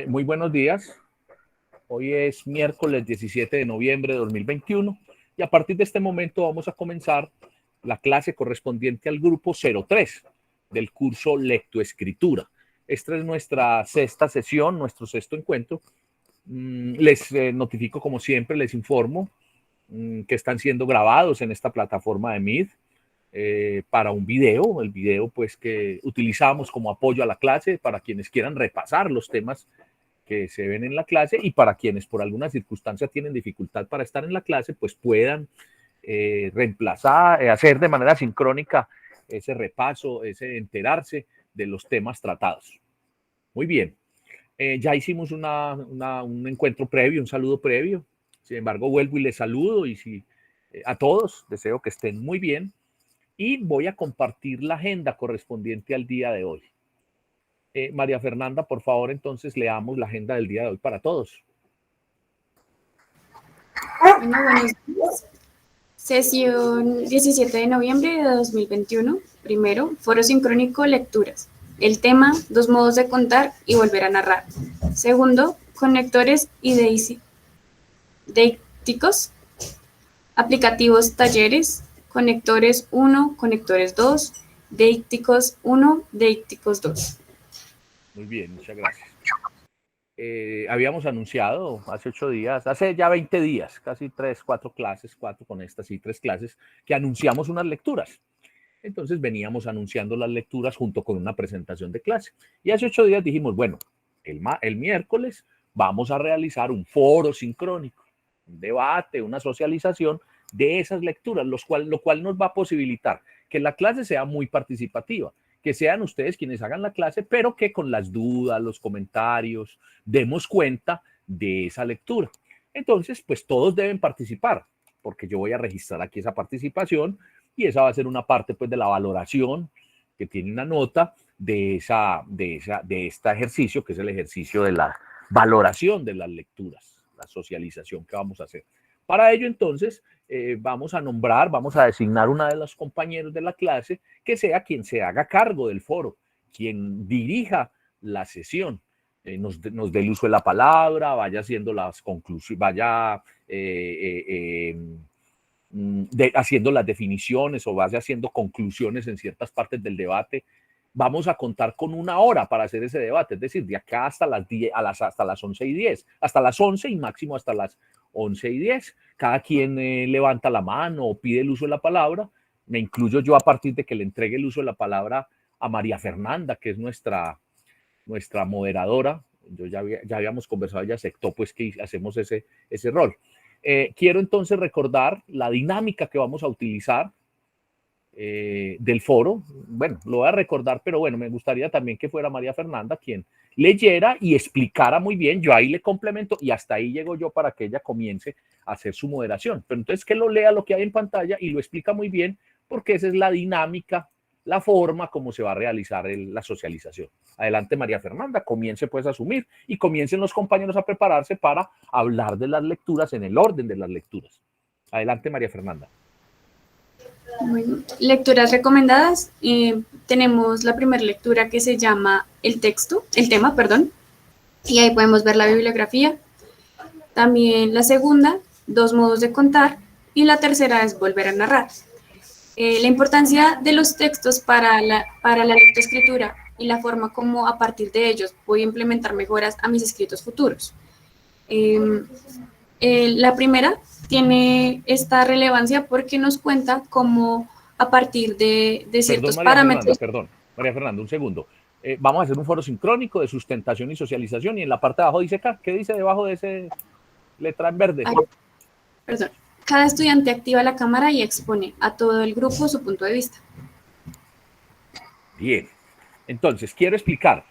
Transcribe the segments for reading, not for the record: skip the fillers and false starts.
Muy buenos días. Hoy es miércoles 17 de noviembre de 2021 y a partir de este momento vamos a comenzar la clase correspondiente al grupo 03 del curso Lectoescritura. Esta es nuestra sexta sesión, nuestro sexto encuentro. Les notifico, como siempre, les informo que están siendo grabados en esta plataforma de Meet para un video, el video pues que utilizamos como apoyo a la clase para quienes quieran repasar los temas que se ven en la clase y para quienes por alguna circunstancia tienen dificultad para estar en la clase, pues puedan reemplazar, hacer de manera sincrónica ese repaso, ese enterarse de los temas tratados. Muy bien, ya hicimos un encuentro previo, un saludo previo. Sin embargo, vuelvo y les saludo y a todos deseo que estén muy bien y voy a compartir la agenda correspondiente al día de hoy. María Fernanda, por favor, entonces leamos la agenda del día de hoy para todos. Bueno, buenos días. Sesión 17 de noviembre de 2021. Primero, foro sincrónico lecturas. El tema, 2 modos de contar y volver a narrar. Segundo, conectores y deícticos. Aplicativos talleres. Conectores 1, conectores 2. Deícticos 1, deícticos 2. Muy bien, muchas gracias. Habíamos anunciado hace 8 días, hace ya 20 días, casi 3, 4 clases, 4 con estas y 3 clases, que anunciamos unas lecturas. Entonces veníamos anunciando las lecturas junto con una presentación de clase. Y hace 8 días dijimos, bueno, el miércoles vamos a realizar un foro sincrónico, un debate, una socialización de esas lecturas, lo cual nos va a posibilitar que la clase sea muy participativa, que sean ustedes quienes hagan la clase, pero que con las dudas, los comentarios, demos cuenta de esa lectura. Entonces, pues todos deben participar, porque yo voy a registrar aquí esa participación y esa va a ser una parte pues de la valoración que tiene una nota de este ejercicio, que es el ejercicio de la valoración de las lecturas, la socialización que vamos a hacer. Para ello, entonces, vamos a designar una de los compañeros de la clase que sea quien se haga cargo del foro, quien dirija la sesión, nos dé el uso de la palabra, vaya haciendo las conclusiones, vaya haciendo las definiciones o vaya haciendo conclusiones en ciertas partes del debate. Vamos a contar con 1 hora para hacer ese debate, es decir, de acá hasta las 10, hasta las 11:10, hasta las 11 y máximo hasta las 11:10. Cada quien levanta la mano o pide el uso de la palabra. Me incluyo yo a partir de que le entregue el uso de la palabra a María Fernanda, que es nuestra moderadora. Ya habíamos conversado, ella aceptó pues que hacemos ese rol. Quiero entonces recordar la dinámica que vamos a utilizar del foro. Bueno, lo voy a recordar, pero bueno, me gustaría también que fuera María Fernanda quien leyera y explicara muy bien. Yo ahí le complemento y hasta ahí llego yo para que ella comience a hacer su moderación. Pero entonces que lo lea lo que hay en pantalla y lo explica muy bien, porque esa es la dinámica, la forma como se va a realizar la socialización. Adelante, María Fernanda, comience pues a asumir y comiencen los compañeros a prepararse para hablar de las lecturas en el orden de las lecturas. Adelante, María Fernanda. Bueno, lecturas recomendadas. Tenemos la primera lectura que se llama el tema, perdón, y ahí podemos ver la bibliografía. También la segunda, 2 modos de contar, y la tercera es volver a narrar. La importancia de los textos para la lectoescritura y la forma como a partir de ellos voy a implementar mejoras a mis escritos futuros. La primera tiene esta relevancia porque nos cuenta cómo a partir de ciertos parámetros... María Fernanda, un segundo. Vamos a hacer un foro sincrónico de sustentación y socialización y en la parte de abajo dice, ¿qué dice debajo de ese letra en verde? Ay, perdón. Cada estudiante activa la cámara y expone a todo el grupo su punto de vista. Bien. Entonces, quiero explicar.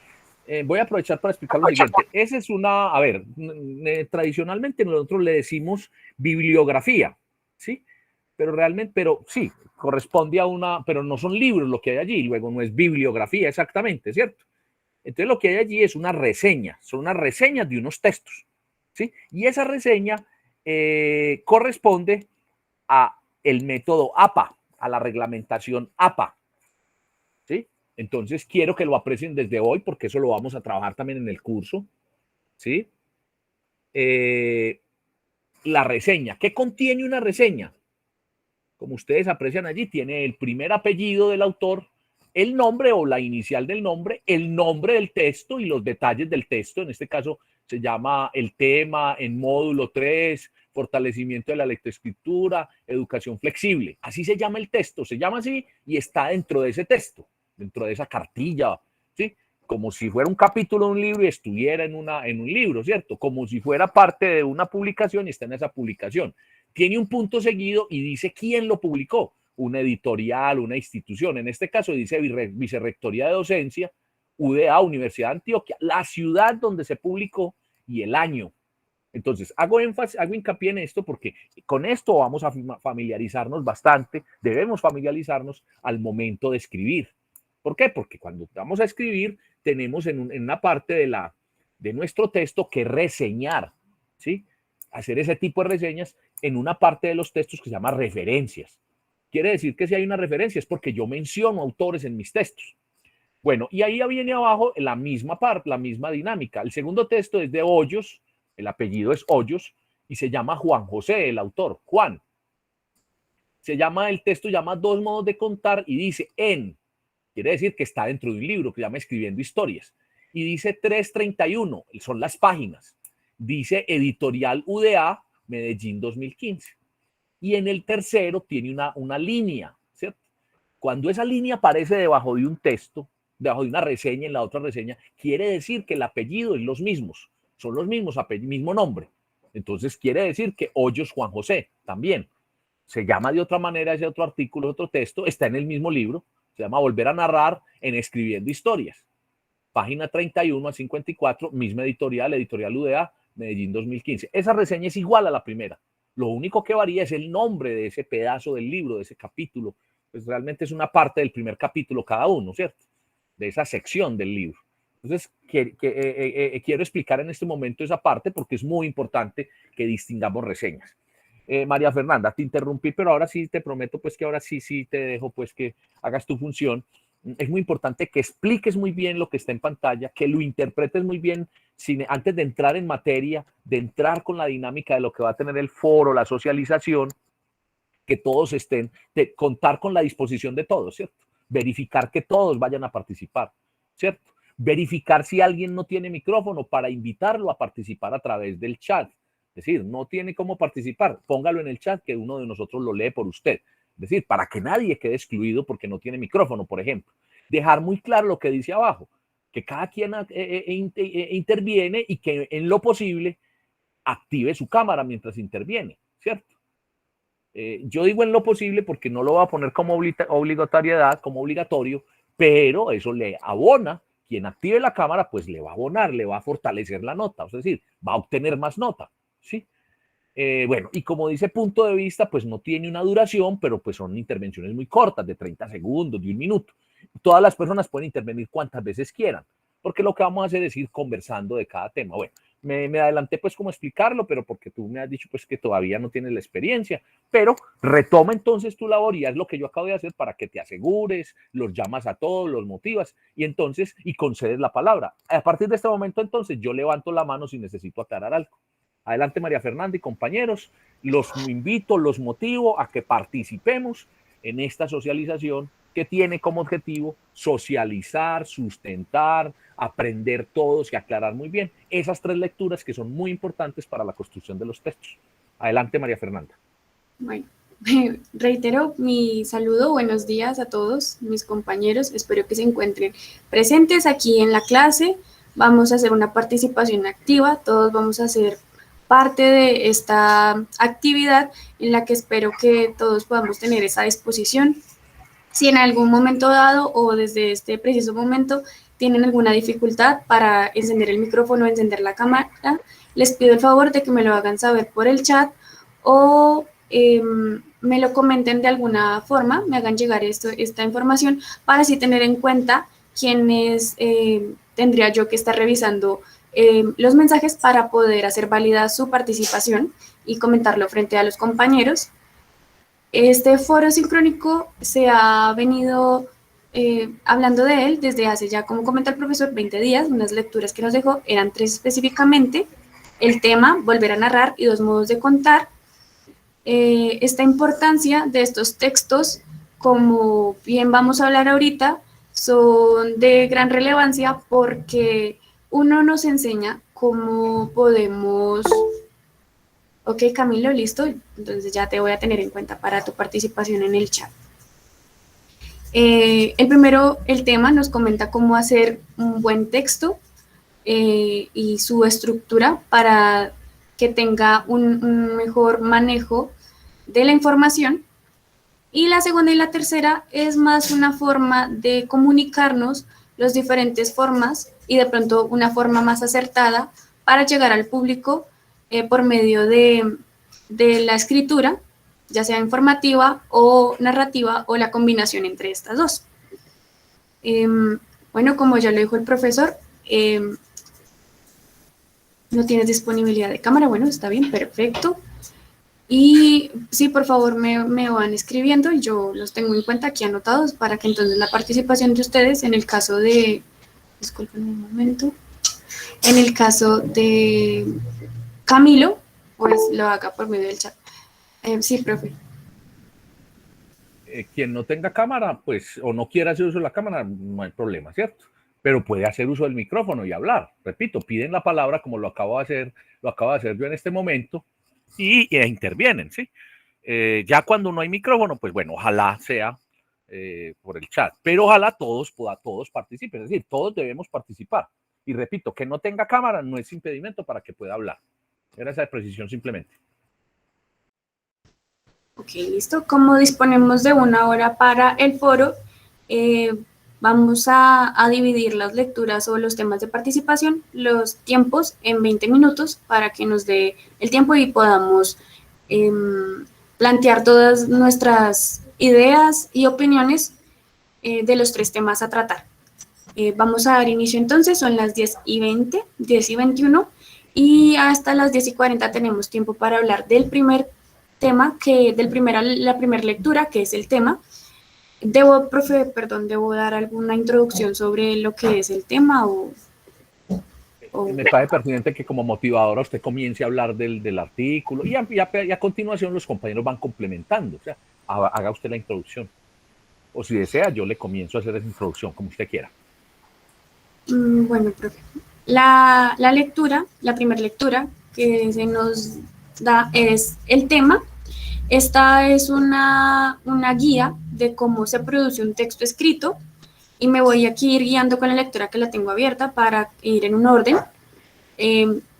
Voy a aprovechar para explicar lo siguiente. Esa es a ver, tradicionalmente nosotros le decimos bibliografía, ¿sí? Pero sí, corresponde a pero no son libros lo que hay allí, luego no es bibliografía exactamente, ¿cierto? Entonces lo que hay allí es una reseña, son unas reseñas de unos textos, ¿sí? Y esa reseña corresponde a el método APA, a la reglamentación APA, ¿sí? Entonces quiero que lo aprecien desde hoy porque eso lo vamos a trabajar también en el curso. ¿sí? La reseña. ¿Qué contiene una reseña? Como ustedes aprecian allí, tiene el primer apellido del autor, el nombre o la inicial del nombre, el nombre del texto y los detalles del texto. En este caso se llama el tema en módulo 3, fortalecimiento de la lectoescritura, educación flexible. Así se llama el texto, se llama así y está dentro de ese texto, dentro de esa cartilla, ¿sí? Como si fuera un capítulo de un libro y estuviera en un libro, ¿cierto? Como si fuera parte de una publicación y está en esa publicación. Tiene un punto seguido y dice quién lo publicó, una editorial, una institución. En este caso dice Vicerrectoría de Docencia, UDA, Universidad de Antioquia, la ciudad donde se publicó y el año. Entonces, hago hincapié en esto porque con esto vamos a familiarizarnos bastante, debemos familiarizarnos al momento de escribir. ¿Por qué? Porque cuando vamos a escribir, tenemos en una parte de nuestro texto que reseñar, ¿sí? Hacer ese tipo de reseñas en una parte de los textos que se llama referencias. Quiere decir que si hay una referencia es porque yo menciono autores en mis textos. Bueno, y ahí viene abajo la misma parte, la misma dinámica. El segundo texto es de Hoyos, el apellido es Hoyos, y se llama Juan José, el autor, Juan. El texto llama Dos modos de contar y dice quiere decir que está dentro de un libro que se llama Escribiendo Historias. Y dice 331, son las páginas. Dice Editorial UDA, Medellín 2015. Y en el tercero tiene una línea, ¿cierto? Cuando esa línea aparece debajo de un texto, debajo de una reseña, en la otra reseña, quiere decir que el apellido es los mismos, son los mismos, mismo nombre. Entonces quiere decir que Hoyos Juan José también. Se llama de otra manera ese otro artículo, otro texto, está en el mismo libro, se llama Volver a narrar en Escribiendo Historias. Página 31 a 54, misma editorial, Editorial UDA, Medellín 2015. Esa reseña es igual a la primera. Lo único que varía es el nombre de ese pedazo del libro, de ese capítulo. Pues realmente es una parte del primer capítulo cada uno, ¿cierto? De esa sección del libro. Entonces, quiero explicar en este momento esa parte porque es muy importante que distingamos reseñas. María Fernanda, te interrumpí, pero ahora sí te prometo pues que ahora sí te dejo pues que hagas tu función. Es muy importante que expliques muy bien lo que está en pantalla, que lo interpretes muy bien antes de entrar en materia, de entrar con la dinámica de lo que va a tener el foro, la socialización, que todos estén, de contar con la disposición de todos, ¿cierto? Verificar que todos vayan a participar, ¿cierto? Verificar si alguien no tiene micrófono para invitarlo a participar a través del chat. Es decir, no tiene cómo participar, póngalo en el chat que uno de nosotros lo lee por usted. Es decir, para que nadie quede excluido porque no tiene micrófono, por ejemplo. Dejar muy claro lo que dice abajo, que cada quien interviene y que en lo posible active su cámara mientras interviene, ¿cierto? Yo digo en lo posible porque no lo voy a poner como obligatoriedad, como obligatorio, pero eso le abona. Quien active la cámara, pues le va a abonar, le va a fortalecer la nota, es decir, va a obtener más nota, ¿sí? Bueno, y como dice punto de vista, pues no tiene una duración, pero pues son intervenciones muy cortas, de 30 segundos, de un minuto. Todas las personas pueden intervenir cuantas veces quieran, porque lo que vamos a hacer es ir conversando de cada tema. Bueno, me adelanté pues como explicarlo, pero porque tú me has dicho pues que todavía no tienes la experiencia, pero retoma entonces tu labor y haz lo que yo acabo de hacer para que te asegures, los llamas a todos, los motivas y entonces y concedes la palabra. A partir de este momento entonces yo levanto la mano si necesito aclarar algo. Adelante María Fernanda y compañeros, los invito, los motivo a que participemos en esta socialización que tiene como objetivo socializar, sustentar, aprender todos y aclarar muy bien esas tres lecturas que son muy importantes para la construcción de los textos. Adelante María Fernanda. Bueno, reitero mi saludo, buenos días a todos mis compañeros, espero que se encuentren presentes aquí en la clase. Vamos a hacer una participación activa, todos vamos a hacer parte de esta actividad en la que espero que todos podamos tener esa disposición. Si en algún momento dado o desde este preciso momento tienen alguna dificultad para encender el micrófono o encender la cámara, les pido el favor de que me lo hagan saber por el chat o me lo comenten de alguna forma, me hagan llegar esta información para así tener en cuenta quiénes tendría yo que estar revisando los mensajes para poder hacer válida su participación y comentarlo frente a los compañeros. Este foro sincrónico se ha venido hablando de él, desde hace ya, como comenta el profesor, 20 días, unas lecturas que nos dejó eran 3 específicamente: el tema, volver a narrar y 2 modos de contar. Esta importancia de estos textos, como bien vamos a hablar ahorita, son de gran relevancia porque uno nos enseña cómo podemos... Ok, Camilo, listo. Entonces ya te voy a tener en cuenta para tu participación en el chat. El primero, el tema, nos comenta cómo hacer un buen texto y su estructura para que tenga un mejor manejo de la información. Y la segunda y la tercera es más una forma de comunicarnos las diferentes formas y de pronto una forma más acertada para llegar al público por medio de la escritura, ya sea informativa o narrativa o la combinación entre estas dos. Bueno, como ya lo dijo el profesor, no tienes disponibilidad de cámara. Bueno, está bien, perfecto. Y sí, por favor, me van escribiendo y yo los tengo en cuenta aquí anotados para que entonces la participación de ustedes, en el caso de, disculpen un momento, en el caso de Camilo, pues lo haga por medio del chat. Sí, profe. Quien no tenga cámara, pues, o no quiera hacer uso de la cámara, no hay problema, ¿cierto? Pero puede hacer uso del micrófono y hablar. Repito, piden la palabra como lo acabo de hacer yo en este momento y intervienen, ¿sí? Ya cuando no hay micrófono, pues bueno, ojalá sea por el chat, pero ojalá todos participen, es decir, todos debemos participar. Y repito, que no tenga cámara no es impedimento para que pueda hablar. Era esa precisión simplemente. Ok, listo. Como disponemos de 1 hora para el foro, vamos a dividir las lecturas o los temas de participación, los tiempos en 20 minutos para que nos dé el tiempo y podamos plantear todas nuestras ideas y opiniones de los 3 temas a tratar. Vamos a dar inicio entonces, son las 10:20, 10:21, y hasta las 10:40 tenemos tiempo para hablar del primer tema, la primera lectura, que es el tema. Debo dar alguna introducción sobre lo que es el tema o... Me parece pertinente que como motivadora usted comience a hablar del artículo y a continuación los compañeros van complementando. O sea, haga usted la introducción. O si desea, yo le comienzo a hacer esa introducción, como usted quiera. Bueno, profe. La lectura, la primera lectura que se nos da es el tema. Esta es una guía de cómo se produce un texto escrito y me voy aquí a ir guiando con la lectura que la tengo abierta para ir en un orden.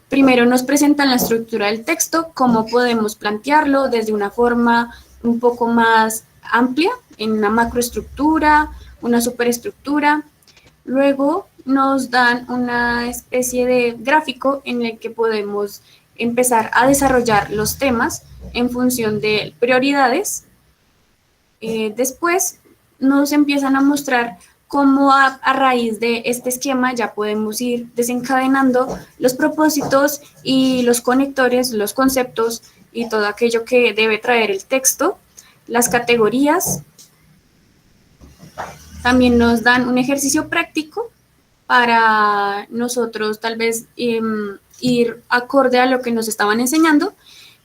Primero nos presentan la estructura del texto, cómo podemos plantearlo desde una forma un poco más amplia, en una macroestructura, una superestructura. Luego nos dan una especie de gráfico en el que podemos empezar a desarrollar los temas en función de prioridades. Después nos empiezan a mostrar cómo a raíz de este esquema ya podemos ir desencadenando los propósitos y los conectores, los conceptos y todo aquello que debe traer el texto, las categorías. También nos dan un ejercicio práctico para nosotros tal vez ir acorde a lo que nos estaban enseñando,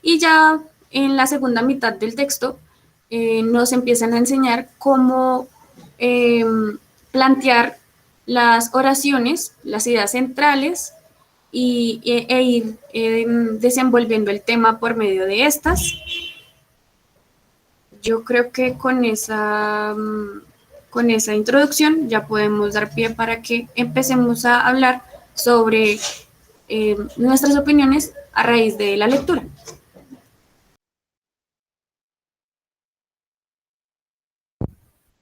y ya en la segunda mitad del texto nos empiezan a enseñar cómo plantear las oraciones, las ideas centrales e ir desenvolviendo el tema por medio de estas. Yo creo que con esa introducción ya podemos dar pie para que empecemos a hablar sobre nuestras opiniones a raíz de la lectura.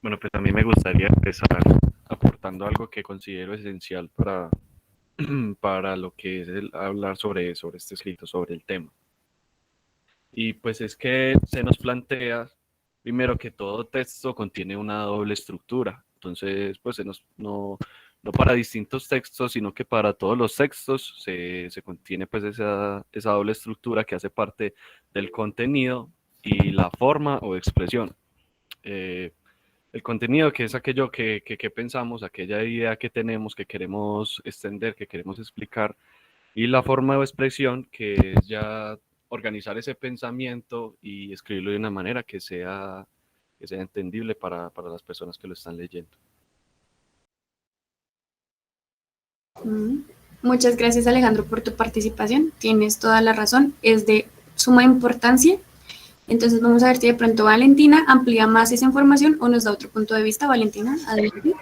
Bueno, pues a mí me gustaría empezar aportando algo que considero esencial para lo que es hablar sobre este escrito, sobre el tema. Y pues es que se nos plantea, primero, que todo texto contiene una doble estructura. Entonces, pues no para distintos textos, sino que para todos los textos se contiene pues esa doble estructura que hace parte del contenido y la forma o expresión. El contenido, que es aquello que pensamos, aquella idea que tenemos, que queremos extender, que queremos explicar, y la forma de expresión, que es ya organizar ese pensamiento y escribirlo de una manera que sea entendible para las personas que lo están leyendo. Muchas gracias, Alejandro, por tu participación. Tienes toda la razón, es de suma importancia. Entonces vamos a ver si de pronto Valentina amplía más esa información o nos da otro punto de vista. Valentina, adelante.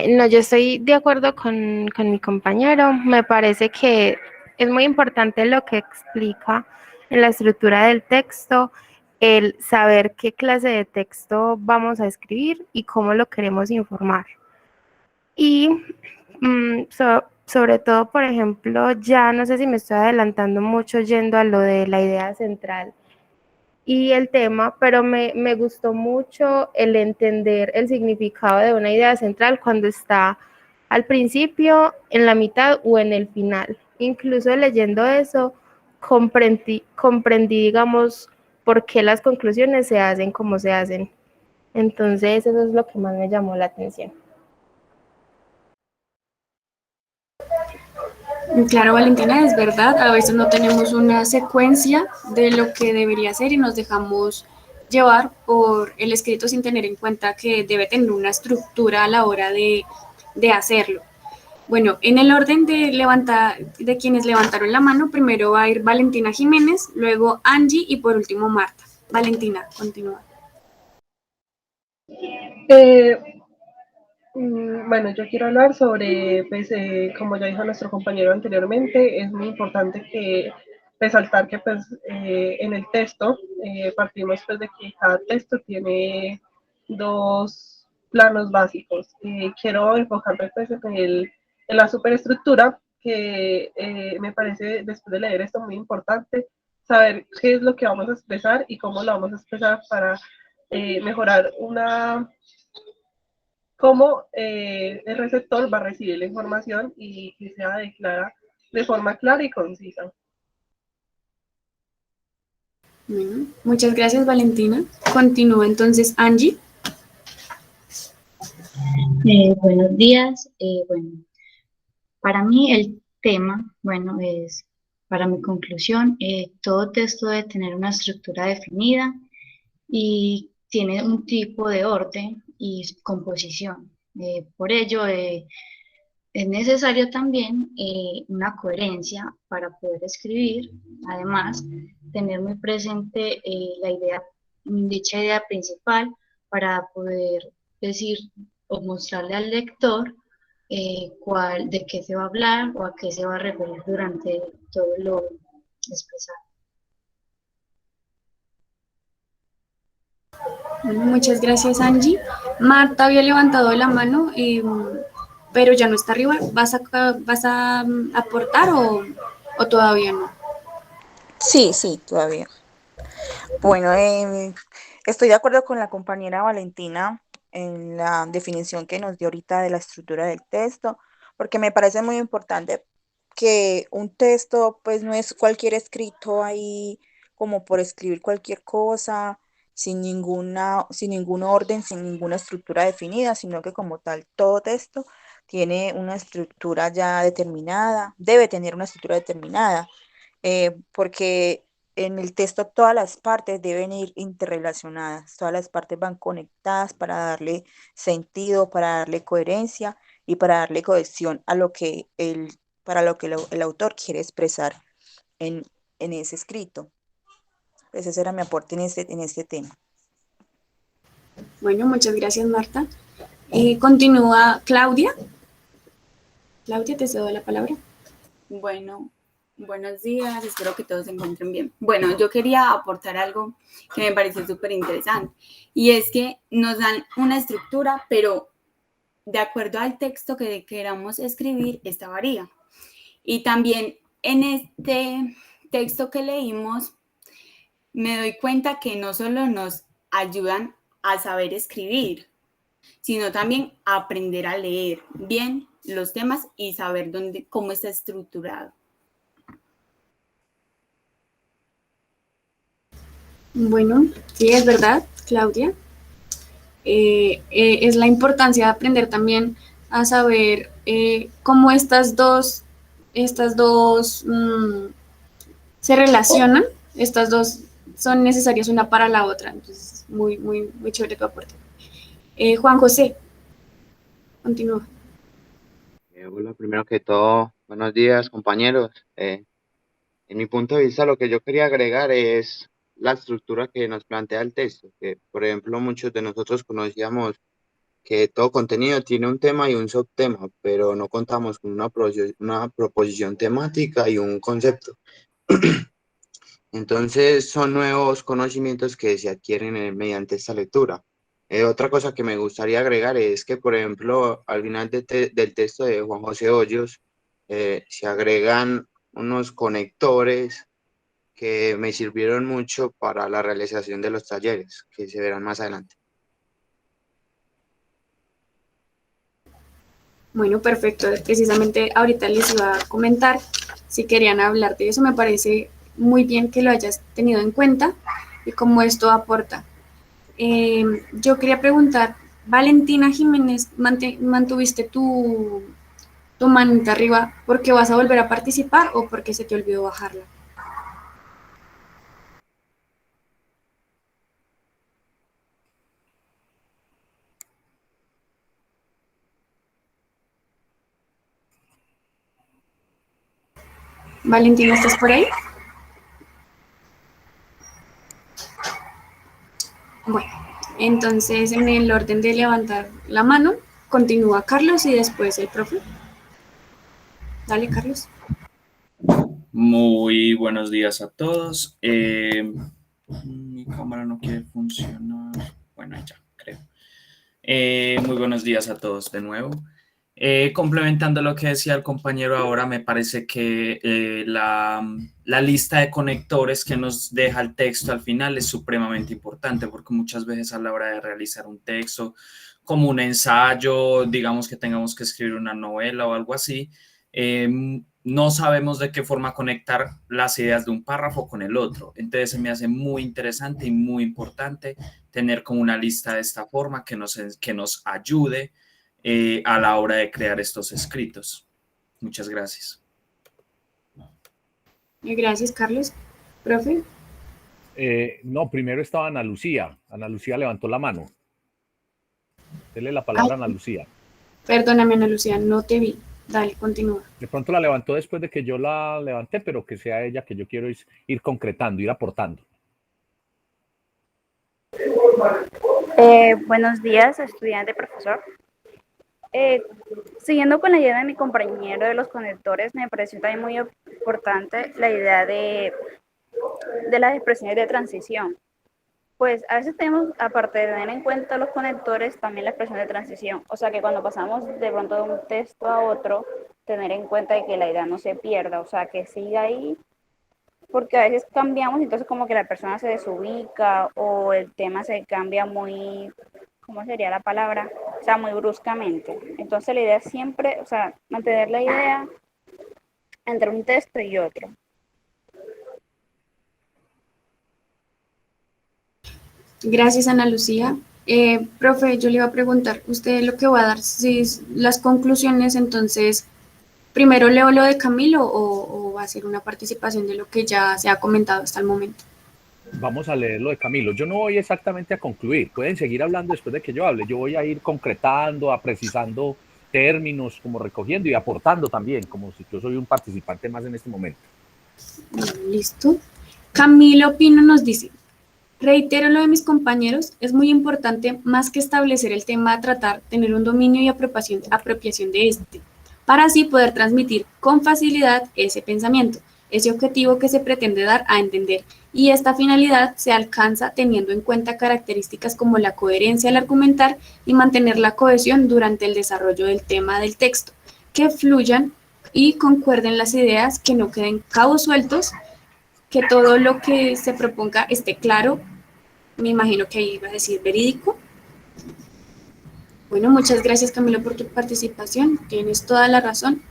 No, yo estoy de acuerdo con mi compañero. Me parece que es muy importante lo que explica en la estructura del texto, el saber qué clase de texto vamos a escribir y cómo lo queremos informar. Y sobre todo, por ejemplo, ya no sé si me estoy adelantando mucho yendo a lo de la idea central y el tema, pero me gustó mucho el entender el significado de una idea central cuando está al principio, en la mitad o en el final. Incluso leyendo eso, comprendí, digamos, por qué las conclusiones se hacen como se hacen. Entonces, eso es lo que más me llamó la atención. Claro, Valentina, es verdad, a veces no tenemos una secuencia de lo que debería ser y nos dejamos llevar por el escrito sin tener en cuenta que debe tener una estructura a la hora de hacerlo. Bueno, en el orden de quienes levantaron la mano, primero va a ir Valentina Jiménez, luego Angie y por último Marta. Valentina, continúa. Bueno, yo quiero hablar sobre, pues, como ya dijo nuestro compañero anteriormente, es muy importante que resaltar que pues, en el texto partimos pues, de que cada texto tiene dos planos básicos. Quiero enfocarme pues, en la superestructura, que me parece, después de leer esto, muy importante saber qué es lo que vamos a expresar y cómo lo vamos a expresar para mejorar cómo el receptor va a recibir la información y que sea de forma clara y concisa. Bueno, muchas gracias, Valentina. Continúa entonces Angie. Buenos días. Bueno, para mí el tema, bueno, es, para mi conclusión, todo texto debe tener una estructura definida y tiene un tipo de orden y composición. Por ello, es necesario también una coherencia para poder escribir. Además, tener muy presente la idea, dicha idea principal para poder decir o mostrarle al lector de qué se va a hablar o a qué se va a referir durante todo lo expresado. Bueno, muchas gracias, Angie. Marta había levantado la mano, pero ya no está arriba. ¿Vas a aportar o todavía no? Sí, sí, todavía. Bueno, estoy de acuerdo con la compañera Valentina en la definición que nos dio ahorita de la estructura del texto, porque me parece muy importante que un texto, pues no es cualquier escrito ahí como por escribir cualquier cosa, sin ningún orden, sin ninguna estructura definida, sino que como tal, todo texto tiene una estructura ya determinada, debe tener una estructura determinada, porque en el texto todas las partes deben ir interrelacionadas, todas las partes van conectadas para darle sentido, para darle coherencia y para darle cohesión a para lo que el autor quiere expresar en, en ese escrito. Pues ese era mi aporte en este tema. Bueno, muchas gracias, Marta. Continúa Claudia. Claudia, te cedo la palabra. Bueno, buenos días, espero que todos se encuentren bien. Bueno, yo quería aportar algo que me parece súper interesante y es que nos dan una estructura, pero de acuerdo al texto que queramos escribir, esta varía. Y también en este texto que leímos, me doy cuenta que no solo nos ayudan a saber escribir, sino también a aprender a leer bien los temas y saber cómo está estructurado. Bueno, sí, es verdad, Claudia. Es la importancia de aprender también a saber cómo estas dos se relacionan, estas dos son necesarias una para la otra. Entonces, muy chévere tu aporte. Juan José, continúa. Hola, primero que todo, buenos días, compañeros. En mi punto de vista, lo que yo quería agregar es la estructura que nos plantea el texto, que por ejemplo muchos de nosotros conocíamos que todo contenido tiene un tema y un subtema, pero no contamos con una proposición temática y un concepto. Entonces son nuevos conocimientos que se adquieren mediante esta lectura. Otra cosa que me gustaría agregar es que, por ejemplo, al final del texto de Juan José Hoyos, se agregan unos conectores que me sirvieron mucho para la realización de los talleres, que se verán más adelante. Bueno, perfecto. Precisamente ahorita les iba a comentar si querían hablar de eso. Me parece muy bien que lo hayas tenido en cuenta y cómo esto aporta. Yo quería preguntar, Valentina Jiménez, ¿mantuviste tu manita arriba porque vas a volver a participar o porque se te olvidó bajarla? Valentina, ¿estás por ahí? Bueno, entonces en el orden de levantar la mano, continúa Carlos y después el profe. Dale, Carlos. Muy buenos días a todos. Mi cámara no quiere funcionar. Bueno, ya, creo. Muy buenos días a todos de nuevo. Complementando lo que decía el compañero ahora, me parece que la lista de conectores que nos deja el texto al final es supremamente importante, porque muchas veces a la hora de realizar un texto, como un ensayo, digamos que tengamos que escribir una novela o algo así, no sabemos de qué forma conectar las ideas de un párrafo con el otro. Entonces se me hace muy interesante y muy importante tener como una lista de esta forma que nos ayude a la hora de crear estos escritos. Muchas gracias. Gracias, Carlos. Profe. No, primero estaba Ana Lucía. Ana Lucía levantó la mano. Dele la palabra a Ana Lucía. Perdóname, Ana Lucía, no te vi. Dale, continúa. De pronto la levantó después de que yo la levanté, pero que sea ella, que yo quiero ir concretando, ir aportando. Buenos días, estudiante, profesor. Siguiendo con la idea de mi compañero de los conectores, me pareció también muy importante la idea de las expresiones de transición. Pues a veces tenemos, aparte de tener en cuenta los conectores, también la expresión de transición. O sea que cuando pasamos de pronto de un texto a otro, tener en cuenta de que la idea no se pierda, o sea que siga ahí, porque a veces cambiamos y entonces como que la persona se desubica o el tema se cambia muy, ¿cómo sería la palabra? O sea, muy bruscamente. Entonces la idea es siempre, o sea, mantener la idea entre un texto y otro. Gracias, Ana Lucía. Profe, yo le iba a preguntar, usted lo que va a dar, si las conclusiones, entonces, ¿primero leo lo de Camilo o va a ser una participación de lo que ya se ha comentado hasta el momento? Vamos a leer lo de Camilo. Yo no voy exactamente a concluir. Pueden seguir hablando después de que yo hable. Yo voy a ir concretando, a precisando términos, como recogiendo y aportando también, como si yo soy un participante más en este momento. Listo. Camilo Pino nos dice: reitero lo de mis compañeros, es muy importante, más que establecer el tema a tratar, tener un dominio y apropiación de este, para así poder transmitir con facilidad ese pensamiento, ese objetivo que se pretende dar a entender, y esta finalidad se alcanza teniendo en cuenta características como la coherencia al argumentar y mantener la cohesión durante el desarrollo del tema del texto, que fluyan y concuerden las ideas, que no queden cabos sueltos, que todo lo que se proponga esté claro. Me imagino que ahí iba a decir verídico. Bueno, muchas gracias, Camilo, por tu participación. Tienes toda la razón.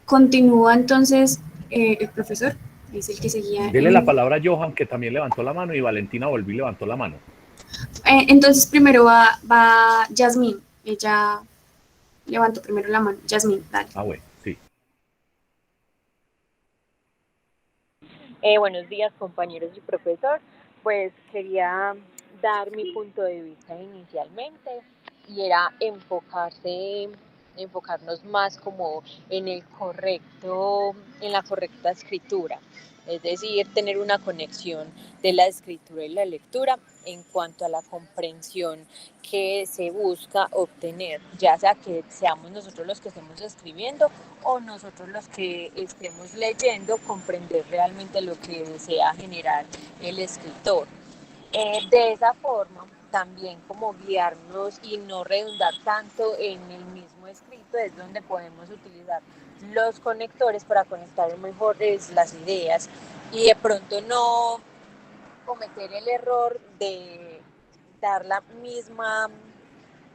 Continúa entonces el profesor. es el que seguía. Dele la palabra a Johan, que también levantó la mano, y Valentina volvió y levantó la mano. Entonces primero va Yasmín. Ella levantó primero la mano. Yasmín, dale. Ah, bueno, sí. Buenos días, compañeros y profesor. Pues quería dar mi punto de vista inicialmente y era enfocarnos más como en la correcta escritura, es decir, tener una conexión de la escritura y la lectura en cuanto a la comprensión que se busca obtener, ya sea que seamos nosotros los que estemos escribiendo o nosotros los que estemos leyendo, comprender realmente lo que desea generar el escritor. De esa forma, también como guiarnos y no redundar tanto en el mismo escrito, es donde podemos utilizar los conectores para conectar mejor las ideas y de pronto no cometer el error de dar la misma,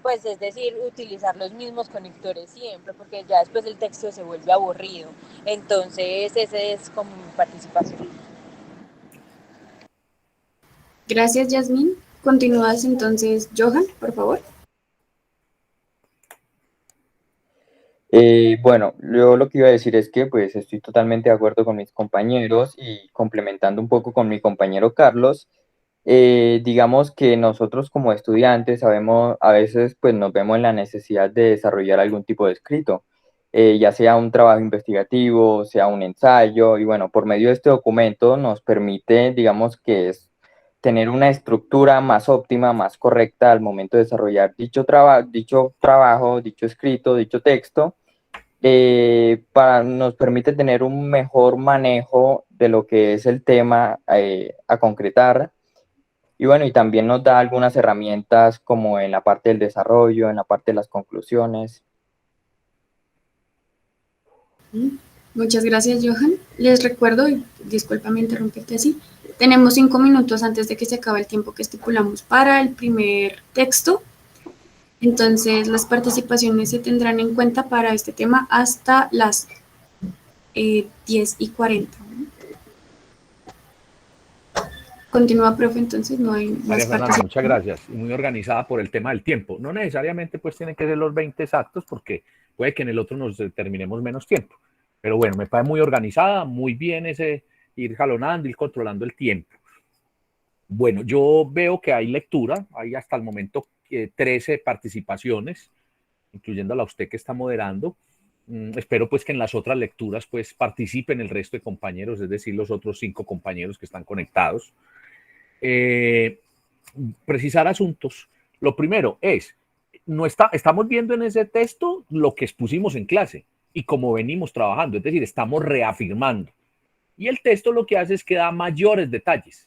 pues es decir, utilizar los mismos conectores siempre, porque ya después el texto se vuelve aburrido. Entonces, esa es como mi participación. Gracias, Yasmín. Continúas entonces, Johan, por favor. Bueno, yo lo que iba a decir es que pues estoy totalmente de acuerdo con mis compañeros y complementando un poco con mi compañero Carlos, digamos que nosotros como estudiantes sabemos, a veces pues nos vemos en la necesidad de desarrollar algún tipo de escrito, ya sea un trabajo investigativo, sea un ensayo, y bueno, por medio de este documento nos permite, digamos que es tener una estructura más óptima, más correcta al momento de desarrollar dicho trabajo, dicho escrito, dicho texto, nos permite tener un mejor manejo de lo que es el tema a concretar. Y bueno, y también nos da algunas herramientas como en la parte del desarrollo, en la parte de las conclusiones. Muchas gracias, Johan. Les recuerdo, y discúlpame interrumpirte así, tenemos 5 minutos antes de que se acabe el tiempo que estipulamos para el primer texto. Entonces, las participaciones se tendrán en cuenta para este tema hasta las 10:40. Continúa, profe, entonces no hay más María Fernanda, participaciones. muchas gracias. Y muy organizada por el tema del tiempo. No necesariamente pues tienen que ser los 20 exactos, porque puede que en el otro nos terminemos menos tiempo. Pero bueno, me parece muy organizada, muy bien ese ir jalonando, ir controlando el tiempo. Bueno, yo veo que hay lectura, hay hasta el momento 13 participaciones, incluyéndola a usted que está moderando. Espero pues que en las otras lecturas pues participen el resto de compañeros, es decir, los otros 5 compañeros que están conectados. Precisar asuntos. Lo primero es, estamos viendo en ese texto lo que expusimos en clase y cómo venimos trabajando, es decir, estamos reafirmando. Y el texto lo que hace es que da mayores detalles,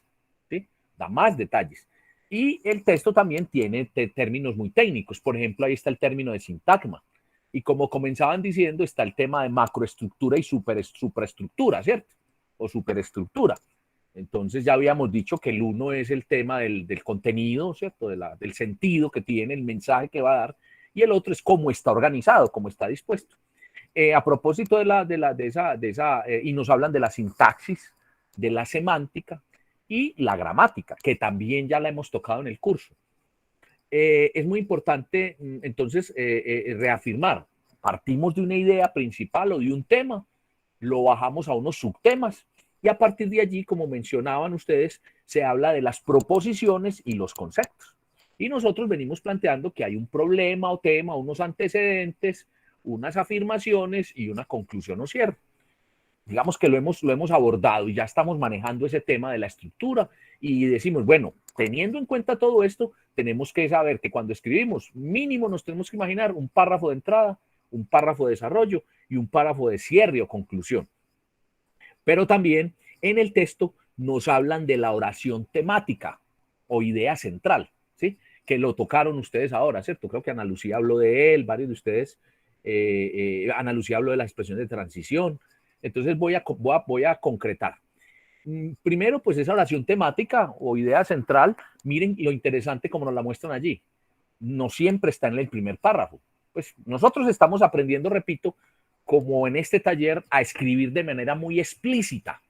¿sí? Da más detalles. Y el texto también tiene términos muy técnicos. Por ejemplo, ahí está el término de sintagma. Y como comenzaban diciendo, está el tema de macroestructura y supraestructura, ¿cierto? O superestructura. Entonces ya habíamos dicho que el uno es el tema del contenido, ¿cierto? Del sentido que tiene, el mensaje que va a dar. Y el otro es cómo está organizado, cómo está dispuesto. A propósito y nos hablan de la sintaxis, de la semántica y la gramática, que también ya la hemos tocado en el curso. Es muy importante, entonces, reafirmar. Partimos de una idea principal o de un tema, lo bajamos a unos subtemas y a partir de allí, como mencionaban ustedes, se habla de las proposiciones y los conceptos. Y nosotros venimos planteando que hay un problema o tema, unos antecedentes, unas afirmaciones y una conclusión o cierre. Digamos que lo hemos abordado y ya estamos manejando ese tema de la estructura y decimos, bueno, teniendo en cuenta todo esto, tenemos que saber que cuando escribimos, mínimo nos tenemos que imaginar un párrafo de entrada, un párrafo de desarrollo y un párrafo de cierre o conclusión. Pero también en el texto nos hablan de la oración temática o idea central, ¿sí? Que lo tocaron ustedes ahora, ¿cierto? Creo que Ana Lucía habló de él, varios de ustedes. Ana Lucía habló de las expresiones de transición. Entonces voy a concretar. Primero, pues esa oración temática o idea central, miren lo interesante como nos la muestran allí. No siempre está en el primer párrafo. Pues nosotros estamos aprendiendo, repito, como en este taller, a escribir de manera muy explícita.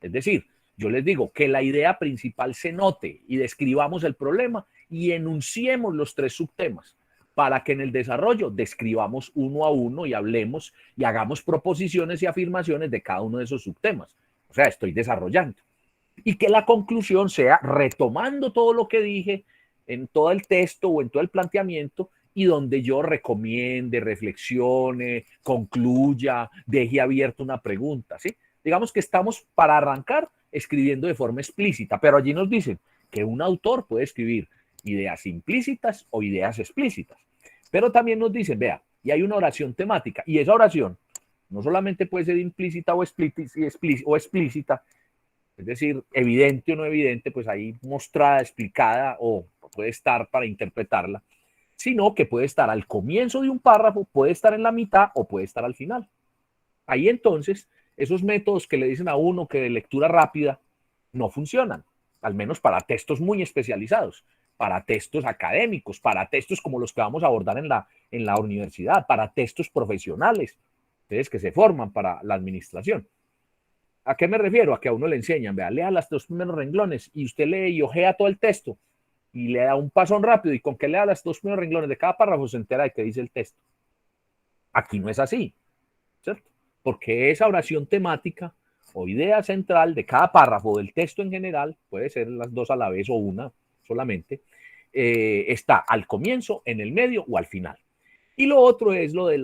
Es Es decir, yo les digo que la idea principal se note y describamos el problema y enunciemos los 3 subtemas para que en el desarrollo describamos uno a uno y hablemos y hagamos proposiciones y afirmaciones de cada uno de esos subtemas. O sea, estoy desarrollando. Y que la conclusión sea retomando todo lo que dije en todo el texto o en todo el planteamiento y donde yo recomiende, reflexione, concluya, deje abierta una pregunta, ¿sí? Digamos que estamos para arrancar escribiendo de forma explícita, pero allí nos dicen que un autor puede escribir ideas implícitas o ideas explícitas. Pero también nos dicen, vea, y hay una oración temática, y esa oración no solamente puede ser implícita o explícita, es decir, evidente o no evidente, pues ahí mostrada, explicada, o puede estar para interpretarla, sino que puede estar al comienzo de un párrafo, puede estar en la mitad o puede estar al final. Ahí entonces, esos métodos que le dicen a uno que de lectura rápida no funcionan, al menos para textos muy especializados, para textos académicos, para textos como los que vamos a abordar en la universidad, para textos profesionales, ustedes que se forman para la administración. ¿A qué me refiero? A que a uno le enseñan, vea, lea los 2 primeros renglones y usted lee y ojea todo el texto y le da un pasón rápido y con que lea los 2 primeros renglones de cada párrafo se entera de qué dice el texto. Aquí no es así, ¿cierto? Porque esa oración temática o idea central de cada párrafo del texto en general, puede ser las 2 a la vez o una solamente, está al comienzo, en el medio o al final. Y lo otro es lo de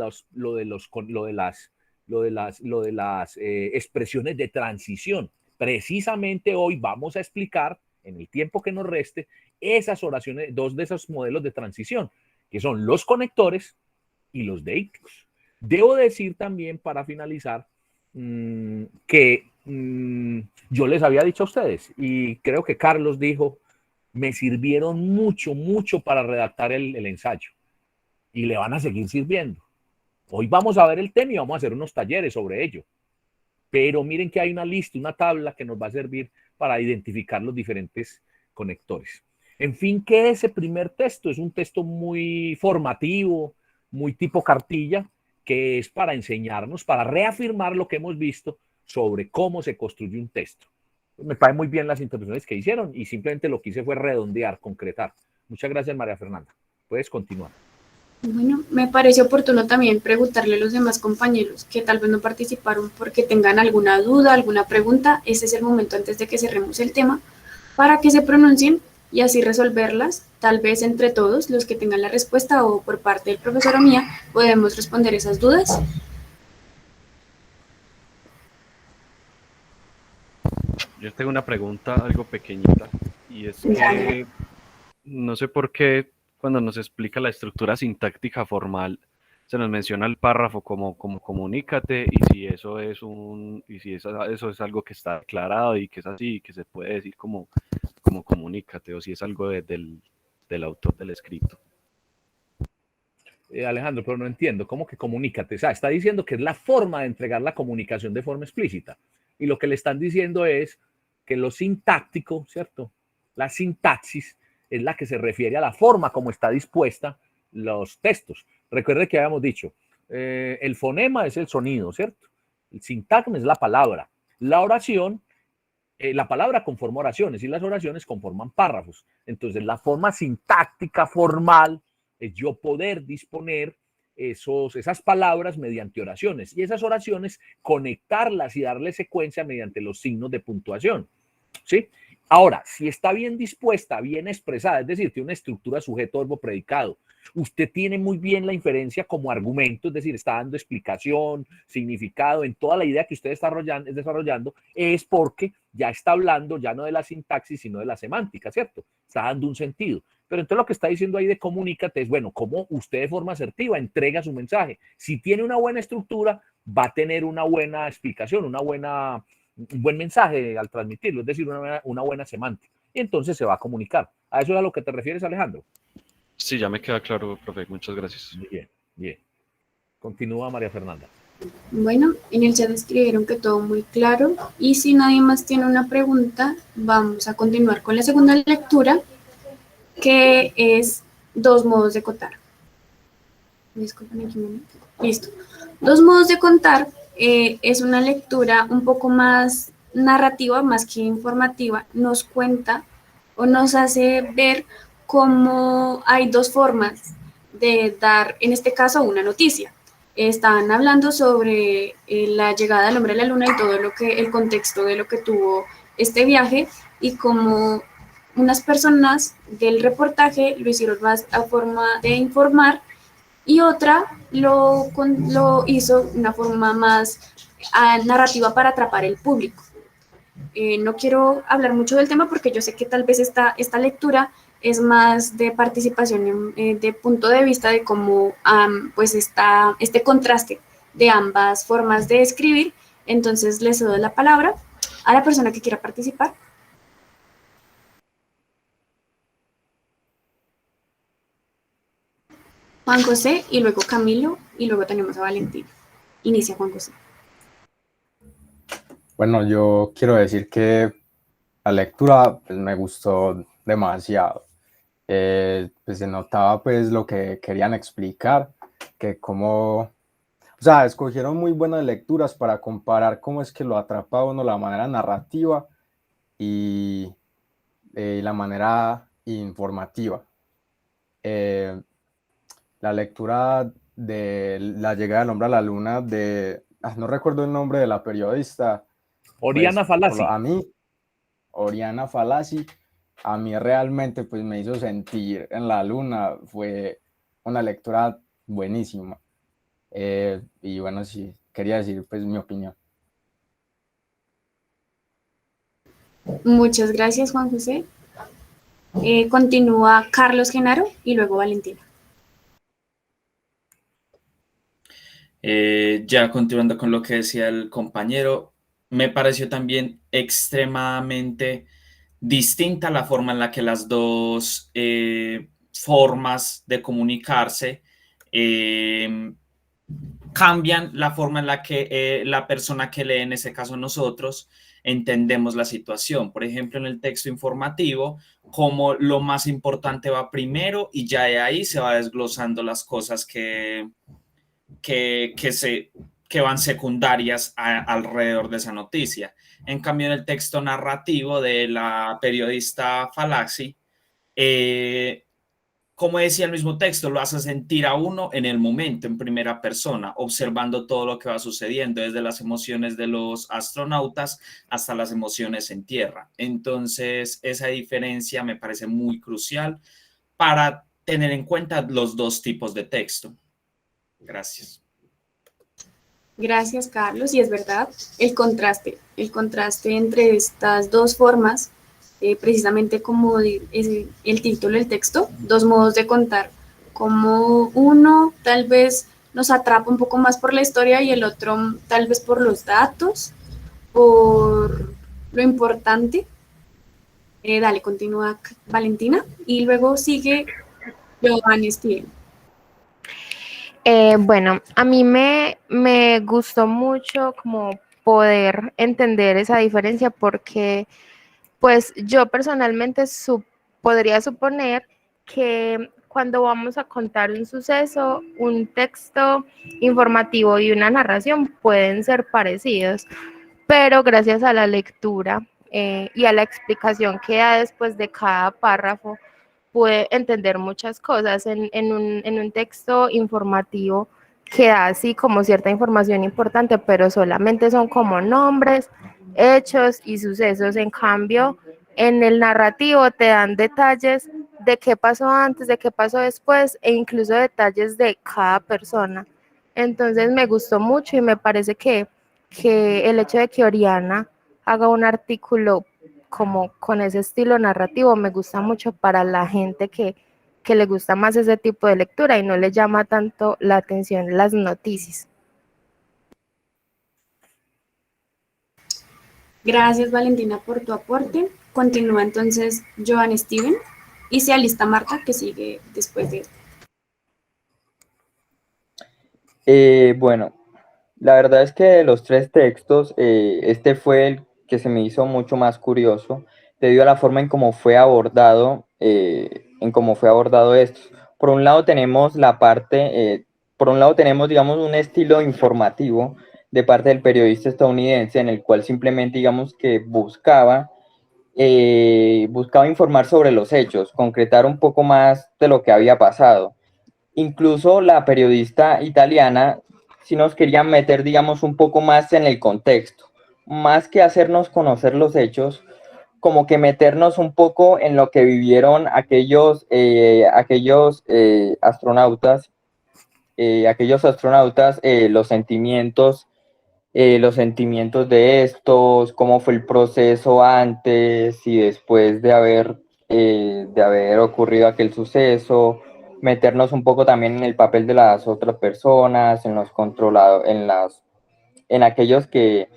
las expresiones de transición. Precisamente hoy vamos a explicar, en el tiempo que nos reste, esas oraciones, 2 de esos modelos de transición, que son los conectores y los deícticos. Debo decir también, para finalizar, que yo les había dicho a ustedes, y creo que Carlos dijo, me sirvieron mucho, mucho para redactar el ensayo, y le van a seguir sirviendo. Hoy vamos a ver el tema y vamos a hacer unos talleres sobre ello. Pero miren que hay una lista, una tabla que nos va a servir para identificar los diferentes conectores. En fin, que ese primer texto es un texto muy formativo, muy tipo cartilla, que es para enseñarnos, para reafirmar lo que hemos visto sobre cómo se construye un texto. Me parecen muy bien las intervenciones que hicieron y simplemente lo que hice fue redondear, concretar. Muchas gracias, María Fernanda. Puedes continuar. Bueno, me parece oportuno también preguntarle a los demás compañeros que tal vez no participaron porque tengan alguna duda, alguna pregunta. Ese es el momento antes de que cerremos el tema para que se pronuncien y así resolverlas. Tal vez entre todos, los que tengan la respuesta o por parte del profesor o mía, podemos responder esas dudas. Yo tengo una pregunta algo pequeñita y es que no sé por qué cuando nos explica la estructura sintáctica formal se nos menciona el párrafo como comunícate y si eso es eso es algo que está declarado y que es así y que se puede decir como comunícate o si es algo del autor del escrito. Alejandro, pero no entiendo, ¿cómo que comunícate? O sea, está diciendo que es la forma de entregar la comunicación de forma explícita. Y lo que le están diciendo es que lo sintáctico, ¿cierto? La sintaxis es la que se refiere a la forma como está dispuesta los textos. Recuerde que habíamos dicho, el fonema es el sonido, ¿cierto? El sintagma es la palabra. La oración, la palabra conforma oraciones y las oraciones conforman párrafos. Entonces, la forma sintáctica formal es yo poder disponer esas palabras mediante oraciones y esas oraciones conectarlas y darle secuencia mediante los signos de puntuación, ¿sí? Ahora, si está bien dispuesta, bien expresada, es decir, tiene una estructura sujeto, verbo, predicado, usted tiene muy bien la inferencia como argumento, es decir, está dando explicación, significado en toda la idea que usted está desarrollando, es porque ya está hablando ya no de la sintaxis, sino de la semántica, ¿cierto? Está dando un sentido. Pero entonces lo que está diciendo ahí de comunícate es, bueno, cómo usted de forma asertiva entrega su mensaje. Si tiene una buena estructura, va a tener una buena explicación, un buen mensaje al transmitirlo, es decir, una buena semántica. Y entonces se va a comunicar. ¿A eso es a lo que te refieres, Alejandro? Sí, ya me queda claro, profe. Muchas gracias. Bien, bien. Continúa, María Fernanda. Bueno, en el chat escribieron que todo muy claro y si nadie más tiene una pregunta, vamos a continuar con la segunda lectura, que es 2 modos de contar. Disculpen aquí un momento. Listo. 2 modos de contar es una lectura un poco más narrativa más que informativa nos cuenta o nos hace ver cómo hay dos formas de dar, en este caso, una noticia. Están hablando sobre la llegada del hombre a la luna y todo lo que, el contexto de lo que tuvo este viaje y cómo unas personas del reportaje lo hicieron más a forma de informar y otra lo hizo de una forma más narrativa para atrapar el público. No quiero hablar mucho del tema porque yo sé que tal vez esta lectura es más de participación de punto de vista de cómo pues está este contraste de ambas formas de escribir. Entonces les doy la palabra a la persona que quiera participar. Juan José y luego Camilo y luego tenemos a Valentina. Inicia Juan José. Bueno, yo quiero decir que la lectura pues, me gustó demasiado. Pues se notaba pues lo que querían explicar, que cómo, o sea, escogieron muy buenas lecturas para comparar cómo es que lo atrapa uno la manera narrativa y la manera informativa. La lectura de La llegada del hombre a la luna no recuerdo el nombre de la periodista. Oriana Fallaci. A mí, Oriana Fallaci, a mí realmente pues me hizo sentir en la luna, fue una lectura buenísima. Y bueno, sí, quería decir pues mi opinión. Muchas gracias, Juan José. Continúa Carlos Genaro y luego Valentina. Ya continuando con lo que decía el compañero, me pareció también extremadamente distinta la forma en la que las dos formas de comunicarse cambian la forma en la que la persona que lee, en ese caso nosotros, entendemos la situación. Por ejemplo, en el texto informativo, como lo más importante va primero y ya de ahí se va desglosando las cosas que van secundarias alrededor de esa noticia. En cambio, en el texto narrativo de la periodista Fallaci, como decía el mismo texto, lo hace sentir a uno en el momento, en primera persona, observando todo lo que va sucediendo, desde las emociones de los astronautas hasta las emociones en tierra. Entonces, esa diferencia me parece muy crucial para tener en cuenta los dos tipos de texto. Gracias. Gracias, Carlos. Y es verdad, el contraste entre estas dos formas, precisamente como es el título del texto, dos modos de contar, como uno tal vez nos atrapa un poco más por la historia y el otro tal vez por los datos, por lo importante. Dale, continúa Valentina y luego sigue Joan Steven. Bueno, a mí me gustó mucho como poder entender esa diferencia porque pues yo personalmente podría suponer que cuando vamos a contar un suceso, un texto informativo y una narración pueden ser parecidos, pero gracias a la lectura y a la explicación que da después de cada párrafo, pude entender muchas cosas en un texto informativo que da así como cierta información importante, pero solamente son como nombres, hechos y sucesos. En cambio, en el narrativo te dan detalles de qué pasó antes, de qué pasó después e incluso detalles de cada persona. Entonces me gustó mucho y me parece que el hecho de que Oriana haga un artículo como con ese estilo narrativo me gusta mucho para la gente que le gusta más ese tipo de lectura y no le llama tanto la atención las noticias. Gracias, Valentina, por tu aporte. Continúa entonces Joan Steven y se alista Marta, que sigue después de él. Bueno, la verdad es que de los tres textos, este fue el que se me hizo mucho más curioso debido a la forma en cómo fue abordado, esto. Por un lado tenemos digamos, un estilo informativo de parte del periodista estadounidense, en el cual simplemente, digamos, que buscaba informar sobre los hechos, concretar un poco más de lo que había pasado. Incluso la periodista italiana sí nos quería meter, digamos, un poco más en el contexto, más que hacernos conocer los hechos, como que meternos un poco en lo que vivieron aquellos astronautas, los sentimientos de estos, cómo fue el proceso antes y después de haber ocurrido aquel suceso, meternos un poco también en el papel de las otras personas, en los controlados, en aquellos que,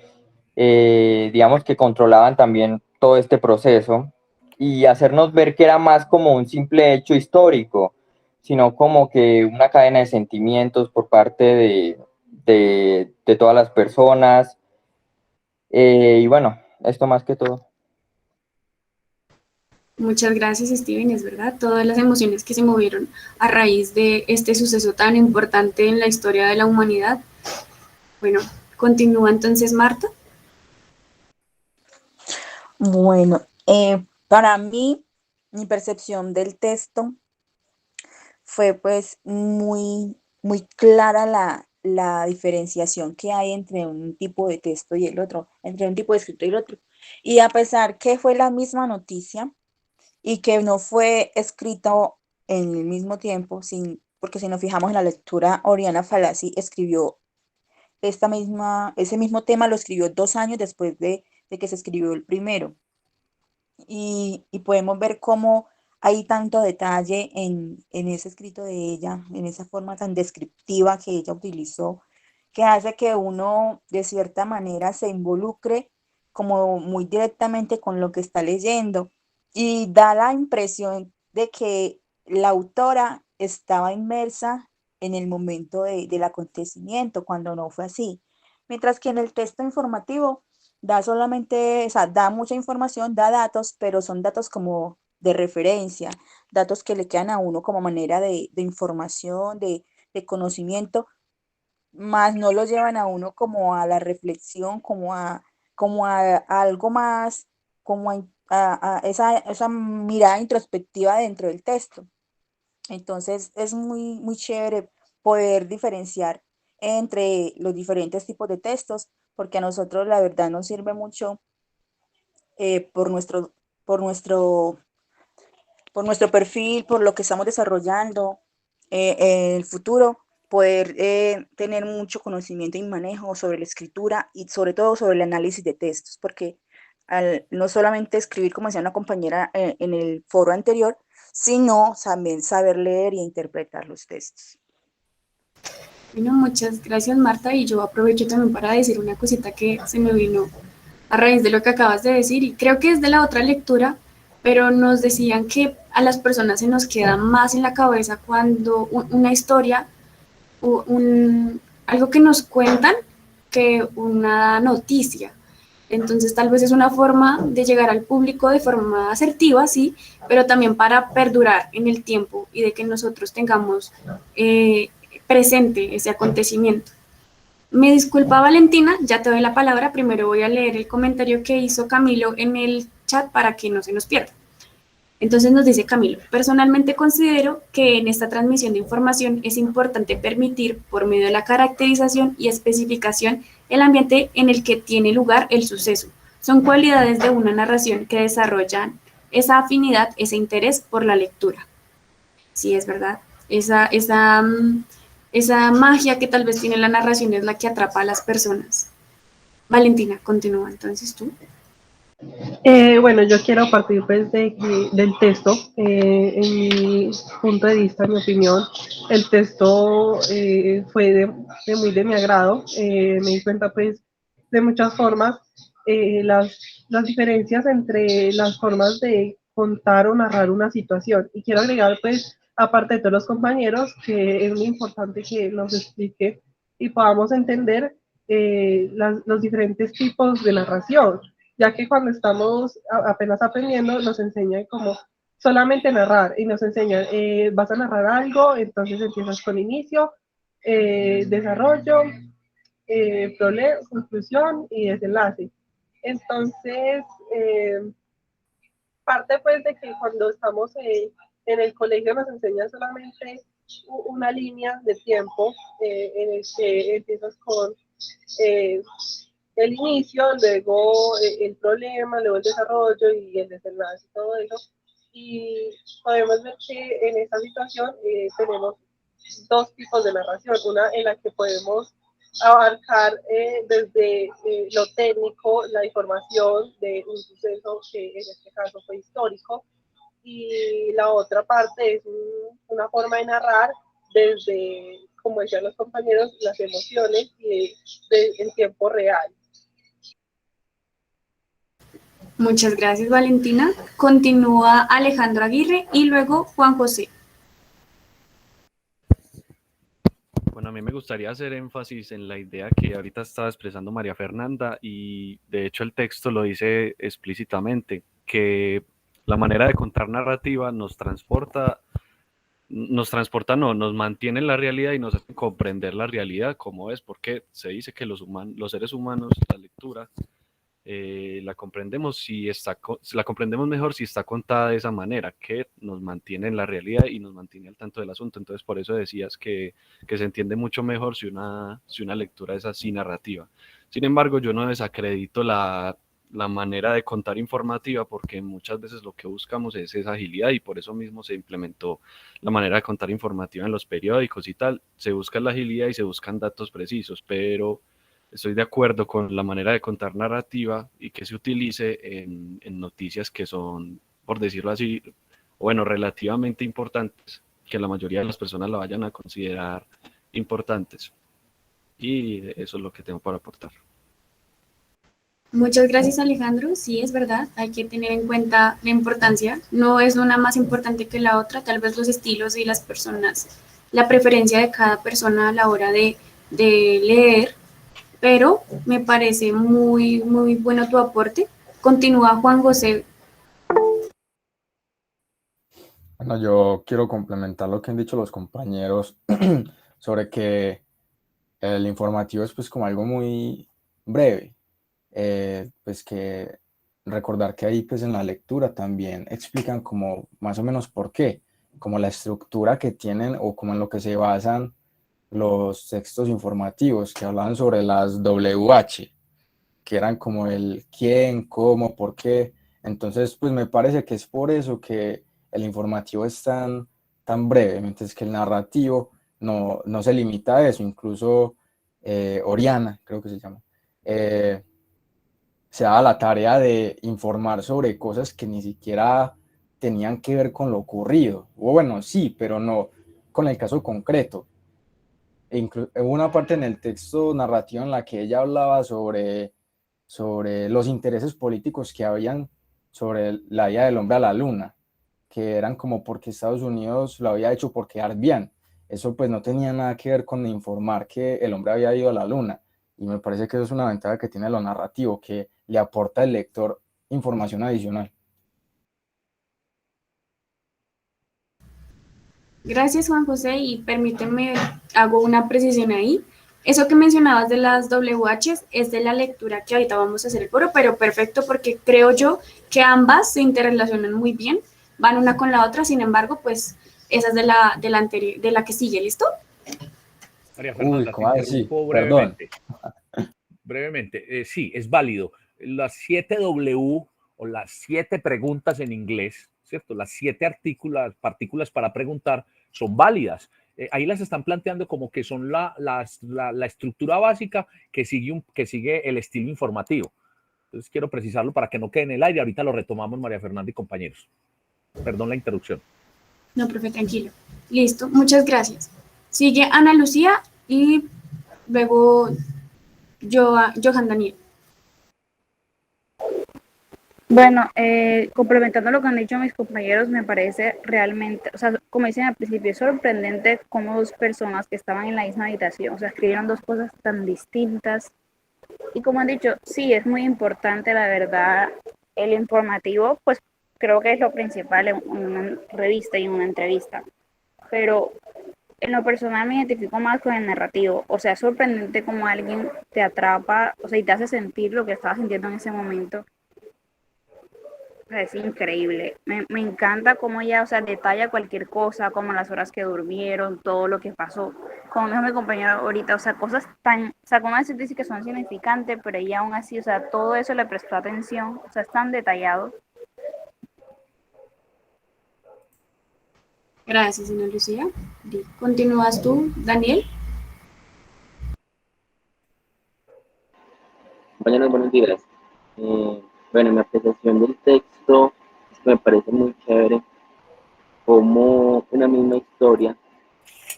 digamos, que controlaban también todo este proceso, y hacernos ver que era más como un simple hecho histórico, sino como que una cadena de sentimientos por parte de todas las personas. Y bueno, esto más que todo. Muchas gracias, Steven, es verdad, todas las emociones que se movieron a raíz de este suceso tan importante en la historia de la humanidad. Bueno, continúa entonces, Marta. Bueno, para mí, mi percepción del texto fue pues muy clara la diferenciación que hay entre un tipo de texto y el otro, entre un tipo de escrito y el otro. Y a pesar que fue la misma noticia y que no fue escrito en el mismo tiempo, porque si nos fijamos en la lectura, Oriana Fallaci escribió ese mismo tema, lo escribió 2 años después de que se escribió el primero. Y podemos ver cómo hay tanto detalle en ese escrito de ella, en esa forma tan descriptiva que ella utilizó, que hace que uno de cierta manera se involucre como muy directamente con lo que está leyendo, y da la impresión de que la autora estaba inmersa en el momento del acontecimiento, cuando no fue así. Mientras que en el texto informativo da solamente, o sea, da mucha información, da datos, pero son datos como de referencia, datos que le quedan a uno como manera de información, de conocimiento, más no lo llevan a uno como a la reflexión, como a algo más, como a esa mirada introspectiva dentro del texto. Entonces es muy chévere poder diferenciar entre los diferentes tipos de textos, porque a nosotros la verdad nos sirve mucho por nuestro perfil, por lo que estamos desarrollando en el futuro, poder tener mucho conocimiento y manejo sobre la escritura y sobre todo sobre el análisis de textos, porque al no solamente escribir, como decía una compañera en el foro anterior, sino también saber leer y interpretar los textos. Bueno, muchas gracias, Marta, y yo aprovecho también para decir una cosita que se me vino a raíz de lo que acabas de decir, y creo que es de la otra lectura, pero nos decían que a las personas se nos queda más en la cabeza cuando una historia, algo que nos cuentan, que una noticia. Entonces tal vez es una forma de llegar al público de forma asertiva, sí, pero también para perdurar en el tiempo y de que nosotros tengamos presente ese acontecimiento. Me disculpa, Valentina, ya te doy la palabra. Primero voy a leer el comentario que hizo Camilo en el chat para que no se nos pierda. Entonces nos dice Camilo: personalmente considero que en esta transmisión de información es importante permitir, por medio de la caracterización y especificación, el ambiente en el que tiene lugar el suceso. Son cualidades de una narración que desarrollan esa afinidad, ese interés por la lectura. Sí, es verdad. Esa magia que tal vez tiene la narración es la que atrapa a las personas. Valentina, continúa entonces tú. Bueno, yo quiero partir pues del texto. En mi punto de vista, en mi opinión, el texto fue muy de mi agrado. Me di cuenta pues de muchas formas, las diferencias entre las formas de contar o narrar una situación. Y quiero agregar pues, aparte de todos los compañeros, que es muy importante que nos explique y podamos entender los diferentes tipos de narración, ya que cuando estamos apenas aprendiendo nos enseñan como solamente narrar, y nos enseñan, vas a narrar algo, entonces empiezas con inicio, desarrollo, problema, conclusión y desenlace. Entonces, parte pues de que cuando estamos en el colegio nos enseñan solamente una línea de tiempo en el que empiezas con el inicio, luego el problema, luego el desarrollo y el desenlace, todo eso. Y podemos ver que en esta situación tenemos dos tipos de narración, una en la que podemos abarcar desde lo técnico, la información de un suceso que en este caso fue histórico, y la otra parte es una forma de narrar desde, como decían los compañeros, las emociones y en tiempo real. Muchas gracias, Valentina. Continúa Alejandro Aguirre y luego Juan José. Bueno, a mí me gustaría hacer énfasis en la idea que ahorita estaba expresando María Fernanda y de hecho el texto lo dice explícitamente, que la manera de contar narrativa nos nos mantiene en la realidad y nos hace comprender la realidad como es, porque se dice que los seres humanos, la lectura, la comprendemos la comprendemos mejor si está contada de esa manera, que nos mantiene en la realidad y nos mantiene al tanto del asunto. Entonces, por eso decías que se entiende mucho mejor si una lectura es así narrativa. Sin embargo, yo no desacredito la manera de contar informativa, porque muchas veces lo que buscamos es esa agilidad y por eso mismo se implementó la manera de contar informativa en los periódicos y tal. Se busca la agilidad y se buscan datos precisos, pero estoy de acuerdo con la manera de contar narrativa y que se utilice en noticias que son, por decirlo así, bueno, relativamente importantes, que la mayoría de las personas la vayan a considerar importantes. Y eso es lo que tengo para aportar. Muchas gracias, Alejandro. Sí, es verdad, hay que tener en cuenta la importancia. No es una más importante que la otra, tal vez los estilos y las personas, la preferencia de cada persona a la hora de leer, pero me parece muy, muy bueno tu aporte. Continúa Juan José. Bueno, yo quiero complementar lo que han dicho los compañeros sobre que el informativo es pues como algo muy breve, pues que recordar que ahí pues en la lectura también explican como más o menos por qué, como la estructura que tienen o como en lo que se basan los textos informativos que hablaban sobre las WH, que eran como el quién, cómo, por qué. Entonces, pues me parece que es por eso que el informativo es tan breve, mientras que el narrativo no se limita a eso. Incluso Oriana, creo que se llama, se da la tarea de informar sobre cosas que ni siquiera tenían que ver con lo ocurrido. O bueno, sí, pero no con el caso concreto. Hubo una parte en el texto narrativo en la que ella hablaba sobre los intereses políticos que habían sobre la ida del hombre a la luna, que eran como porque Estados Unidos lo había hecho por quedar bien. Eso pues no tenía nada que ver con informar que el hombre había ido a la luna. Y me parece que eso es una ventaja que tiene lo narrativo, que le aporta al lector información adicional. Gracias, Juan José, y permíteme, hago una precisión ahí. Eso que mencionabas de las WH es de la lectura que ahorita vamos a hacer el foro, pero perfecto porque creo yo que ambas se interrelacionan muy bien, van una con la otra, sin embargo, pues esa es de la anterior, de la que sigue, ¿listo? María Fernanda, ¿cómo te así? interrumpo Perdón. brevemente. Sí, es válido. Las 7 W o las 7 preguntas en inglés, ¿cierto? Las 7 partículas para preguntar son válidas. Ahí las están planteando como que son la estructura básica que sigue el estilo informativo. Entonces quiero precisarlo para que no quede en el aire. Ahorita lo retomamos, María Fernanda y compañeros. Perdón la interrupción. No, profe, tranquilo. Listo, muchas gracias. Sigue Ana Lucía y luego Johan Daniel. Bueno, complementando lo que han dicho mis compañeros, me parece realmente, o sea, como dicen al principio, es sorprendente cómo dos personas que estaban en la misma habitación, o sea, escribieron dos cosas tan distintas. Y como han dicho, sí, es muy importante, la verdad, el informativo, pues creo que es lo principal en una revista y en una entrevista. Pero en lo personal me identifico más con el narrativo. O sea, es sorprendente cómo alguien te atrapa, o sea, y te hace sentir lo que estabas sintiendo en ese momento. O sea, es increíble. Me encanta cómo ella, o sea, detalla cualquier cosa, como las horas que durmieron, todo lo que pasó. Como dijo mi compañero ahorita, o sea, cosas tan, o sea, como veces dice que son significantes, pero ella aún así, o sea, todo eso le prestó atención, o sea, es tan detallado. Gracias, Ana Lucía. ¿Continúas tú, Daniel? Compañeros, buenos días. Bueno, mi apreciación del texto es que me parece muy chévere cómo una misma historia,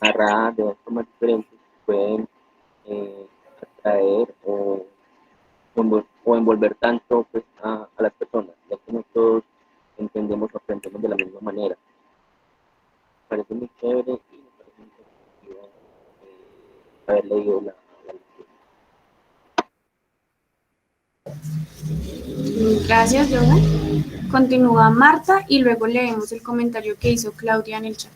narrada de dos formas diferentes, pueden atraer o envolver tanto pues, a las personas, ya que no todos entendemos o aprendemos de la misma manera. Me parece muy chévere y me parece muy positivo haber leído la lectura. Gracias, Johan. Continúa Marta y luego leemos el comentario que hizo Claudia en el chat.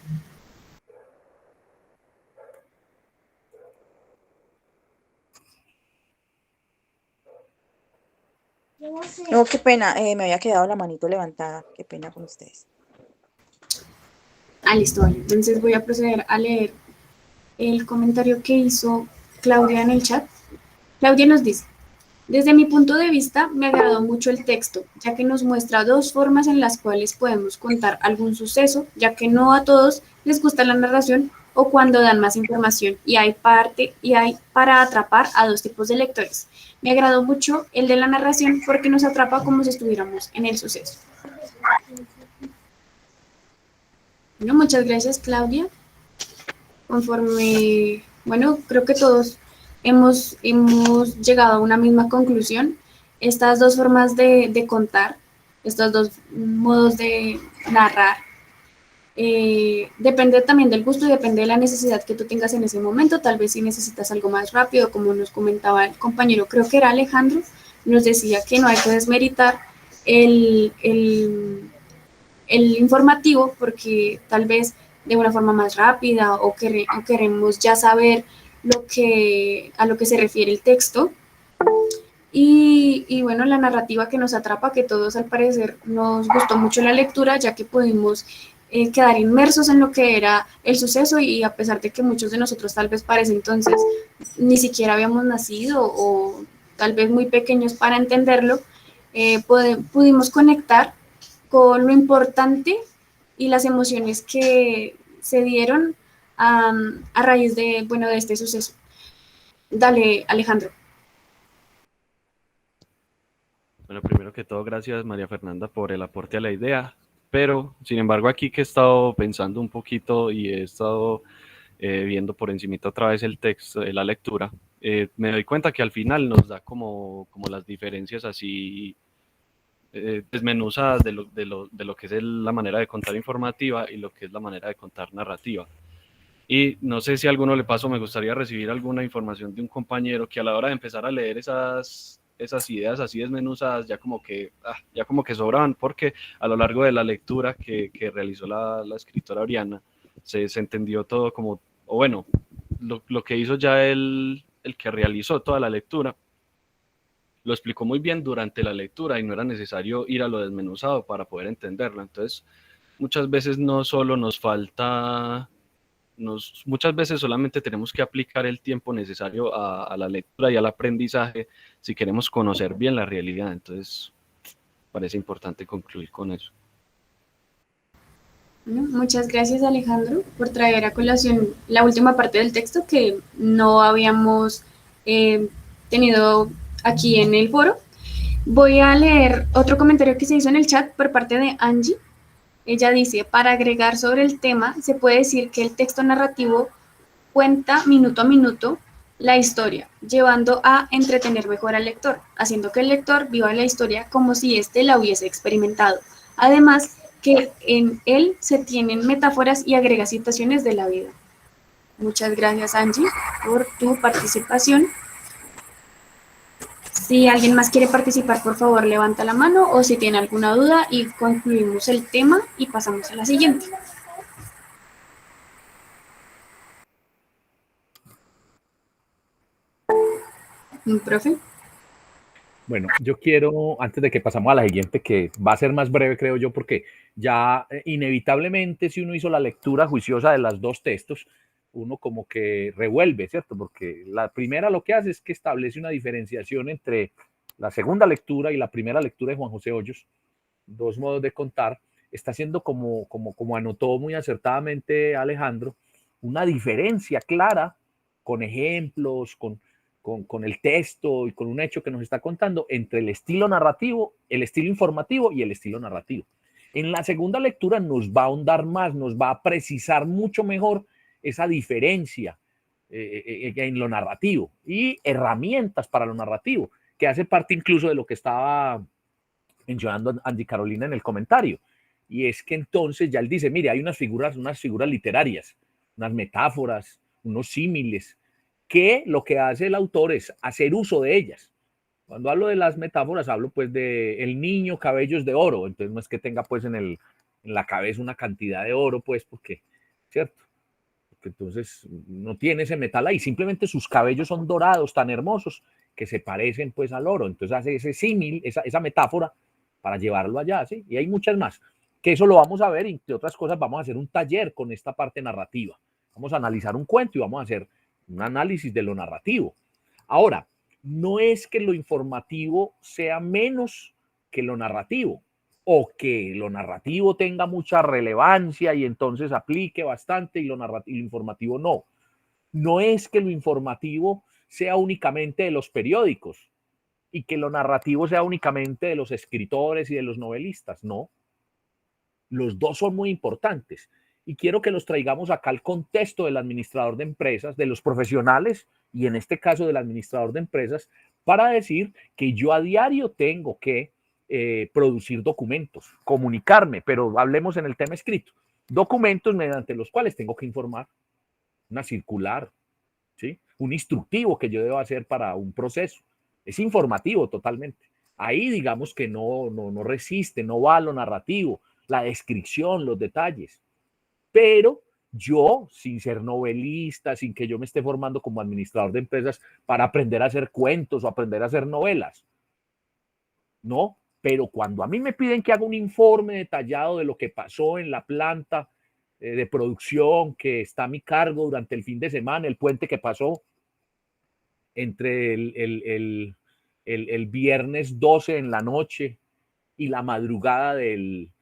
No, qué pena, me había quedado la manito levantada. Qué pena con ustedes. Listo, vale. Entonces voy a proceder a leer el comentario que hizo Claudia en el chat. Claudia nos dice: desde mi punto de vista, me agradó mucho el texto, ya que nos muestra dos formas en las cuales podemos contar algún suceso, ya que no a todos les gusta la narración o cuando dan más información, y hay para atrapar a dos tipos de lectores. Me agradó mucho el de la narración porque nos atrapa como si estuviéramos en el suceso. Bueno, muchas gracias, Claudia. Bueno, creo que todos hemos llegado a una misma conclusión. Estas dos formas de contar, estos dos modos de narrar, depende también del gusto y depende de la necesidad que tú tengas en ese momento. Tal vez si necesitas algo más rápido, como nos comentaba el compañero, creo que era Alejandro, nos decía que no hay que desmeritar el informativo porque tal vez de una forma más rápida o queremos ya saber a lo que se refiere el texto. Y bueno, la narrativa que nos atrapa, que todos al parecer nos gustó mucho la lectura, ya que pudimos quedar inmersos en lo que era el suceso, y a pesar de que muchos de nosotros tal vez para ese entonces ni siquiera habíamos nacido o tal vez muy pequeños para entenderlo, pudimos conectar con lo importante y las emociones que se dieron a raíz de este suceso. Dale, Alejandro. Bueno, primero que todo, gracias María Fernanda por el aporte a la idea, pero sin embargo aquí que he estado pensando un poquito y he estado viendo por encimita otra vez el texto, la lectura, me doy cuenta que al final nos da como las diferencias así desmenuzadas de lo que es la manera de contar informativa y lo que es la manera de contar narrativa. Y no sé si a alguno le pasó, me gustaría recibir alguna información de un compañero que a la hora de empezar a leer esas ideas así desmenuzadas ya como que sobraban, porque a lo largo de la lectura que realizó la escritora Oriana se entendió todo como, o bueno, lo que hizo ya el que realizó toda la lectura lo explicó muy bien durante la lectura y no era necesario ir a lo desmenuzado para poder entenderlo. Entonces, muchas veces no solo nos falta, muchas veces solamente tenemos que aplicar el tiempo necesario a la lectura y al aprendizaje si queremos conocer bien la realidad. Entonces, parece importante concluir con eso. Bueno, muchas gracias, Alejandro, por traer a colación la última parte del texto que no habíamos tenido aquí en el foro. Voy a leer otro comentario que se hizo en el chat por parte de Angie. Ella dice: para agregar sobre el tema, se puede decir que el texto narrativo cuenta minuto a minuto la historia, llevando a entretener mejor al lector, haciendo que el lector viva la historia como si éste la hubiese experimentado. Además, que en él se tienen metáforas y agrega situaciones de la vida. Muchas gracias, Angie, por tu participación. Si alguien más quiere participar, por favor, levanta la mano, o si tiene alguna duda, y concluimos el tema y pasamos a la siguiente. Profe. Bueno, yo quiero, antes de que pasamos a la siguiente, que va a ser más breve, creo yo, porque ya inevitablemente si uno hizo la lectura juiciosa de las dos textos, uno como que revuelve, ¿cierto? Porque la primera lo que hace es que establece una diferenciación entre la segunda lectura y la primera lectura de Juan José Hoyos, dos modos de contar, está haciendo como anotó muy acertadamente Alejandro, una diferencia clara con ejemplos, con el texto y con un hecho que nos está contando entre el estilo narrativo, el estilo informativo y el estilo narrativo. En la segunda lectura nos va a ahondar más, nos va a precisar mucho mejor esa diferencia en lo narrativo y herramientas para lo narrativo, que hace parte incluso de lo que estaba mencionando Andy Carolina en el comentario. Y es que entonces ya él dice, mire, hay unas figuras literarias, unas metáforas, unos símiles, que lo que hace el autor es hacer uso de ellas. Cuando hablo de las metáforas, hablo pues de el niño cabellos de oro, entonces no es que tenga pues en la cabeza una cantidad de oro, pues porque, ¿cierto? Porque entonces no tiene ese metal ahí, simplemente sus cabellos son dorados, tan hermosos, que se parecen pues al oro, entonces hace ese símil, esa metáfora, para llevarlo allá, ¿sí? Y hay muchas más, que eso lo vamos a ver, y entre otras cosas vamos a hacer un taller con esta parte narrativa, vamos a analizar un cuento y vamos a hacer un análisis de lo narrativo. Ahora, no es que lo informativo sea menos que lo narrativo, o que lo narrativo tenga mucha relevancia y entonces aplique bastante y lo informativo no. No es que lo informativo sea únicamente de los periódicos y que lo narrativo sea únicamente de los escritores y de los novelistas, no. Los dos son muy importantes y quiero que los traigamos acá al contexto del administrador de empresas, de los profesionales y en este caso del administrador de empresas, para decir que yo a diario tengo que producir documentos, comunicarme, pero hablemos en el tema escrito, documentos mediante los cuales tengo que informar, una circular, ¿sí? Un instructivo que yo debo hacer para un proceso. Es informativo totalmente. Ahí digamos que no resiste, no va a lo narrativo, la descripción, los detalles. Pero yo, sin ser novelista, sin que yo me esté formando como administrador de empresas para aprender a hacer cuentos o aprender a hacer novelas, no, pero cuando a mí me piden que haga un informe detallado de lo que pasó en la planta de producción que está a mi cargo durante el fin de semana, el puente que pasó entre el viernes 12 en la noche y la madrugada del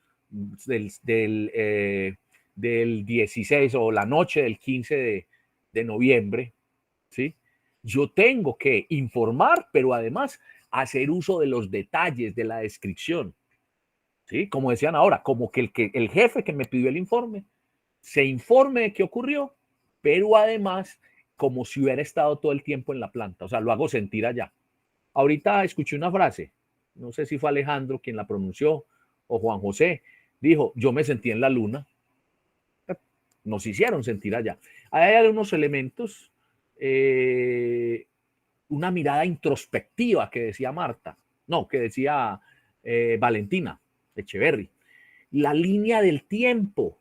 16 o la noche del 15 de noviembre, ¿sí? Yo tengo que informar, pero además hacer uso de los detalles de la descripción, ¿sí? Como decían ahora, como que el jefe que me pidió el informe se informe de qué ocurrió, pero además como si hubiera estado todo el tiempo en la planta, o sea, lo hago sentir allá. Ahorita escuché una frase, no sé si fue Alejandro quien la pronunció o Juan José, dijo, yo me sentí en la luna. Nos hicieron sentir allá. Hay algunos elementos, una mirada introspectiva que decía Marta, no, que decía Valentina Echeverry, la línea del tiempo,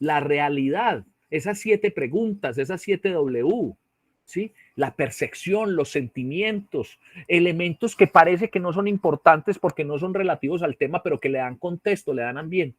la realidad, esas 7 preguntas, esas 7 W, ¿sí? La percepción, los sentimientos, elementos que parece que no son importantes porque no son relativos al tema, pero que le dan contexto, le dan ambiente.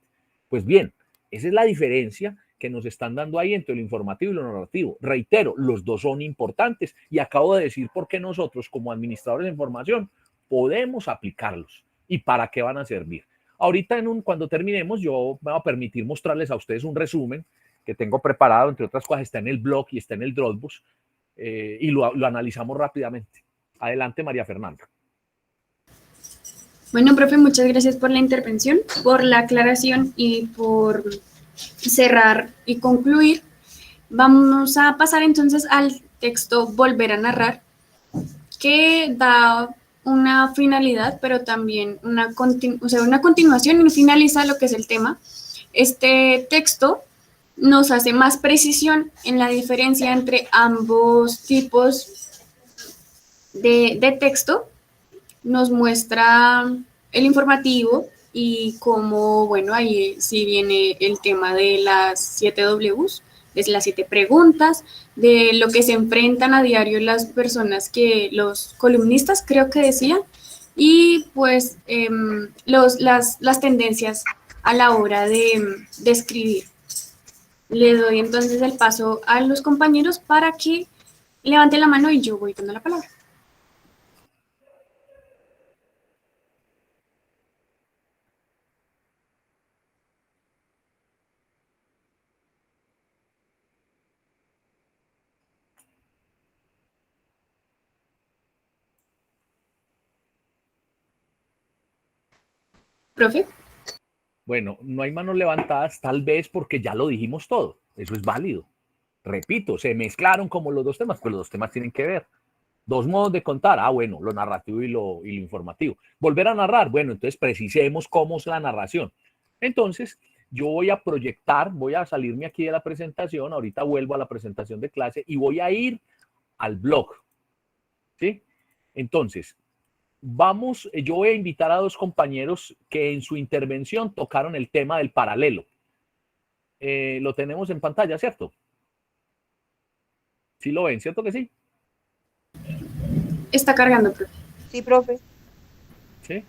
Pues bien, esa es la diferencia que nos están dando ahí entre lo informativo y lo narrativo. Reitero, los dos son importantes y acabo de decir por qué nosotros como administradores de información podemos aplicarlos y para qué van a servir. Ahorita cuando terminemos yo me voy a permitir mostrarles a ustedes un resumen que tengo preparado, entre otras cosas está en el blog y está en el Dropbox y lo analizamos rápidamente. Adelante, María Fernanda. Bueno, profe, muchas gracias por la intervención, por la aclaración y por cerrar y concluir. Vamos a pasar entonces al texto Volver a narrar, que da una finalidad, pero también una continuación y finaliza lo que es el tema. Este texto nos hace más precisión en la diferencia entre ambos tipos de texto. Nos muestra el informativo y cómo, bueno, ahí sí viene el tema de las 7 Ws, de las 7 preguntas, de lo que se enfrentan a diario las personas los columnistas creo que decían, y pues las tendencias a la hora de escribir. Le doy entonces el paso a los compañeros para que levanten la mano y yo voy dando la palabra. Profe. Bueno, no hay manos levantadas, tal vez porque ya lo dijimos todo. Eso es válido. Repito, se mezclaron como los dos temas, pero los dos temas tienen que ver. Dos modos de contar. Ah, bueno, lo narrativo y lo informativo. Volver a narrar. Bueno, entonces precisemos cómo es la narración. Entonces, yo voy a proyectar, voy a salirme aquí de la presentación. Ahorita vuelvo a la presentación de clase y voy a ir al blog. ¿Sí? Entonces, yo voy a invitar a dos compañeros que en su intervención tocaron el tema del paralelo. Lo tenemos en pantalla, ¿cierto? ¿Sí lo ven? ¿Cierto que sí? Está cargando, profe. Sí, profe. ¿Sí?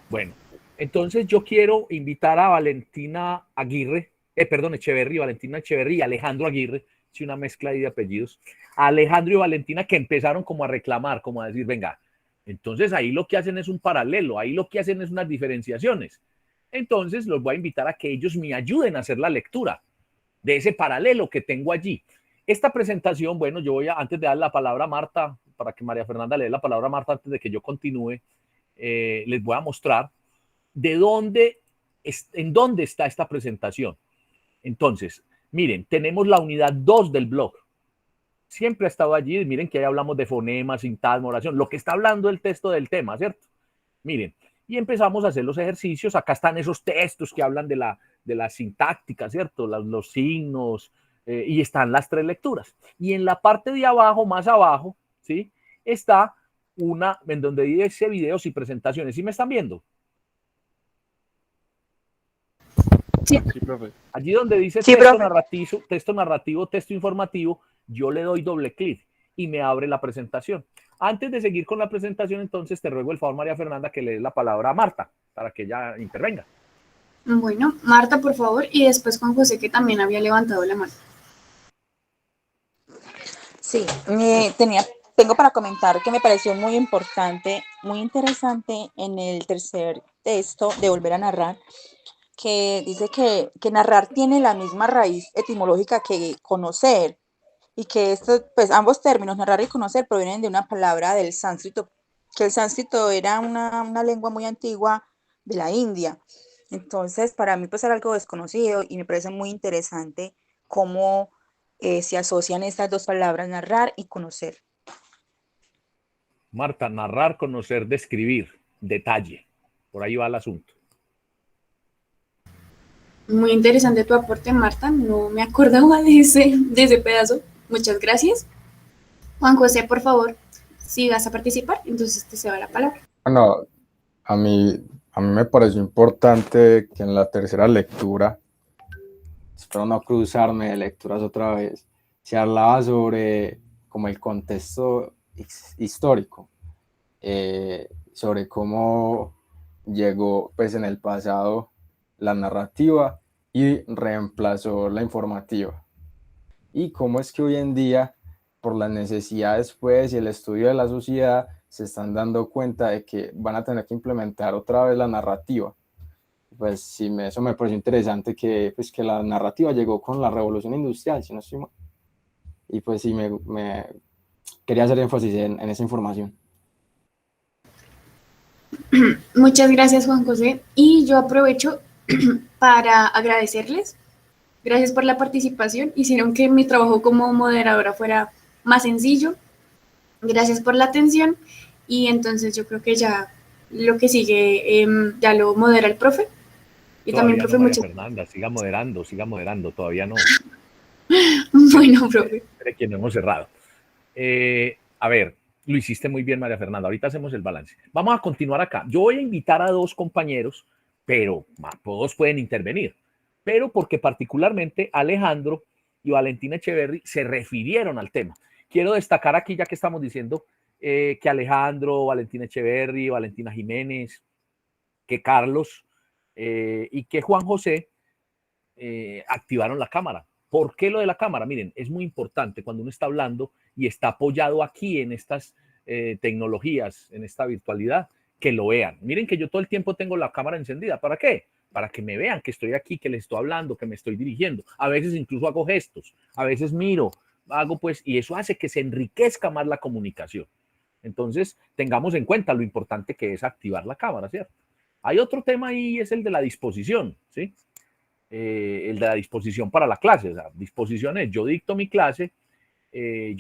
Bueno, entonces yo quiero invitar a Valentina Aguirre, Valentina Echeverry y Alejandro Aguirre, sí, una mezcla de apellidos, a Alejandro y Valentina, que empezaron como a reclamar, como a decir, venga, entonces ahí lo que hacen es un paralelo, ahí lo que hacen es unas diferenciaciones. Entonces los voy a invitar a que ellos me ayuden a hacer la lectura de ese paralelo que tengo allí. Esta presentación, bueno, yo voy antes de dar la palabra a Marta, para que María Fernanda le dé la palabra a Marta antes de que yo continúe, les voy a mostrar en dónde está esta presentación. Entonces, miren, tenemos la unidad 2 del blog. Siempre ha estado allí. Miren que ahí hablamos de fonemas, sintagma, oración, lo que está hablando el texto del tema, ¿cierto? Miren, y empezamos a hacer los ejercicios. Acá están esos textos que hablan de la sintáctica, ¿cierto? Los signos, y están las 3 lecturas. Y en la parte de abajo, más abajo, ¿sí? Está una en donde dice videos y presentaciones. ¿Sí me están viendo? Sí, profe. Allí donde dice Sí, texto narrativo, texto informativo, yo le doy doble clic y me abre la presentación. Antes de seguir con la presentación, entonces te ruego el favor, María Fernanda, que le des la palabra a Marta para que ella intervenga. Bueno, Marta, por favor, y después Juan José, que también había levantado la mano. Sí, tengo para comentar que me pareció muy importante, muy interesante en el tercer texto de Volver a narrar, que dice que narrar tiene la misma raíz etimológica que conocer, y que pues ambos términos, narrar y conocer, provienen de una palabra del sánscrito, que el sánscrito era una lengua muy antigua de la India. Entonces, para mí pues era algo desconocido y me parece muy interesante cómo se asocian estas dos palabras, narrar y conocer. Marta, narrar, conocer, describir, detalle. Por ahí va el asunto. Muy interesante tu aporte, Marta. No me acordaba de ese pedazo. Muchas gracias. Juan José, por favor, si vas a participar, entonces te cedo la palabra. Bueno, a mí me pareció importante que en la tercera lectura, espero no cruzarme de lecturas otra vez, se hablaba sobre como el contexto histórico, sobre cómo llegó pues en el pasado la narrativa y reemplazó la informativa, y cómo es que hoy en día, por las necesidades pues y el estudio de la sociedad, se están dando cuenta de que van a tener que implementar otra vez la narrativa. Pues sí, eso me pareció interesante, que la narrativa llegó con la revolución industrial, si no estoy mal. Y pues sí, me quería hacer énfasis en esa información. Muchas gracias, Juan José. Y yo aprovecho para agradecerles. Gracias por la participación. Hicieron que mi trabajo como moderadora fuera más sencillo. Gracias por la atención. Y entonces yo creo que ya lo que sigue ya lo modera el profe. Y todavía también, profe, no, María muchas Fernanda, siga moderando, todavía no. Bueno, profe. Que no hemos cerrado. A ver, lo hiciste muy bien, María Fernanda. Ahorita hacemos el balance. Vamos a continuar acá. Yo voy a invitar a dos compañeros, pero todos pueden intervenir. Pero porque particularmente Alejandro y Valentina Echeverry se refirieron al tema. Quiero destacar aquí, ya que estamos diciendo que Alejandro, Valentina Echeverry, Valentina Jiménez, que Carlos y que Juan José activaron la cámara. ¿Por qué lo de la cámara? Miren, es muy importante cuando uno está hablando y está apoyado aquí en estas tecnologías, en esta virtualidad, que lo vean. Miren que yo todo el tiempo tengo la cámara encendida. ¿Para qué? Para que me vean que estoy aquí, que les estoy hablando, que me estoy dirigiendo. A veces incluso hago gestos, a veces miro, hago pues, y eso hace que se enriquezca más la comunicación. Entonces, tengamos en cuenta lo importante que es activar la cámara, ¿cierto? Hay otro tema ahí, es el de la disposición, ¿sí? El de la disposición para la clase. O sea, disposición es, yo dicto mi clase y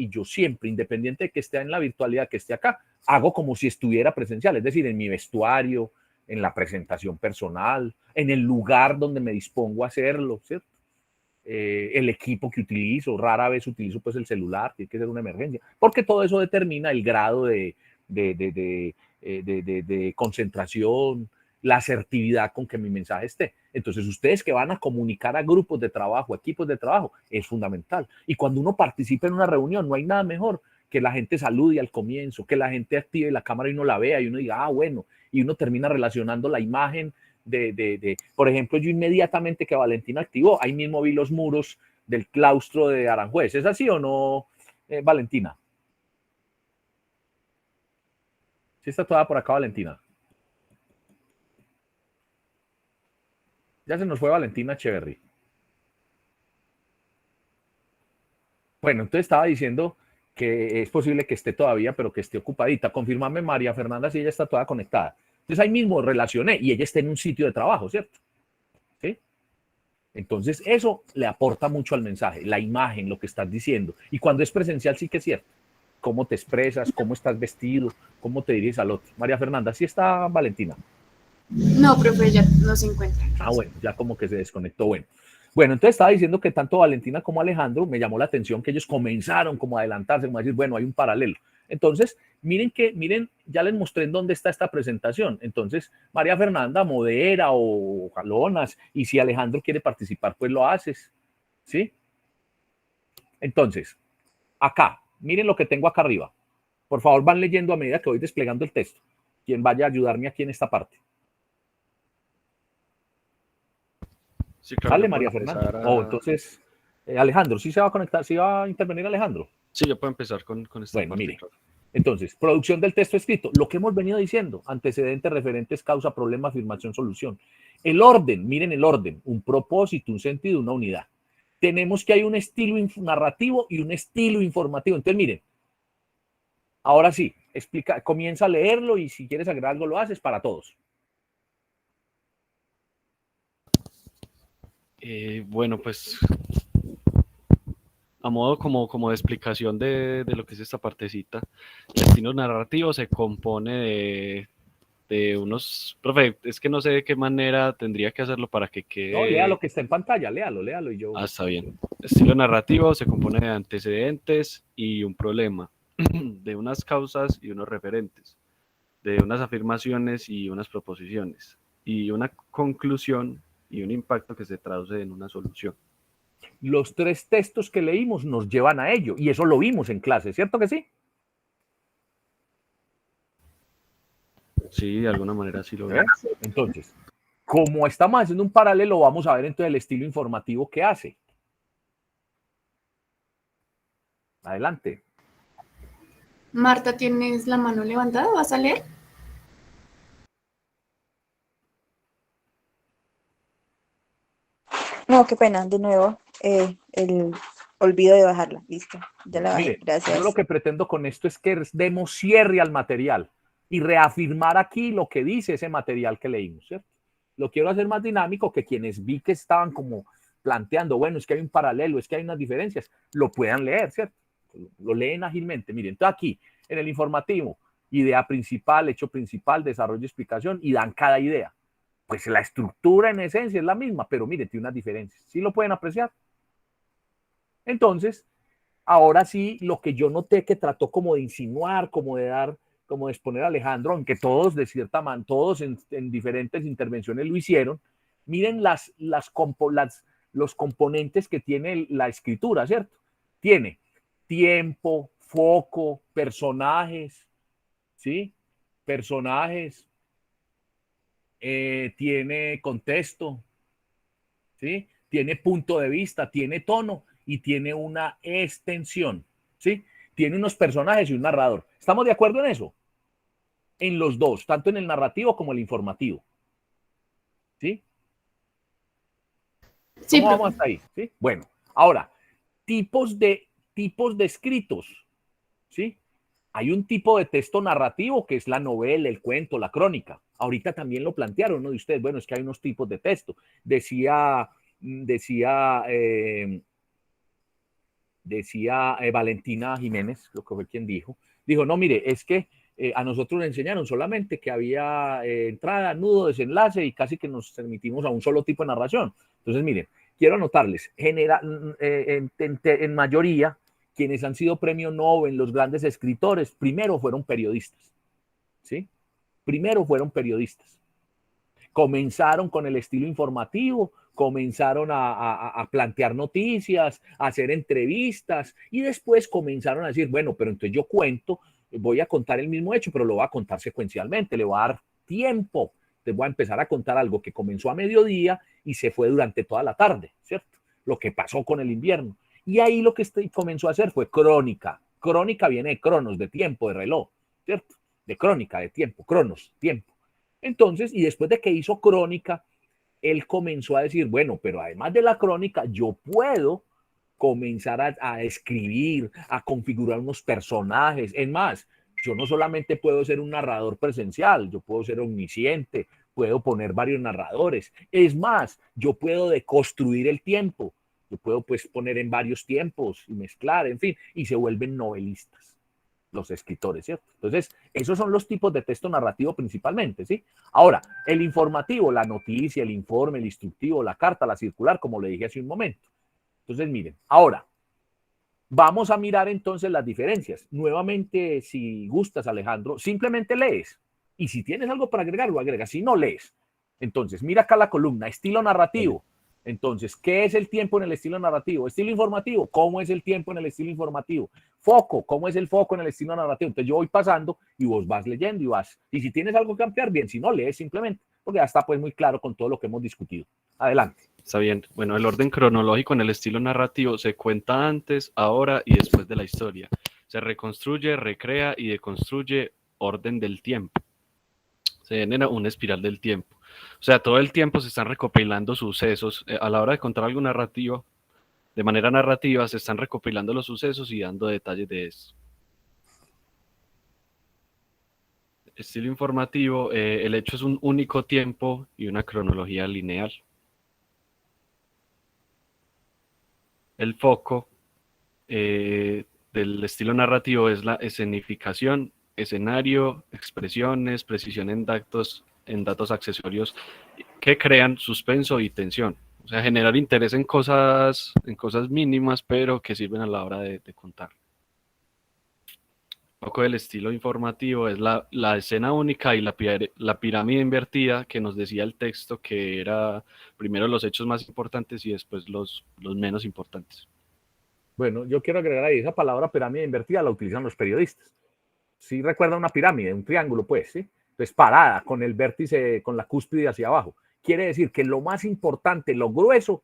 yo siempre, independiente de que esté en la virtualidad, que esté acá, hago como si estuviera presencial, es decir, en mi vestuario, en la presentación personal, en el lugar donde me dispongo a hacerlo, ¿cierto? El equipo que utilizo, rara vez utilizo pues el celular, tiene que ser una emergencia, porque todo eso determina el grado de concentración, la asertividad con que mi mensaje esté. Entonces, ustedes que van a comunicar a grupos de trabajo, equipos de trabajo, es fundamental. Y cuando uno participa en una reunión, no hay nada mejor que la gente salude al comienzo, que la gente active la cámara y uno la vea y uno diga, ah, bueno, y uno termina relacionando la imagen por ejemplo, yo inmediatamente que Valentina activó, ahí mismo vi los muros del claustro de Aranjuez. ¿Es así o no, Valentina? ¿Sí está toda por acá, Valentina? Ya se nos fue Valentina Echeverry. Bueno, entonces estaba diciendo que es posible que esté todavía, pero que esté ocupadita. Confírmame, María Fernanda, si ella está toda conectada. Entonces ahí mismo relacioné y ella está en un sitio de trabajo, ¿cierto? ¿Sí? Entonces eso le aporta mucho al mensaje, la imagen, lo que estás diciendo. Y cuando es presencial sí que es cierto. Cómo te expresas, cómo estás vestido, cómo te diriges al otro. María Fernanda, ¿sí está Valentina? No, profe, ya no se encuentra. Ah, bueno, ya como que se desconectó. Bueno, entonces estaba diciendo que tanto Valentina como Alejandro, me llamó la atención que ellos comenzaron como a adelantarse, como a decir, bueno, hay un paralelo. Entonces, miren, ya les mostré en dónde está esta presentación. Entonces, María Fernanda modera o jalonas, y si Alejandro quiere participar, pues lo haces, ¿sí? Entonces, acá, miren lo que tengo acá arriba. Por favor, van leyendo a medida que voy desplegando el texto. Quien vaya a ayudarme aquí en esta parte. Sí, claro, ¿Sale, María Fernanda? Entonces, Alejandro, ¿sí se va a conectar? ¿Sí va a intervenir Alejandro? Sí, yo puedo empezar con esta bueno, parte. Mire. Claro. Entonces, producción del texto escrito. Lo que hemos venido diciendo. Antecedentes, referentes, causa, problema, afirmación, solución. El orden, miren el orden. Un propósito, un sentido, una unidad. Tenemos que hay un estilo narrativo y un estilo informativo. Entonces, miren. Ahora sí, comienza a leerlo y si quieres agregar algo lo haces para todos. Bueno, pues a modo como de explicación de lo que es esta partecita, el estilo narrativo se compone de unos... Profe, es que no sé de qué manera tendría que hacerlo para que quede... No, lea lo que está en pantalla, léalo y yo... Ah, está bien. El estilo narrativo se compone de antecedentes y un problema, de unas causas y unos referentes, de unas afirmaciones y unas proposiciones, y una conclusión y un impacto que se traduce en una solución. Los tres textos que leímos nos llevan a ello, y eso lo vimos en clase, ¿cierto que sí? Sí, de alguna manera sí lo veo. Entonces, como estamos haciendo un paralelo, vamos a ver entonces el estilo informativo que hace. Adelante. Marta, ¿tienes la mano levantada? ¿Vas a leer? No, qué pena, de nuevo, olvido de bajarla, listo, ya la bajé, Mire, gracias. yo lo que pretendo con esto es que demos cierre al material y reafirmar aquí lo que dice ese material que leímos, ¿cierto? Lo quiero hacer más dinámico, que quienes vi que estaban como planteando, bueno, es que hay un paralelo, es que hay unas diferencias, lo puedan leer, ¿cierto? Lo leen ágilmente. Miren, entonces aquí, en el informativo, idea principal, hecho principal, desarrollo y explicación, y dan cada idea. Pues la estructura en esencia es la misma, pero miren, tiene unas diferencias. ¿Sí lo pueden apreciar? Entonces, ahora sí, lo que yo noté que trató como de insinuar, como de dar, como de exponer a Alejandro, aunque todos de cierta manera, todos en diferentes intervenciones lo hicieron, miren los componentes que tiene la escritura, ¿cierto? Tiene tiempo, foco, personajes, ¿sí? Personajes, tiene contexto, ¿sí? Tiene punto de vista, tiene tono y tiene una extensión, ¿sí? Tiene unos personajes y un narrador. ¿Estamos de acuerdo en eso? En los dos, tanto en el narrativo como el informativo. ¿Sí? Sí, ¿Cómo vamos profe. hasta ahí? ¿Sí? Bueno, ahora, tipos de escritos, ¿sí? Hay un tipo de texto narrativo que es la novela, el cuento, la crónica. Ahorita también lo plantearon, ¿no? De ustedes, bueno, es que hay unos tipos de texto. Decía Valentina Jiménez, lo que fue quien dijo, no, mire, es que a nosotros nos enseñaron solamente que había entrada, nudo, desenlace y casi que nos remitimos a un solo tipo de narración. Entonces, miren, quiero anotarles, en mayoría, quienes han sido premio Nobel, los grandes escritores, primero fueron periodistas, ¿sí? Primero fueron periodistas. Comenzaron con el estilo informativo, comenzaron a plantear noticias, a hacer entrevistas y después comenzaron a decir, bueno, pero entonces yo cuento, voy a contar el mismo hecho, pero lo voy a contar secuencialmente, le voy a dar tiempo, les voy a empezar a contar algo que comenzó a mediodía y se fue durante toda la tarde, ¿cierto? Lo que pasó con el invierno. Y ahí lo que comenzó a hacer fue crónica. Crónica viene de cronos, de tiempo, de reloj, ¿cierto? De crónica, de tiempo, cronos, tiempo. Entonces, y después de que hizo crónica, él comenzó a decir, bueno, pero además de la crónica, yo puedo comenzar a escribir, a configurar unos personajes. Es más, yo no solamente puedo ser un narrador presencial, yo puedo ser omnisciente, puedo poner varios narradores. Es más, yo puedo deconstruir el tiempo. Yo puedo pues poner en varios tiempos y mezclar, en fin, y se vuelven novelistas los escritores, ¿cierto? Entonces, esos son los tipos de texto narrativo principalmente, ¿sí? Ahora, el informativo, la noticia, el informe, el instructivo, la carta, la circular, como le dije hace un momento. Entonces, miren, ahora, vamos a mirar entonces las diferencias. Nuevamente, si gustas, Alejandro, simplemente lees. Y si tienes algo para agregar, lo agregas. Si no, lees. Entonces, mira acá la columna, estilo narrativo. Entonces, ¿qué es el tiempo en el estilo narrativo? Estilo informativo, ¿cómo es el tiempo en el estilo informativo? Foco, ¿cómo es el foco en el estilo narrativo? Entonces yo voy pasando y vos vas leyendo y vas. Y si tienes algo que ampliar, bien, si no, lees simplemente, porque ya está pues muy claro con todo lo que hemos discutido. Adelante. Está bien. Bueno, el orden cronológico en el estilo narrativo se cuenta antes, ahora y después de la historia. Se reconstruye, recrea y deconstruye orden del tiempo. Se genera una espiral del tiempo. O sea, todo el tiempo se están recopilando sucesos. A la hora de contar algo narrativo, de manera narrativa, se están recopilando los sucesos y dando detalles de eso. Estilo informativo, el hecho es un único tiempo y una cronología lineal. El foco del estilo narrativo es la escenificación, escenario, expresiones, precisión en datos accesorios que crean suspenso y tensión. O sea, generar interés en cosas mínimas, pero que sirven a la hora de contar. Un poco del estilo informativo es la escena única y la pirámide invertida que nos decía el texto, que era primero los hechos más importantes y después los menos importantes. Bueno, yo quiero agregar ahí, esa palabra pirámide invertida la utilizan los periodistas. Sí recuerda una pirámide, un triángulo, pues, ¿sí? Entonces, parada, con el vértice, con la cúspide hacia abajo. Quiere decir que lo más importante, lo grueso,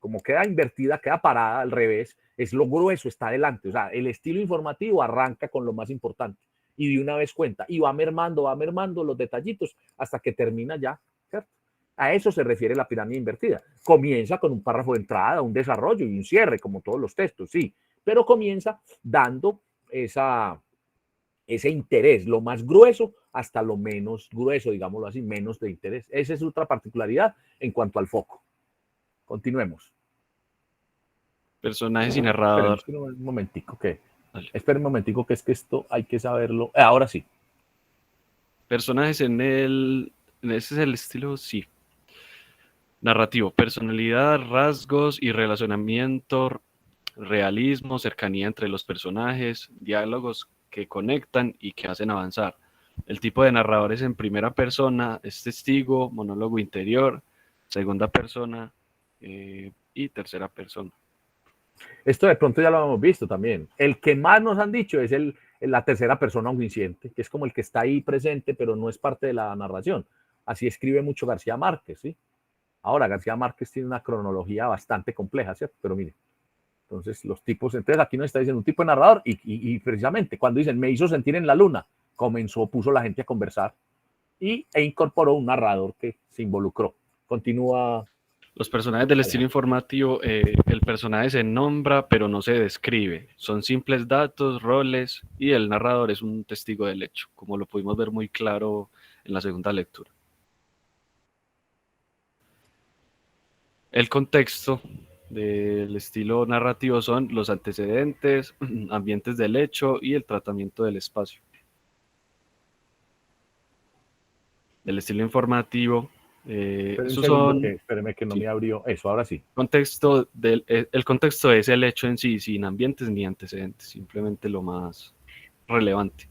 como queda invertida, queda parada al revés, es lo grueso, está adelante. O sea, el estilo informativo arranca con lo más importante y de una vez cuenta y va mermando los detallitos hasta que termina ya, ¿cierto? A eso se refiere la pirámide invertida. Comienza con un párrafo de entrada, un desarrollo y un cierre, como todos los textos, sí, pero comienza dando ese interés, lo más grueso hasta lo menos grueso, digámoslo así, menos de interés. Esa es otra particularidad en cuanto al foco. Continuemos. Personajes y narrador. Esperen un momentico, que esperen un momentico, que es que esto hay que saberlo. Ahora sí. Personajes ese es el estilo, sí. Narrativo, personalidad, rasgos y relacionamiento, realismo, cercanía entre los personajes, diálogos que conectan y que hacen avanzar. El tipo de narrador es en primera persona, es testigo, monólogo interior, segunda persona, y tercera persona. Esto de pronto ya lo hemos visto también. El que más nos han dicho es la tercera persona omnisciente, que es como el que está ahí presente, pero no es parte de la narración. Así escribe mucho García Márquez, ¿sí? Ahora, García Márquez tiene una cronología bastante compleja, ¿cierto? Pero mire, entonces los tipos, entonces aquí nos está diciendo un tipo de narrador y precisamente cuando dicen me hizo sentir en la luna, puso la gente a conversar e incorporó un narrador que se involucró. Continúa. Los personajes del estilo informativo, el personaje se nombra pero no se describe. Son simples datos, roles y el narrador es un testigo del hecho, como lo pudimos ver muy claro en la segunda lectura. El contexto del estilo narrativo son los antecedentes, ambientes del hecho y el tratamiento del espacio. El estilo informativo, espéreme que no me abrió eso, ahora sí. El contexto es el hecho en sí, sin ambientes ni antecedentes, simplemente lo más relevante.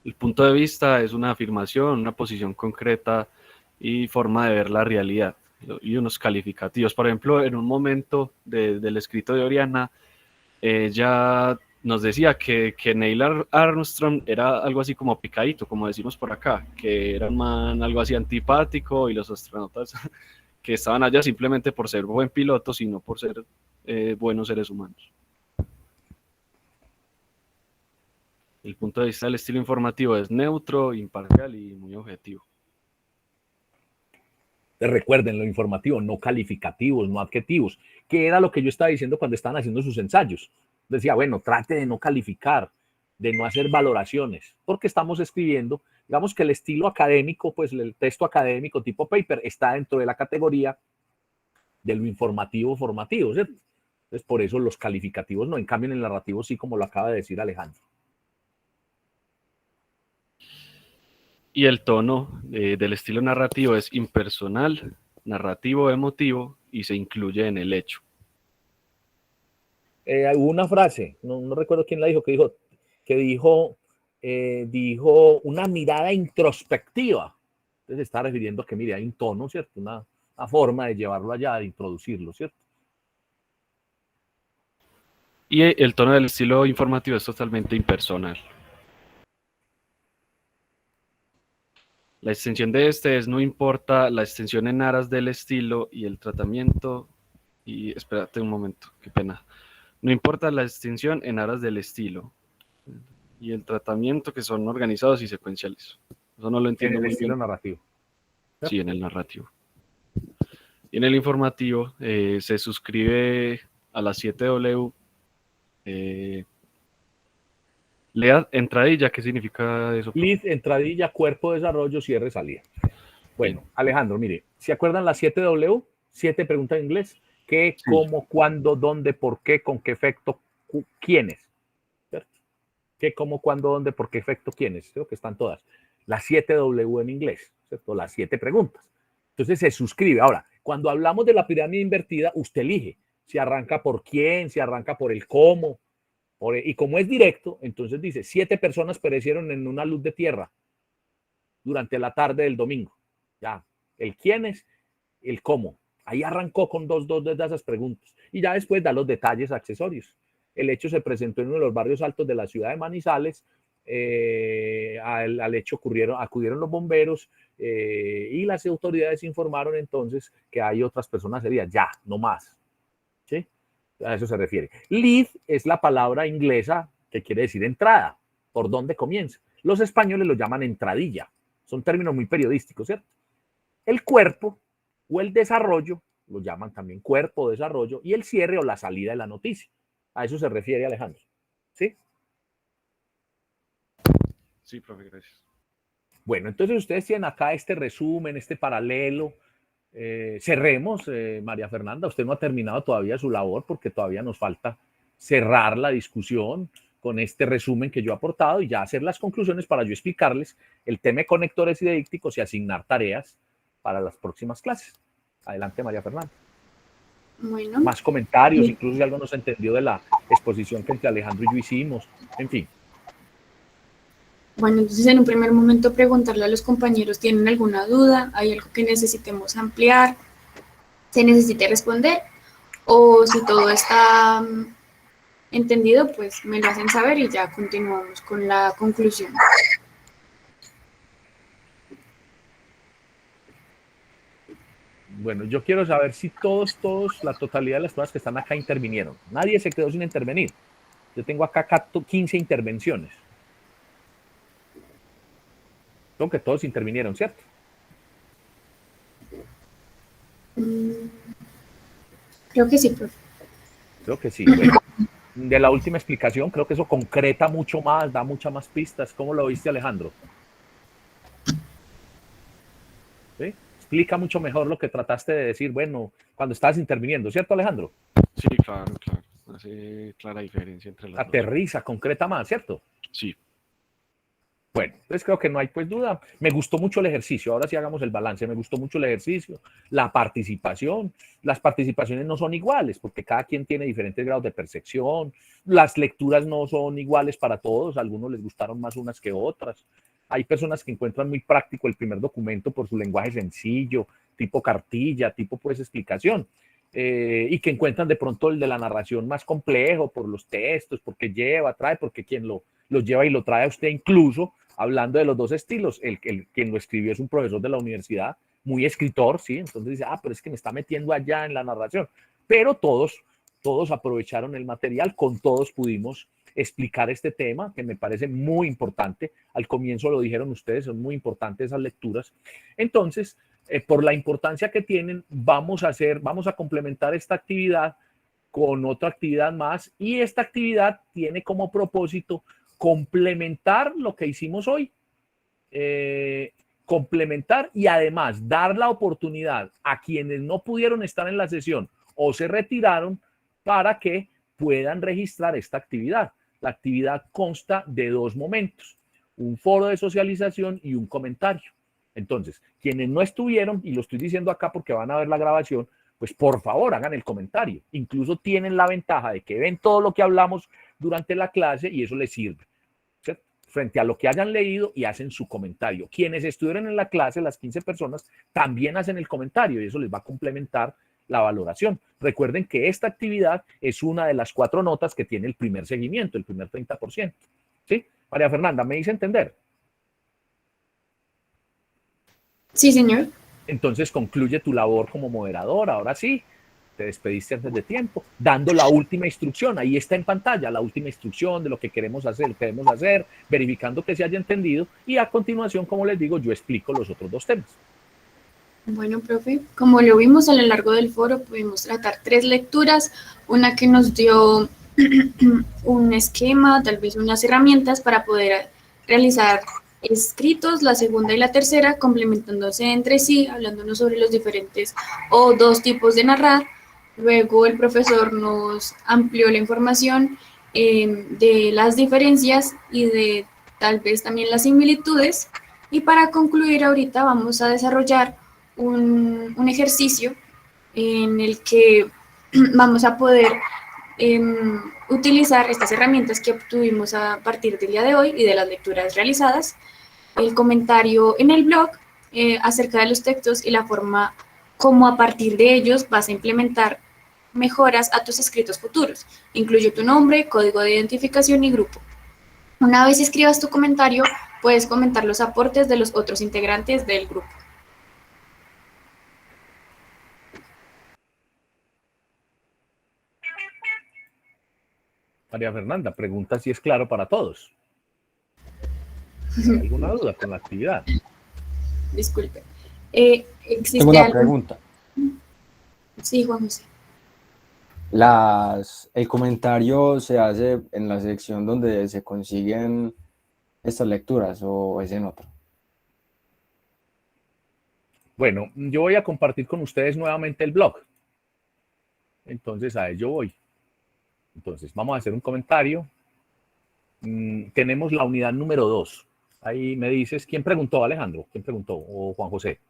El punto de vista es una afirmación, una posición concreta y forma de ver la realidad, y unos calificativos. Por ejemplo, en un momento del escrito de Oriana, ella nos decía que Neil Armstrong era algo así como picadito, como decimos por acá, que era un man algo así antipático, y los astronautas que estaban allá simplemente por ser buen piloto, sino por ser buenos seres humanos. El punto de vista del estilo informativo es neutro, imparcial y muy objetivo. Recuerden, lo informativo, no calificativos, no adjetivos, que era lo que yo estaba diciendo cuando estaban haciendo sus ensayos. Decía, bueno, trate de no calificar, de no hacer valoraciones, porque estamos escribiendo, digamos que el estilo académico, pues el texto académico tipo paper está dentro de la categoría de lo informativo formativo, ¿cierto? Entonces, por eso los calificativos no, en cambio en el narrativo sí, como lo acaba de decir Alejandro. Y el tono del estilo narrativo es impersonal, narrativo emotivo y se incluye en el hecho. Hubo una frase, no recuerdo quién la dijo, dijo una mirada introspectiva. Entonces se está refiriendo a que, mire, hay un tono, ¿cierto? Una forma de llevarlo allá, de introducirlo, ¿cierto? Y el tono del estilo informativo es totalmente impersonal. La extensión de este es no importa la extensión en aras del estilo y el tratamiento. Y espérate un momento, qué pena. No importa la extensión en aras del estilo y el tratamiento, que son organizados y secuenciales. Eso no lo entiendo muy bien. En el estilo narrativo. Sí, en el narrativo. Y en el informativo se suscribe a las 7W. Lea entradilla, ¿qué significa eso? Lead, entradilla, cuerpo, desarrollo, cierre, salida. Bueno, Alejandro, mire, ¿se acuerdan las 7W? 7 preguntas en inglés. ¿Qué, sí, cómo, cuándo, dónde, por qué, con qué efecto, quiénes? ¿Cierto? ¿Qué, cómo, cuándo, dónde, por qué efecto, quiénes? Creo que están todas. Las 7W en inglés, ¿cierto? Las 7 preguntas. Entonces se suscribe. Ahora, cuando hablamos de la pirámide invertida, usted elige si arranca por quién, si arranca por el cómo. Y como es directo, entonces dice, 7 personas perecieron en una luz de tierra durante la tarde del domingo. Ya, el quiénes, el cómo. Ahí arrancó con dos de esas preguntas. Y ya después da los detalles accesorios. El hecho se presentó en uno de los barrios altos de la ciudad de Manizales. Al hecho acudieron los bomberos y las autoridades informaron entonces que hay otras personas heridas. Ya, no más. ¿Sí? A eso se refiere. Lead es la palabra inglesa que quiere decir entrada, por dónde comienza. Los españoles lo llaman entradilla. Son términos muy periodísticos, ¿cierto? El cuerpo o el desarrollo, lo llaman también cuerpo o desarrollo, y el cierre o la salida de la noticia. A eso se refiere Alejandro. ¿Sí? Sí, profe, gracias. Bueno, entonces ustedes tienen acá este resumen, este paralelo. Cerremos, María Fernanda, usted no ha terminado todavía su labor porque todavía nos falta cerrar la discusión con este resumen que yo he aportado y ya hacer las conclusiones para yo explicarles el tema de conectores y de dícticos y asignar tareas para las próximas clases. Adelante, María Fernanda. Bueno. Más comentarios, incluso si algo no se entendió de la exposición que entre Alejandro y yo hicimos, en fin. Bueno, entonces en un primer momento preguntarle a los compañeros, ¿tienen alguna duda? ¿Hay algo que necesitemos ampliar? se necesite responder, o si todo está entendido, pues me lo hacen saber y ya continuamos con la conclusión. Bueno, yo quiero saber si todos, la totalidad de las personas que están acá intervinieron. Nadie se quedó sin intervenir. Yo tengo acá 15 intervenciones. Creo que todos intervinieron, ¿cierto? Creo que sí, profe. Creo que sí. Bueno, de la última explicación, creo que eso concreta mucho más, da muchas más pistas. ¿Cómo lo viste, Alejandro? ¿Sí? Explica mucho mejor lo que trataste de decir, bueno, cuando estabas interviniendo, ¿cierto, Alejandro? Sí, claro, claro. Hace clara diferencia entre las dos. Aterriza, concreta más, ¿cierto? Sí. Bueno, entonces creo que no hay pues duda. Me gustó mucho el ejercicio, ahora sí hagamos el balance. Me gustó mucho el ejercicio, la participación. Las participaciones no son iguales porque cada quien tiene diferentes grados de percepción. Las lecturas no son iguales para todos, a algunos les gustaron más unas que otras. Hay personas que encuentran muy práctico el primer documento por su lenguaje sencillo, tipo cartilla, tipo pues explicación. Y que encuentran de pronto el de la narración más complejo por los textos, porque lleva, trae, porque quien lo lleva y lo trae a usted incluso, hablando de los dos estilos, quien lo escribió es un profesor de la universidad, muy escritor, ¿sí? Entonces dice, pero es que me está metiendo allá en la narración. Pero todos aprovecharon el material, con todos pudimos explicar este tema, que me parece muy importante. Al comienzo lo dijeron ustedes, son muy importantes esas lecturas. Entonces, por la importancia que tienen, vamos a complementar esta actividad con otra actividad más, y esta actividad tiene como propósito complementar lo que hicimos hoy, complementar y además dar la oportunidad a quienes no pudieron estar en la sesión o se retiraron para que puedan registrar esta actividad. La actividad consta de 2 momentos, un foro de socialización y un comentario. Entonces, quienes no estuvieron, y lo estoy diciendo acá porque van a ver la grabación, pues por favor hagan el comentario. Incluso tienen la ventaja de que ven todo lo que hablamos durante la clase y eso les sirve, ¿cierto? Frente a lo que hayan leído, y hacen su comentario. Quienes estuvieron en la clase, las 15 personas, también hacen el comentario y eso les va a complementar la valoración. Recuerden que esta actividad es una de las 4 notas que tiene el primer seguimiento, el primer 30%. ¿Sí? María Fernanda, ¿me hice entender? Sí, señor. Entonces concluye tu labor como moderador. Ahora sí, te despediste antes de tiempo, dando la última instrucción. Ahí está en pantalla la última instrucción de lo que queremos hacer, verificando que se haya entendido, y a continuación, como les digo, yo explico los otros 2 temas. Bueno, profe, como lo vimos a lo largo del foro, pudimos tratar 3 lecturas, una que nos dio un esquema, tal vez unas herramientas para poder realizar escritos, la segunda y la tercera complementándose entre sí, hablándonos sobre los diferentes o 2 tipos de narrar. Luego el profesor nos amplió la información de las diferencias y de tal vez también las similitudes. Y para concluir, ahorita vamos a desarrollar un ejercicio en el que vamos a poder utilizar estas herramientas que obtuvimos a partir del día de hoy y de las lecturas realizadas, el comentario en el blog acerca de los textos y la forma como a partir de ellos vas a implementar mejoras a tus escritos futuros. Incluye tu nombre, código de identificación y grupo. Una vez escribas tu comentario, puedes comentar los aportes de los otros integrantes del grupo. María Fernanda, pregunta si es claro para todos. ¿Hay alguna duda con la actividad? Disculpe. Tengo una pregunta. Sí, Juan José. ¿El comentario se hace en la sección donde se consiguen estas lecturas o es en otra? Bueno, yo voy a compartir con ustedes nuevamente el blog. Entonces a ello voy. Entonces vamos a hacer un comentario. Tenemos la unidad número 2. Ahí me dices, ¿quién preguntó, Alejandro? ¿Quién preguntó? ¿O Juan José?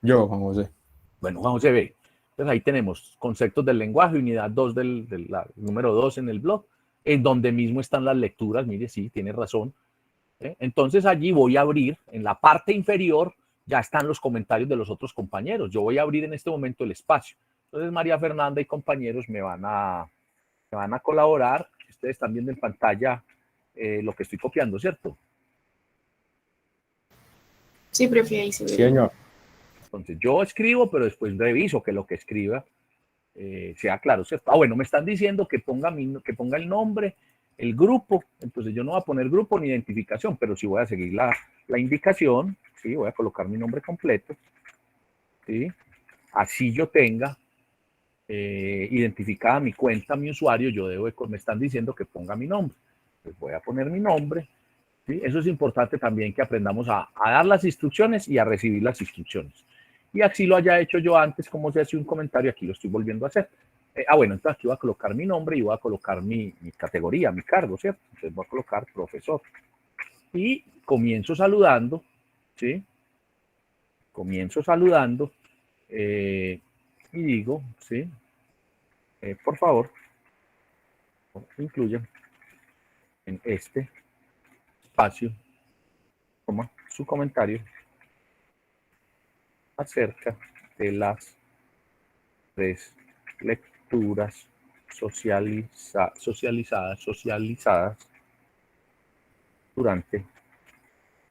Yo, Juan José. Bueno, Juan José ve. Entonces ahí tenemos conceptos del lenguaje, unidad 2 número 2 en el blog, en donde mismo están las lecturas. Mire, sí, tiene razón. Entonces allí voy a abrir en la parte inferior ya están los comentarios de los otros compañeros. Yo voy a abrir en este momento el espacio. Entonces María Fernanda y compañeros me van a colaborar. Ustedes están viendo en pantalla lo que estoy copiando, ¿cierto? Sí, profe, ahí se ve. Sí, señor. Entonces yo escribo, pero después reviso que lo que escriba sea claro, ¿cierto? Ah, bueno, me están diciendo que ponga el nombre, el grupo. Entonces yo no voy a poner grupo ni identificación, pero sí voy a seguir la indicación. Sí, voy a colocar mi nombre completo. ¿Sí? Así yo tenga identificada mi cuenta, mi usuario, me están diciendo que ponga mi nombre. Pues voy a poner mi nombre. ¿Sí? Eso es importante también, que aprendamos a dar las instrucciones y a recibir las instrucciones. Y así lo haya hecho yo antes, como se hace un comentario, aquí lo estoy volviendo a hacer. Bueno, entonces aquí voy a colocar mi nombre y voy a colocar mi categoría, mi cargo, ¿cierto? Entonces voy a colocar profesor. Y comienzo saludando, ¿sí? Comienzo saludando y digo, ¿sí? Por favor, incluyan en este espacio su comentario acerca de las 3 lecturas socializadas durante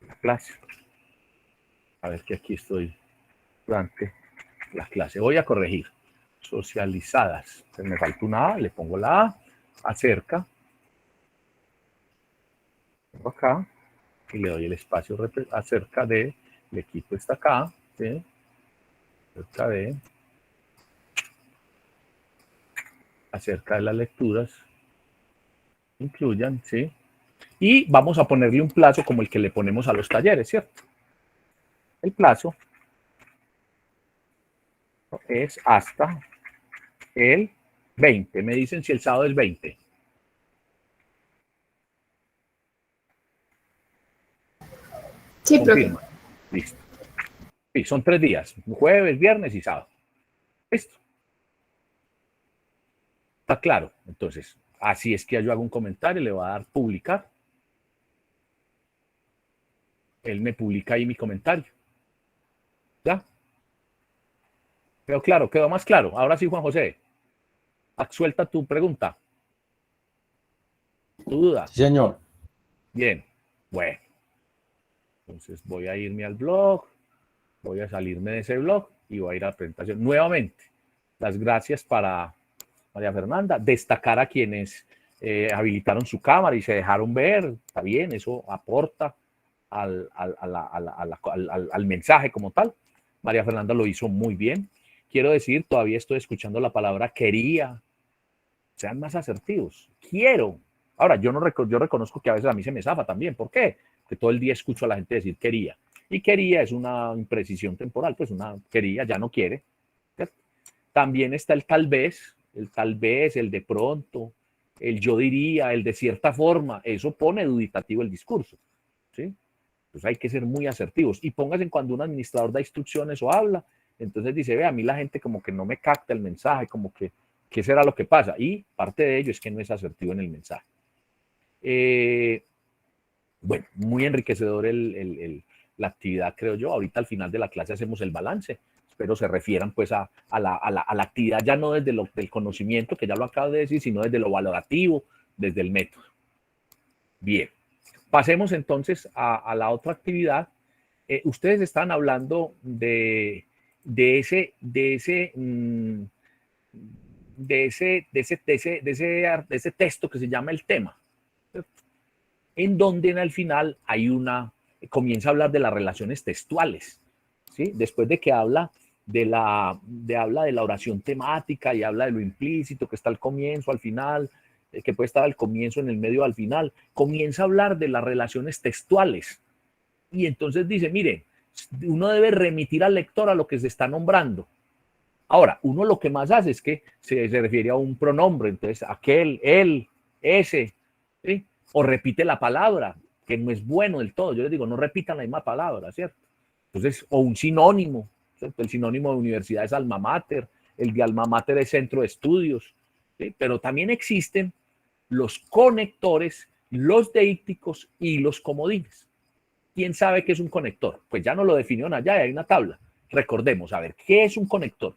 la clase. A ver, que aquí estoy durante la clase. Voy a corregir. Socializadas. Me falta una A, le pongo la A. Acerca. Pongo acá. Y le doy el espacio acerca de, le quito esta acá, ¿sí? Acerca de las lecturas, incluyan, ¿sí? Y vamos a ponerle un plazo como el que le ponemos a los talleres, ¿cierto? El plazo es hasta el 20. Me dicen si el sábado es 20. Sí, confirma. Listo. Sí, son 3 días, jueves, viernes y sábado. Listo. Está claro. Entonces, así es que yo hago un comentario, le voy a dar publicar. Él me publica ahí mi comentario. ¿Ya? Quedó claro, quedó más claro. Ahora sí, Juan José. Suelta tu pregunta. Tu duda. Sí, señor. Bien. Bueno. Entonces voy a irme al blog. Voy a salirme de ese blog y voy a ir a la presentación. Nuevamente, las gracias para María Fernanda. Destacar a quienes habilitaron su cámara y se dejaron ver. Está bien, eso aporta al mensaje como tal. María Fernanda lo hizo muy bien. Quiero decir, todavía estoy escuchando la palabra quería. Sean más asertivos. Quiero. Ahora, yo reconozco que a veces a mí se me zafa también. ¿Por qué? Porque todo el día escucho a la gente decir quería. Y quería es una imprecisión temporal, pues una quería, ya no quiere. ¿Cierto? También está el tal vez, el de pronto, el yo diría, el de cierta forma. Eso pone duditativo el discurso. ¿Sí? Entonces hay que ser muy asertivos. Y póngase cuando un administrador da instrucciones o habla, entonces dice, ve, a mí la gente como que no me capta el mensaje, como que, ¿qué será lo que pasa? Y parte de ello es que no es asertivo en el mensaje. Bueno, muy enriquecedor la actividad, creo yo. Ahorita al final de la clase hacemos el balance. Espero se refieran pues a la actividad ya no desde del conocimiento, que ya lo acabo de decir, sino desde lo valorativo, desde el método. Bien. Pasemos entonces a la otra actividad. Ustedes están hablando de ese texto que se llama el tema, ¿cierto? En donde al final comienza a hablar de las relaciones textuales, ¿sí? Después de que habla de la oración temática y habla de lo implícito que está al comienzo, al final, que puede estar al comienzo, en el medio, al final, comienza a hablar de las relaciones textuales. Y entonces dice, miren, uno debe remitir al lector a lo que se está nombrando. Ahora, uno lo que más hace es que se refiere a un pronombre, entonces aquel, él, ese, ¿sí? O repite la palabra, que no es bueno del todo. Yo les digo, no repitan la misma palabra, ¿cierto? Entonces, o un sinónimo, ¿cierto? El sinónimo de universidad es alma mater, el de alma mater es centro de estudios, ¿sí? Pero también existen los conectores, los deícticos y los comodines. ¿Quién sabe qué es un conector? Pues ya nos lo definieron allá y hay una tabla. Recordemos, a ver, ¿qué es un conector?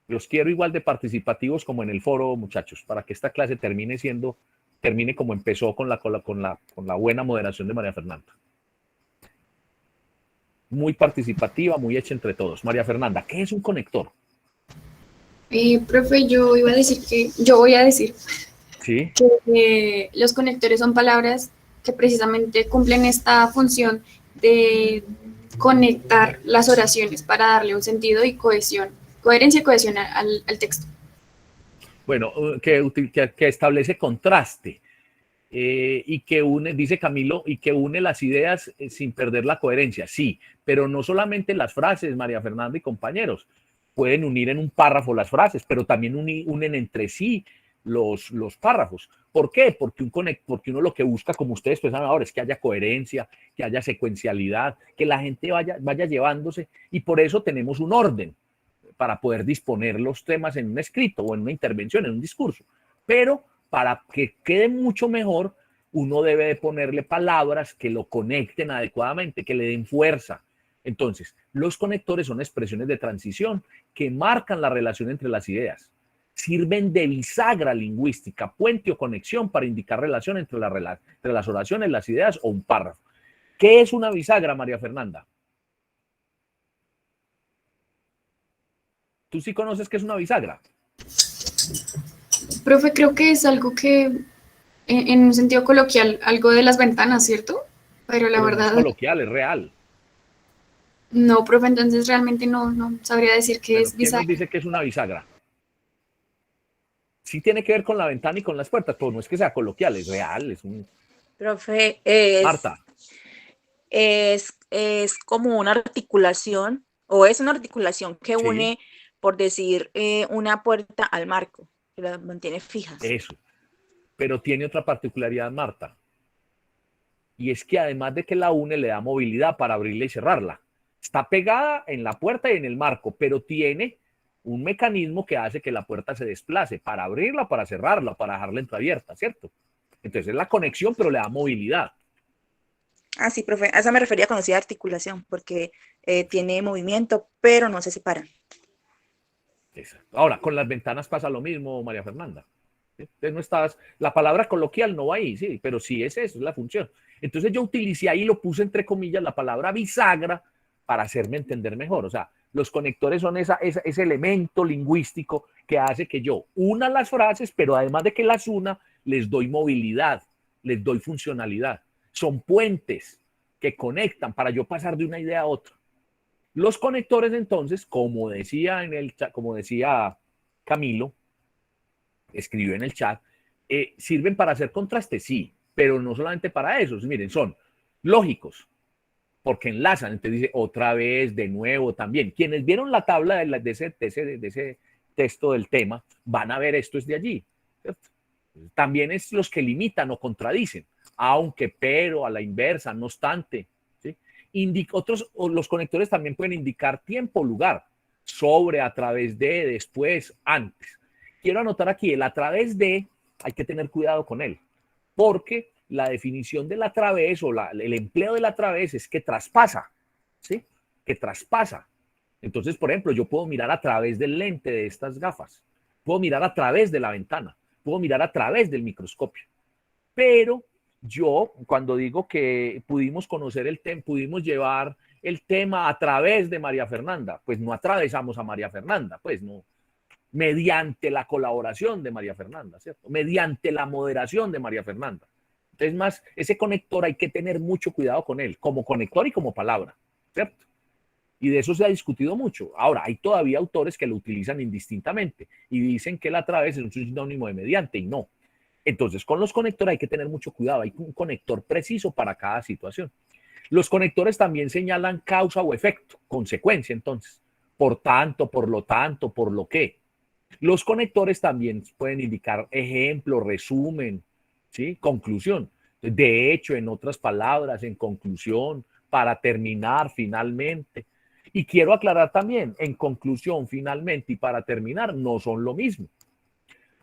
Los quiero igual de participativos como en el foro, muchachos, para que esta clase termine como empezó con la buena moderación de María Fernanda. Muy participativa, muy hecha entre todos. María Fernanda, ¿qué es un conector? Profe, yo voy a decir Sí. que los conectores son palabras que precisamente cumplen esta función de conectar las oraciones para darle un sentido y coherencia y cohesión al texto. Bueno, que establece contraste y que une, dice Camilo, y que une las ideas sin perder la coherencia. Sí, pero no solamente las frases, María Fernanda y compañeros, pueden unir en un párrafo las frases, pero también unen entre sí los párrafos. ¿Por qué? Porque uno lo que busca, como ustedes pensaban ahora, es que haya coherencia, que haya secuencialidad, que la gente vaya llevándose, y por eso tenemos un orden para poder disponer los temas en un escrito o en una intervención, en un discurso. Pero para que quede mucho mejor, uno debe de ponerle palabras que lo conecten adecuadamente, que le den fuerza. Entonces, los conectores son expresiones de transición que marcan la relación entre las ideas. Sirven de bisagra lingüística, puente o conexión para indicar relación entre las oraciones, las ideas o un párrafo. ¿Qué es una bisagra, María Fernanda? ¿Tú sí conoces qué es una bisagra? Profe, creo que es algo que, en un sentido coloquial, algo de las ventanas, ¿cierto? Pero la verdad... No es coloquial, es real. No, profe, entonces realmente no sabría decir qué es bisagra. ¿Quién nos dice que es una bisagra? Sí tiene que ver con la ventana y con las puertas, pero no es que sea coloquial, es real, es un... Profe, Marta. Es como una articulación, o es una articulación que Sí. une, por decir, una puerta al marco, que las mantiene fijas. Eso. Pero tiene otra particularidad, Marta. Y es que además de que la une, le da movilidad para abrirla y cerrarla. Está pegada en la puerta y en el marco, pero tiene un mecanismo que hace que la puerta se desplace para abrirla, para cerrarla, para dejarla entreabierta, ¿cierto? Entonces es la conexión, pero le da movilidad. Ah, sí, profe, a eso me refería cuando decía articulación, porque tiene movimiento, pero no se separan. Exacto. Ahora, con las ventanas pasa lo mismo, María Fernanda. ¿Sí? Entonces no estás, la palabra coloquial no va ahí, sí, pero sí es eso, es la función. Entonces yo utilicé ahí, lo puse entre comillas, la palabra bisagra para hacerme entender mejor. O sea, los conectores son ese elemento lingüístico que hace que yo una las frases, pero además de que las una, les doy movilidad, les doy funcionalidad. Son puentes que conectan para yo pasar de una idea a otra. Los conectores, entonces, como decía Camilo, escribió en el chat, sirven para hacer contraste, sí, pero no solamente para eso. Miren, son lógicos, porque enlazan. Entonces dice otra vez, de nuevo, también. Quienes vieron la tabla de ese texto del tema, van a ver esto es de allí, ¿cierto? También es los que limitan o contradicen, aunque, pero, a la inversa, no obstante. ¿Sí? Los conectores también pueden indicar tiempo, lugar, sobre, a través de, después, antes. Quiero anotar aquí, el a través de, hay que tener cuidado con él, porque la definición del a través o el empleo del a través es que traspasa, ¿sí? Que traspasa. Entonces, por ejemplo, yo puedo mirar a través del lente de estas gafas, puedo mirar a través de la ventana, puedo mirar a través del microscopio, pero yo, cuando digo que pudimos conocer el tema, pudimos llevar el tema a través de María Fernanda, pues no atravesamos a María Fernanda, pues no, mediante la colaboración de María Fernanda, ¿cierto? Mediante la moderación de María Fernanda. Entonces, más, ese conector hay que tener mucho cuidado con él, como conector y como palabra, ¿cierto? Y de eso se ha discutido mucho. Ahora, hay todavía autores que lo utilizan indistintamente y dicen que el a través es un sinónimo de mediante y no. Entonces, con los conectores hay que tener mucho cuidado. Hay un conector preciso para cada situación. Los conectores también señalan causa o efecto, consecuencia, entonces. Por tanto, por lo tanto, por lo que. Los conectores también pueden indicar ejemplo, resumen, ¿sí? Conclusión. De hecho, en otras palabras, en conclusión, para terminar, finalmente. Y quiero aclarar también, en conclusión, finalmente y para terminar, no son lo mismo.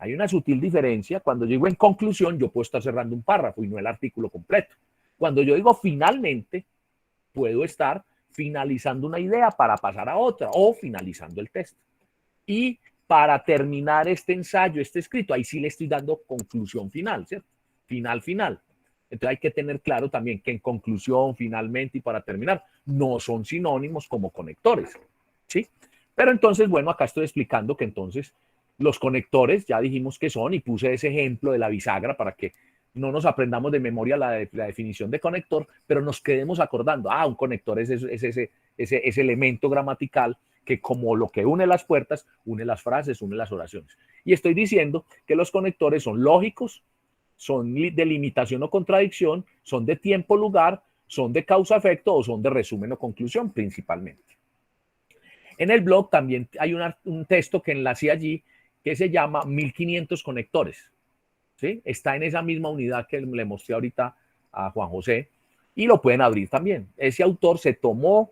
Hay una sutil diferencia. Cuando yo digo en conclusión, yo puedo estar cerrando un párrafo y no el artículo completo. Cuando yo digo finalmente, puedo estar finalizando una idea para pasar a otra o finalizando el texto. Y para terminar este ensayo, este escrito, ahí sí le estoy dando conclusión final, ¿cierto? Final, final. Entonces hay que tener claro también que en conclusión, finalmente y para terminar, no son sinónimos como conectores, ¿sí? Pero entonces, bueno, acá estoy explicando que entonces los conectores, ya dijimos que son, y puse ese ejemplo de la bisagra para que no nos aprendamos de memoria la definición de conector, pero nos quedemos acordando, un conector es ese elemento gramatical que como lo que une las puertas, une las frases, une las oraciones. Y estoy diciendo que los conectores son lógicos, son de limitación o contradicción, son de tiempo, lugar, son de causa-efecto o son de resumen o conclusión principalmente. En el blog también hay un texto que enlacé allí que se llama 1500 conectores. ¿Sí? Está en esa misma unidad que le mostré ahorita a Juan José y lo pueden abrir también. Ese autor se tomó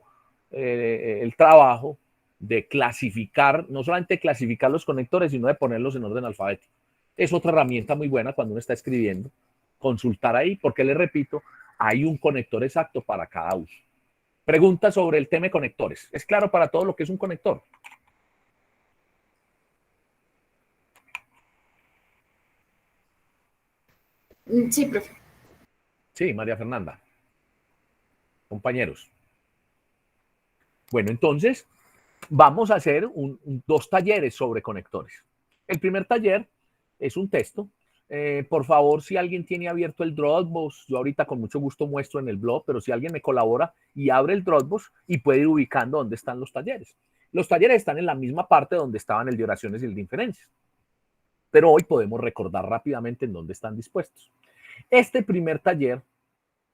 el trabajo de clasificar, no solamente clasificar los conectores, sino de ponerlos en orden alfabético. Es otra herramienta muy buena cuando uno está escribiendo, consultar ahí, porque les repito, hay un conector exacto para cada uso. Pregunta sobre el tema de conectores. ¿Es claro para todo lo que es un conector? Sí, profe. Sí, María Fernanda. Compañeros. Bueno, entonces vamos a hacer dos talleres sobre conectores. El primer taller es un texto. Por favor, si alguien tiene abierto el Dropbox, yo ahorita con mucho gusto muestro en el blog, pero si alguien me colabora y abre el Dropbox y puede ir ubicando dónde están los talleres. Los talleres están en la misma parte donde estaban el de oraciones y el de inferencias. Pero hoy podemos recordar rápidamente en dónde están dispuestos. Este primer taller,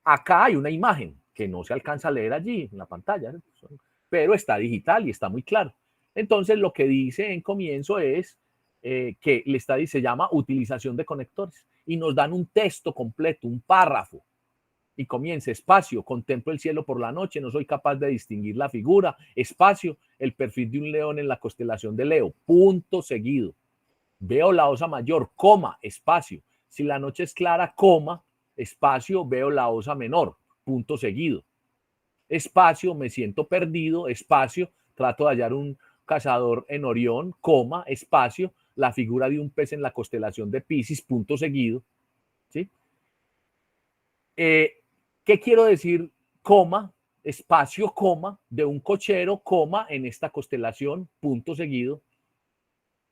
acá hay una imagen que no se alcanza a leer allí en la pantalla, pero está digital y está muy claro. Entonces, lo que dice en comienzo es que se llama utilización de conectores y nos dan un texto completo, un párrafo. Y comienza, espacio, contemplo el cielo por la noche, no soy capaz de distinguir la figura, espacio, el perfil de un león en la constelación de Leo, punto seguido. Veo la osa mayor, coma, espacio. Si la noche es clara, coma, espacio, veo la osa menor, punto seguido. Espacio, me siento perdido, espacio, trato de hallar un cazador en Orión, coma, espacio, la figura de un pez en la constelación de Piscis, punto seguido. ¿Sí? ¿Qué quiero decir? Coma, espacio, coma, de un cochero, coma, en esta constelación, punto seguido.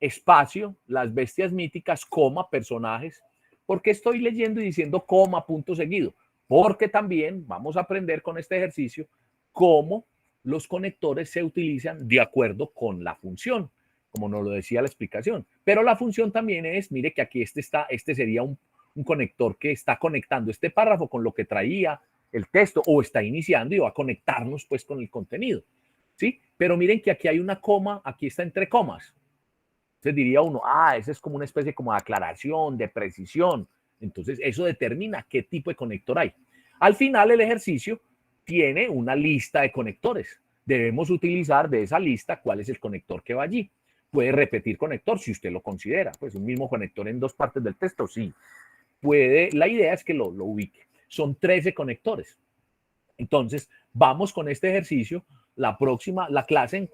Espacio, las bestias míticas, coma, personajes. ¿Por qué estoy leyendo y diciendo coma, punto seguido? Porque también vamos a aprender con este ejercicio cómo los conectores se utilizan de acuerdo con la función, como nos lo decía la explicación. Pero la función también es, mire que aquí este sería un conector que está conectando este párrafo con lo que traía el texto o está iniciando y va a conectarnos pues con el contenido. ¿Sí? Pero miren que aquí hay una coma, aquí está entre comas. Entonces diría uno, esa es como una especie como de aclaración, de precisión. Entonces eso determina qué tipo de conector hay. Al final el ejercicio tiene una lista de conectores. Debemos utilizar de esa lista cuál es el conector que va allí. Puede repetir conector si usted lo considera. Pues un mismo conector en dos partes del texto, sí. La idea es que lo ubique. Son 13 conectores. Entonces, vamos con este ejercicio. La clase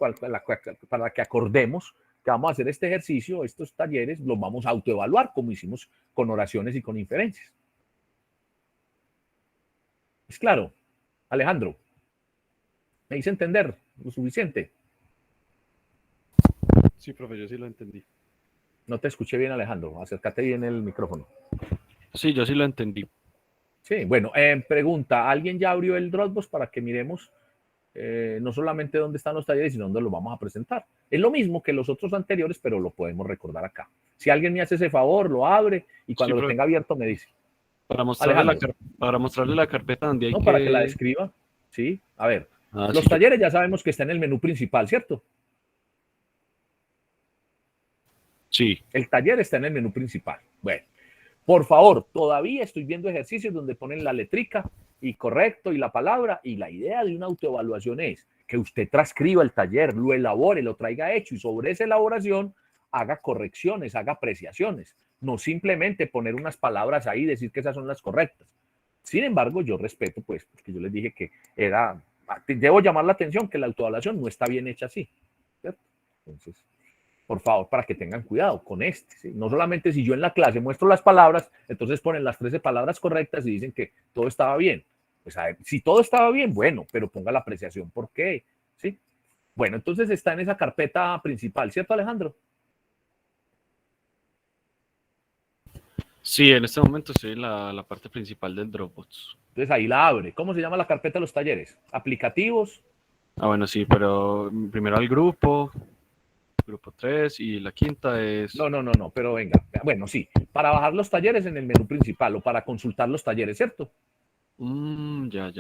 para que acordemos que vamos a hacer este ejercicio, estos talleres, los vamos a autoevaluar como hicimos con oraciones y con inferencias. ¿Es claro? Alejandro, ¿me hice entender lo suficiente? Sí, profe, yo sí lo entendí. No te escuché bien, Alejandro. Acércate bien el micrófono. Sí, yo sí lo entendí. Sí, bueno, pregunta, ¿alguien ya abrió el Dropbox para que miremos no solamente dónde están los talleres, sino dónde los vamos a presentar? Es lo mismo que los otros anteriores, pero lo podemos recordar acá. Si alguien me hace ese favor, lo abre y cuando lo tenga abierto me dice. Para mostrarle la carpeta donde hay para que la describa. Sí, a ver. Los talleres ya sabemos que está en el menú principal, ¿cierto? Sí. El taller está en el menú principal. Bueno, por favor, todavía estoy viendo ejercicios donde ponen la letrica y correcto y la palabra, y la idea de una autoevaluación es que usted transcriba el taller, lo elabore, lo traiga hecho y sobre esa elaboración haga correcciones, haga apreciaciones, no simplemente poner unas palabras ahí y decir que esas son las correctas. Sin embargo, yo respeto, pues, porque yo les dije que debo llamar la atención que la autoevaluación no está bien hecha así, ¿cierto? Entonces, por favor, para que tengan cuidado con ¿sí? No solamente si yo en la clase muestro las palabras, entonces ponen las 13 palabras correctas y dicen que todo estaba bien. Pues a ver, si todo estaba bien, bueno, pero ponga la apreciación, ¿por qué? ¿Sí? Bueno, entonces está en esa carpeta principal, ¿cierto, Alejandro? Sí, en este momento estoy en la parte principal del Dropbox. Entonces ahí la abre. ¿Cómo se llama la carpeta de los talleres? ¿Aplicativos? Ah, bueno, sí, pero primero al grupo 3 y la quinta es... No, pero venga. Bueno, sí, para bajar los talleres en el menú principal o para consultar los talleres, ¿cierto? Ya.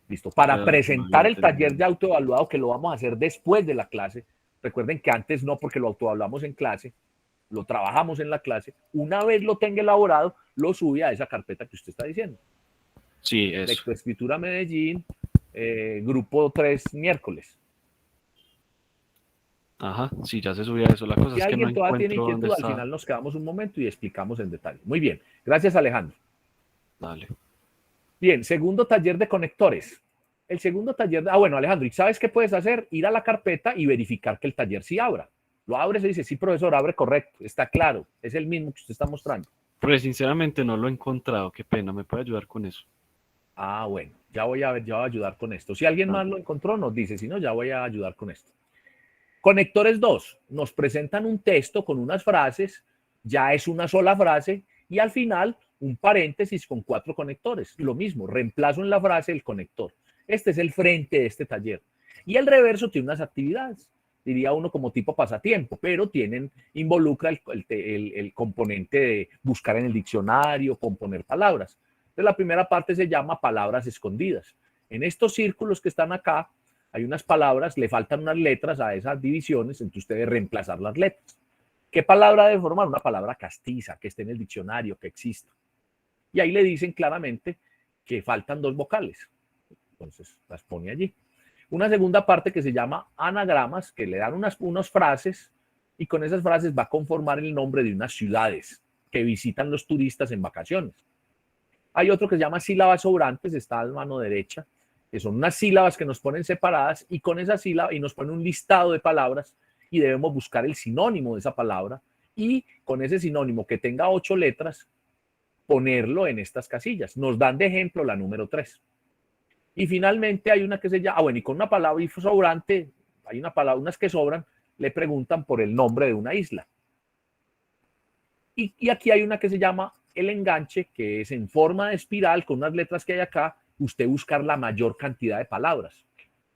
Listo. Para Ya, presentar no el taller entendí. de autoevaluado, que lo vamos a hacer después de la clase. Recuerden que antes no, porque lo autoevaluamos en clase, lo trabajamos en la clase. Una vez lo tenga elaborado, lo sube a esa carpeta que usted está diciendo. Sí, eso. Lectoescritura Medellín, grupo 3, miércoles. Ajá, sí, ya se subía eso. La cosa Si es que no alguien todavía tiene encuentro dónde inquietud, al está. final nos quedamos un momento y explicamos en detalle. Muy bien. Gracias, Alejandro. Dale. Bien, segundo taller de conectores. El segundo taller, bueno, Alejandro, ¿y sabes qué puedes hacer? Ir a la carpeta y verificar que el taller sí abra. Lo abres y dice, sí, profesor, abre correcto, está claro, es el mismo que usted está mostrando. Pues sinceramente no lo he encontrado, qué pena, ¿me puede ayudar con eso? Ah, bueno, ya voy a ayudar con esto. Si alguien más lo encontró, nos dice, si no, ya voy a ayudar con esto. Conectores 2, nos presentan un texto con unas frases, ya es una sola frase, y al final un paréntesis con 4 conectores. Lo mismo, reemplazo en la frase el conector. Este es el frente de este taller. Y el reverso tiene unas actividades, diría uno como tipo pasatiempo, pero involucra el componente de buscar en el diccionario, componer palabras. Entonces la primera parte se llama palabras escondidas. En estos círculos que están acá, hay unas palabras, le faltan unas letras a esas divisiones, entonces usted debe reemplazar las letras. ¿Qué palabra debe formar? Una palabra castiza, que esté en el diccionario, que exista. Y ahí le dicen claramente que faltan 2 vocales. Entonces las pone allí. Una segunda parte que se llama anagramas, que le dan unas frases y con esas frases va a conformar el nombre de unas ciudades que visitan los turistas en vacaciones. Hay otro que se llama sílabas sobrantes, está a la mano derecha, que son unas sílabas que nos ponen separadas y con esa sílaba y nos ponen un listado de palabras y debemos buscar el sinónimo de esa palabra y con ese sinónimo que tenga 8 letras, ponerlo en estas casillas. Nos dan de ejemplo la número 3. Y finalmente hay una que se llama, y con una palabra sobrante, hay unas que sobran, le preguntan por el nombre de una isla. Y aquí hay una que se llama el enganche, que es en forma de espiral, con unas letras que hay acá, usted buscar la mayor cantidad de palabras.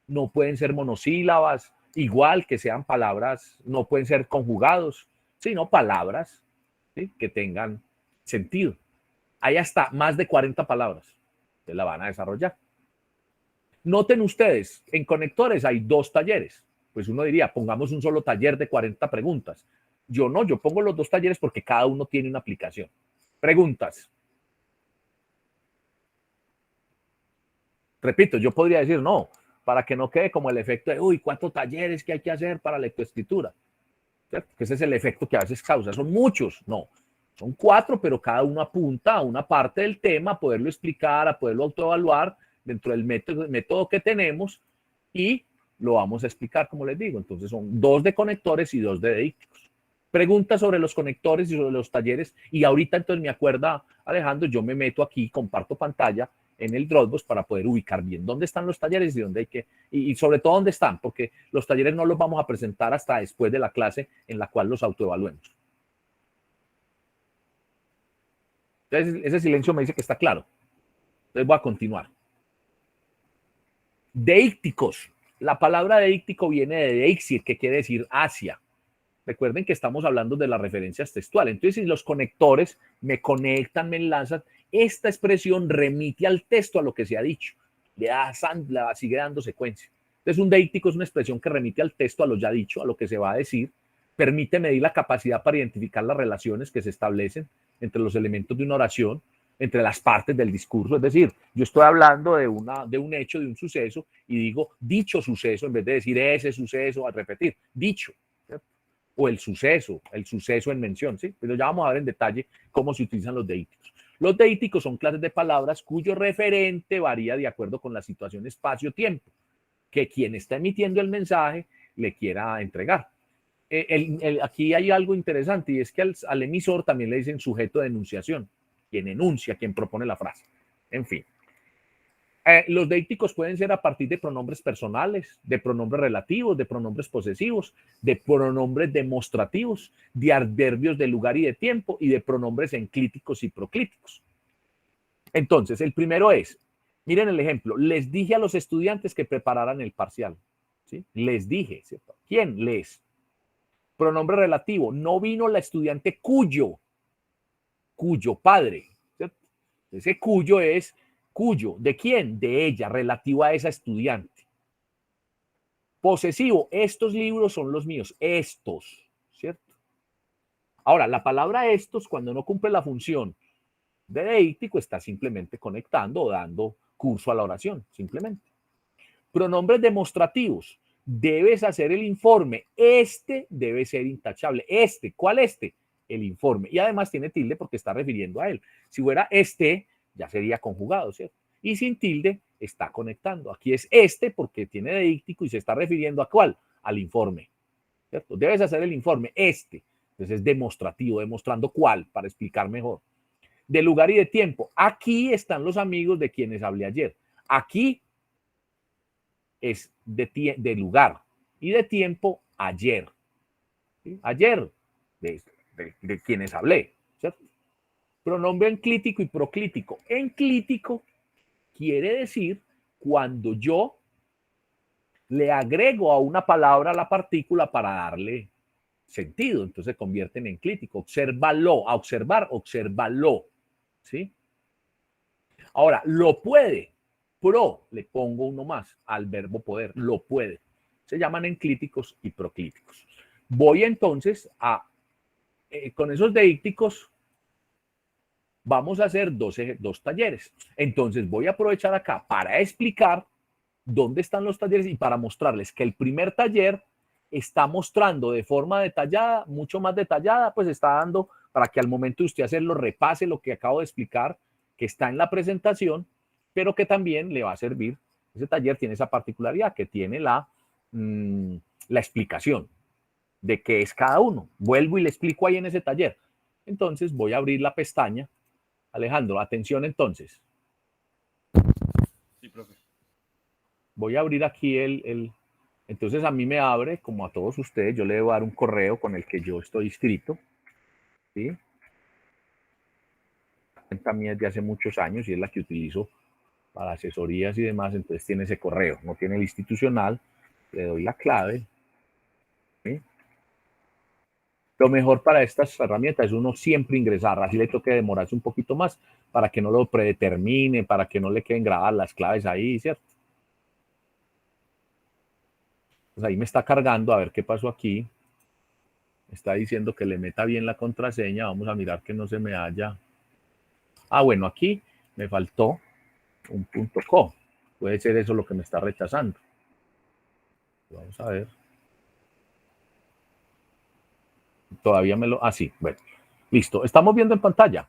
No pueden ser monosílabas, igual que sean palabras, no pueden ser conjugados, sino palabras, ¿sí?, que tengan sentido. Hay hasta más de 40 palabras que la van a desarrollar. Noten ustedes, en conectores hay 2 talleres. Pues uno diría, pongamos un solo taller de 40 preguntas. Yo no, yo pongo los 2 talleres porque cada uno tiene una aplicación. Preguntas. Repito, yo podría decir no, para que no quede como el efecto de, uy, 4 talleres que hay que hacer para lectoescritura. ¿Cierto? Que ese es el efecto que a veces causa. Son muchos, no. Son 4, pero cada uno apunta a una parte del tema, a poderlo explicar, a poderlo autoevaluar dentro del método que tenemos y lo vamos a explicar, como les digo. Entonces son 2 de conectores y 2 de deícticos. Preguntas sobre los conectores y sobre los talleres. Y ahorita entonces me acuerda, Alejandro, yo me meto aquí, comparto pantalla en el Dropbox para poder ubicar bien dónde están los talleres y dónde hay que, y sobre todo dónde están, porque los talleres no los vamos a presentar hasta después de la clase en la cual los autoevaluemos. Entonces, ese silencio me dice que está claro. Entonces voy a continuar. Deícticos. La palabra deíctico viene de deixir, que quiere decir hacia. Recuerden que estamos hablando de las referencias textuales. Entonces, si los conectores me conectan, me enlazan, esta expresión remite al texto, a lo que se ha dicho. Sigue dando secuencia. Entonces, un deíctico es una expresión que remite al texto, a lo ya dicho, a lo que se va a decir. Permite medir la capacidad para identificar las relaciones que se establecen entre los elementos de una oración, entre las partes del discurso. Es decir, yo estoy hablando de un hecho, de un suceso, y digo dicho suceso, en vez de decir ese suceso, al repetir, dicho. ¿Cierto? o el suceso en mención, ¿sí? Pero ya vamos a ver en detalle cómo se utilizan los deíticos. Los deíticos son clases de palabras cuyo referente varía de acuerdo con la situación espacio-tiempo que quien está emitiendo el mensaje le quiera entregar. Aquí hay algo interesante y es que al emisor también le dicen sujeto de enunciación, quien enuncia, quien propone la frase. En fin. Los deíticos pueden ser a partir de pronombres personales, de pronombres relativos, de pronombres posesivos, de pronombres demostrativos, de adverbios de lugar y de tiempo y de pronombres enclíticos y proclíticos. Entonces, el primero es, miren el ejemplo, les dije a los estudiantes que prepararan el parcial. ¿Sí? Les dije, ¿cierto? ¿Quién? Les. Pronombre relativo, no vino la estudiante cuyo padre. ¿Cierto? Ese cuyo es cuyo, ¿de quién? De ella, relativo a esa estudiante. Posesivo, estos libros son los míos, estos, ¿cierto? Ahora, la palabra estos, cuando no cumple la función de deítico, está simplemente conectando o dando curso a la oración, simplemente. Pronombres demostrativos, debes hacer el informe, este debe ser intachable, ¿cuál este? El informe, y además tiene tilde porque está refiriendo a él. Si fuera este, ya sería conjugado, ¿cierto? Y sin tilde está conectando. Aquí es este porque tiene deíctico y se está refiriendo a ¿cuál? Al informe, ¿cierto? Debes hacer el informe, este. Entonces es demostrativo, demostrando cuál, para explicar mejor. De lugar y de tiempo. Aquí están los amigos de quienes hablé ayer. Aquí es de lugar y de tiempo ayer. ¿Sí? Ayer, de quienes hablé, ¿cierto? Pronombre enclítico y proclítico. Enclítico quiere decir cuando yo le agrego a una palabra a la partícula para darle sentido, entonces se convierte en enclítico. Obsérvalo, a observar, obsérvalo. ¿Sí? Ahora, lo puede. Pro, le pongo uno más al verbo poder, lo puede. Se llaman enclíticos y proclíticos. Voy entonces a, con esos deícticos, vamos a hacer dos talleres. Entonces voy a aprovechar acá para explicar dónde están los talleres y para mostrarles que el primer taller está mostrando de forma detallada, mucho más detallada, pues está dando para que al momento de usted hacerlo repase lo que acabo de explicar, que está en la presentación, pero que también le va a servir. Ese taller tiene esa particularidad que tiene la explicación de qué es cada uno. Vuelvo y le explico ahí en ese taller. Entonces voy a abrir la pestaña. Alejandro, atención entonces. Sí, profe. Voy a abrir aquí entonces a mí me abre, como a todos ustedes, yo le debo dar un correo con el que yo estoy inscrito. ¿Sí? La cuenta mía es de hace muchos años y es la que utilizo para asesorías y demás, entonces tiene ese correo, no tiene el institucional, le doy la clave. ¿Sí? Lo mejor para estas herramientas es uno siempre ingresar, así le toque demorarse un poquito más para que no lo predetermine, para que no le queden grabadas las claves ahí, ¿cierto? Pues ahí me está cargando, a ver qué pasó aquí. Está diciendo que le meta bien la contraseña, vamos a mirar que no se me haya... Ah, bueno, aquí me faltó un .co. Puede ser eso lo que me está rechazando. Vamos a ver. Todavía me lo... Ah, sí, bueno. Listo. Estamos viendo en pantalla.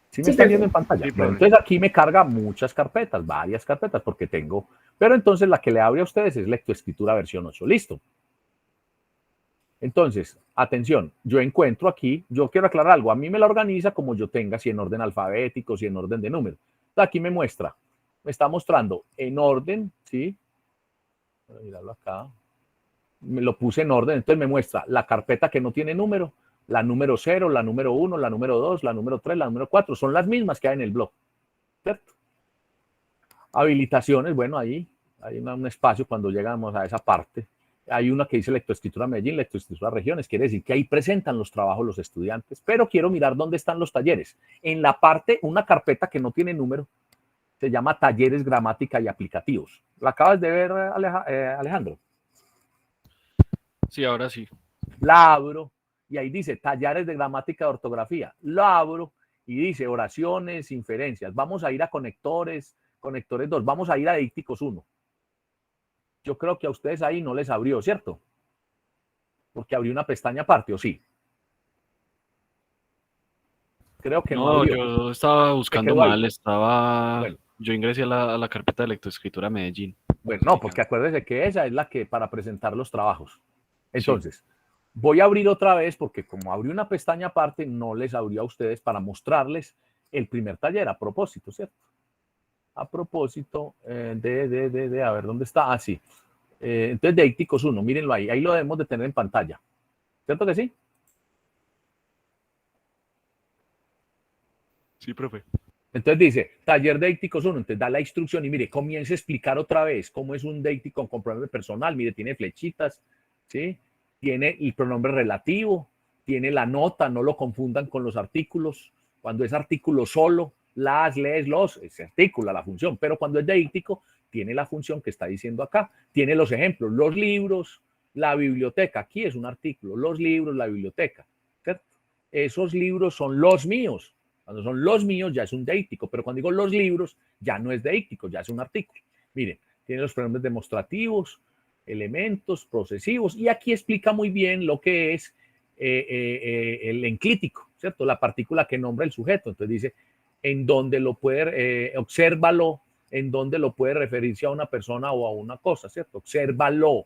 ¿Sí me están viendo en pantalla? Sí, bueno, entonces aquí me carga muchas carpetas, varias carpetas, porque tengo... Pero entonces la que le abre a ustedes es lectoescritura versión 8. Listo. Entonces, atención, yo encuentro aquí, yo quiero aclarar algo, a mí me la organiza como yo tenga, si en orden alfabético, si en orden de número. Aquí me muestra, me está mostrando en orden, ¿sí? Voy a mirarlo acá. Me lo puse en orden, entonces me muestra la carpeta que no tiene número, la número 0, la número 1, la número 2, la número 3, la número 4, son las mismas que hay en el blog, ¿cierto? Habilitaciones, bueno, ahí hay un espacio cuando llegamos a esa parte. Hay una que dice lectoescritura Medellín, lectoescritura regiones, quiere decir que ahí presentan los trabajos los estudiantes, pero quiero mirar dónde están los talleres. En la parte, una carpeta que no tiene número, se llama talleres, gramática y aplicativos. ¿La acabas de ver, Alejandro? Sí, ahora sí. La abro y ahí dice talleres de gramática y ortografía. La abro y dice oraciones, inferencias. Vamos a ir a conectores 2, vamos a ir a deícticos 1. Yo creo que a ustedes ahí no les abrió, ¿cierto? Porque abrió una pestaña aparte, ¿o sí? Creo que no No, abrió. yo estaba Se buscando quedó ahí. mal, Bueno, yo ingresé a la carpeta de lectoescritura Medellín. bueno, no, porque acuérdese que esa es la que para presentar los trabajos. Sí. Entonces, voy a abrir otra vez porque como abrí una pestaña aparte, no les abrió a ustedes para mostrarles el primer taller a propósito, ¿cierto? A propósito a ver, ¿dónde está? Ah, sí. Entonces, Deícticos 1, mírenlo ahí. Ahí lo debemos de tener en pantalla. ¿Cierto que sí? Sí, profe. Entonces dice, taller Deícticos 1, entonces da la instrucción y mire, comienza a explicar otra vez cómo es un deíctico con pronombre personal. Mire, tiene flechitas, ¿sí? Tiene el pronombre relativo, tiene la nota, no lo confundan con los artículos. Cuando es artículo solo, las, les, los, se articula la función, pero cuando es deíctico, tiene la función que está diciendo acá. Tiene los ejemplos, los libros, la biblioteca. Aquí es un artículo, los libros, la biblioteca, ¿cierto? Esos libros son los míos. Cuando son los míos ya es un deíctico, pero cuando digo los libros ya no es deíctico, ya es un artículo. Miren, tiene los pronombres demostrativos, elementos, posesivos, y aquí explica muy bien lo que es el enclítico, ¿cierto? La partícula que nombra el sujeto. Entonces dice, en donde lo puede, obsérvalo, en donde lo puede referirse a una persona o a una cosa, ¿cierto? Obsérvalo,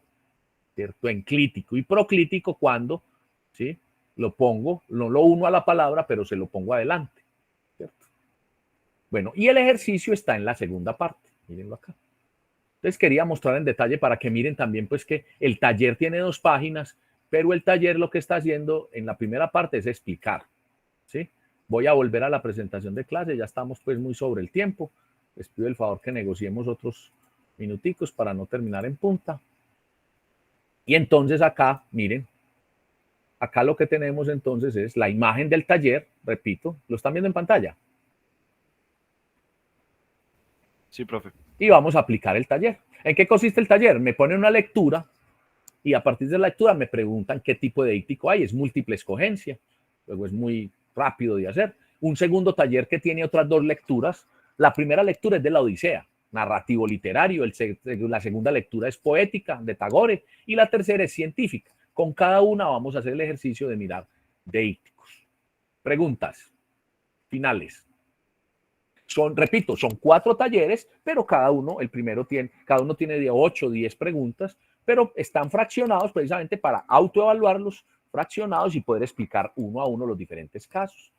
¿cierto? Enclítico y proclítico cuando, ¿sí? Lo pongo, no lo uno a la palabra, pero se lo pongo adelante. ¿Cierto? Bueno, y el ejercicio está en la segunda parte. Mírenlo acá. Entonces quería mostrar en detalle para que miren también pues que el taller tiene 2 páginas, pero el taller lo que está haciendo en la primera parte es explicar. ¿Sí? Voy a volver a la presentación de clase, ya estamos pues muy sobre el tiempo. Les pido el favor que negociemos otros minuticos para no terminar en punta. Y entonces acá, miren, acá lo que tenemos entonces es la imagen del taller, repito, ¿lo están viendo en pantalla? Sí, profe. Y vamos a aplicar el taller. ¿En qué consiste el taller? Me ponen una lectura y a partir de la lectura me preguntan qué tipo de deíctico hay. Es múltiple escogencia, luego es muy rápido de hacer. Un segundo taller que tiene otras 2 lecturas. La primera lectura es de la Odisea, narrativo literario. La segunda lectura es poética, de Tagore. Y la tercera es científica. Con cada una vamos a hacer el ejercicio de mirar deícticos. Preguntas finales. Repito, son 4 talleres, pero cada uno tiene de 8 o 10 preguntas, pero están fraccionados precisamente para autoevaluarlos, fraccionados y poder explicar uno a uno los diferentes casos.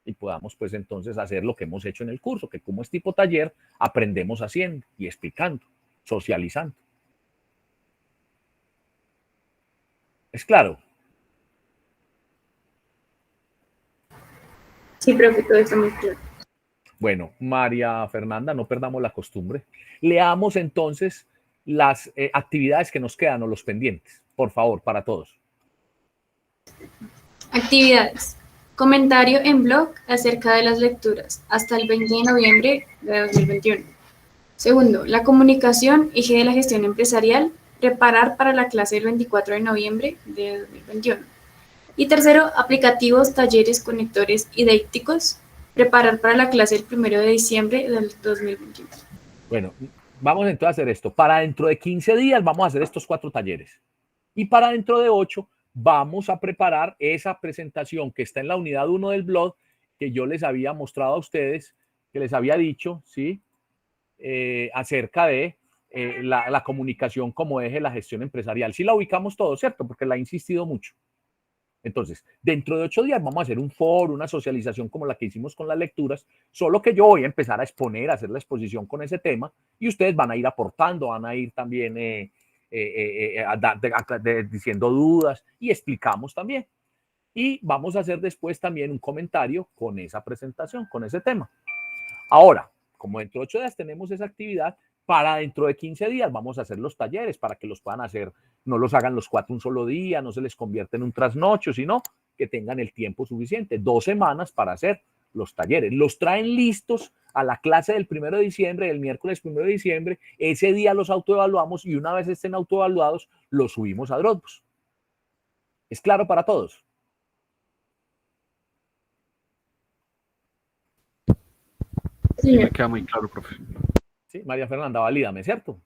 Y podamos pues entonces hacer lo que hemos hecho en el curso, que como es tipo taller, aprendemos haciendo y explicando, socializando. ¿Es claro? Sí, profe, todo está muy claro. Bueno, María Fernanda, no perdamos la costumbre. Leamos entonces las actividades que nos quedan o los pendientes, por favor, para todos. Actividades. Comentario en blog acerca de las lecturas hasta el 20 de noviembre de 2021. Segundo, la comunicación, eje de la gestión empresarial, preparar para la clase del 24 de noviembre de 2021. Y tercero, aplicativos, talleres, conectores y deícticos, preparar para la clase del 1 de diciembre del 2021. Bueno, vamos entonces a hacer esto. Para dentro de 15 días vamos a hacer estos 4 talleres. Y para dentro de 8 vamos a preparar esa presentación que está en la unidad 1 del blog que yo les había mostrado a ustedes, que les había dicho, ¿sí? Acerca de la comunicación como eje de la gestión empresarial. Sí la ubicamos todos, ¿cierto? Porque la he insistido mucho. Entonces, dentro de 8 días vamos a hacer un foro, una socialización como la que hicimos con las lecturas, solo que yo voy a empezar a exponer, a hacer la exposición con ese tema y ustedes van a ir aportando, van a ir también diciendo dudas y explicamos también. Y vamos a hacer después también un comentario con esa presentación, con ese tema. Ahora, como dentro de 8 días tenemos esa actividad, para dentro de 15 días vamos a hacer los talleres para que los puedan hacer, no los hagan los 4 un solo día, no se les convierta en un trasnocho, sino que tengan el tiempo suficiente, 2 semanas para hacer los talleres. Los traen listos a la clase del 1 de diciembre, del miércoles 1 de diciembre, ese día los autoevaluamos y una vez estén autoevaluados, los subimos a Dropbox. ¿Es claro para todos? Sí, me queda muy claro, profe. Sí, María Fernanda, valídame, ¿cierto?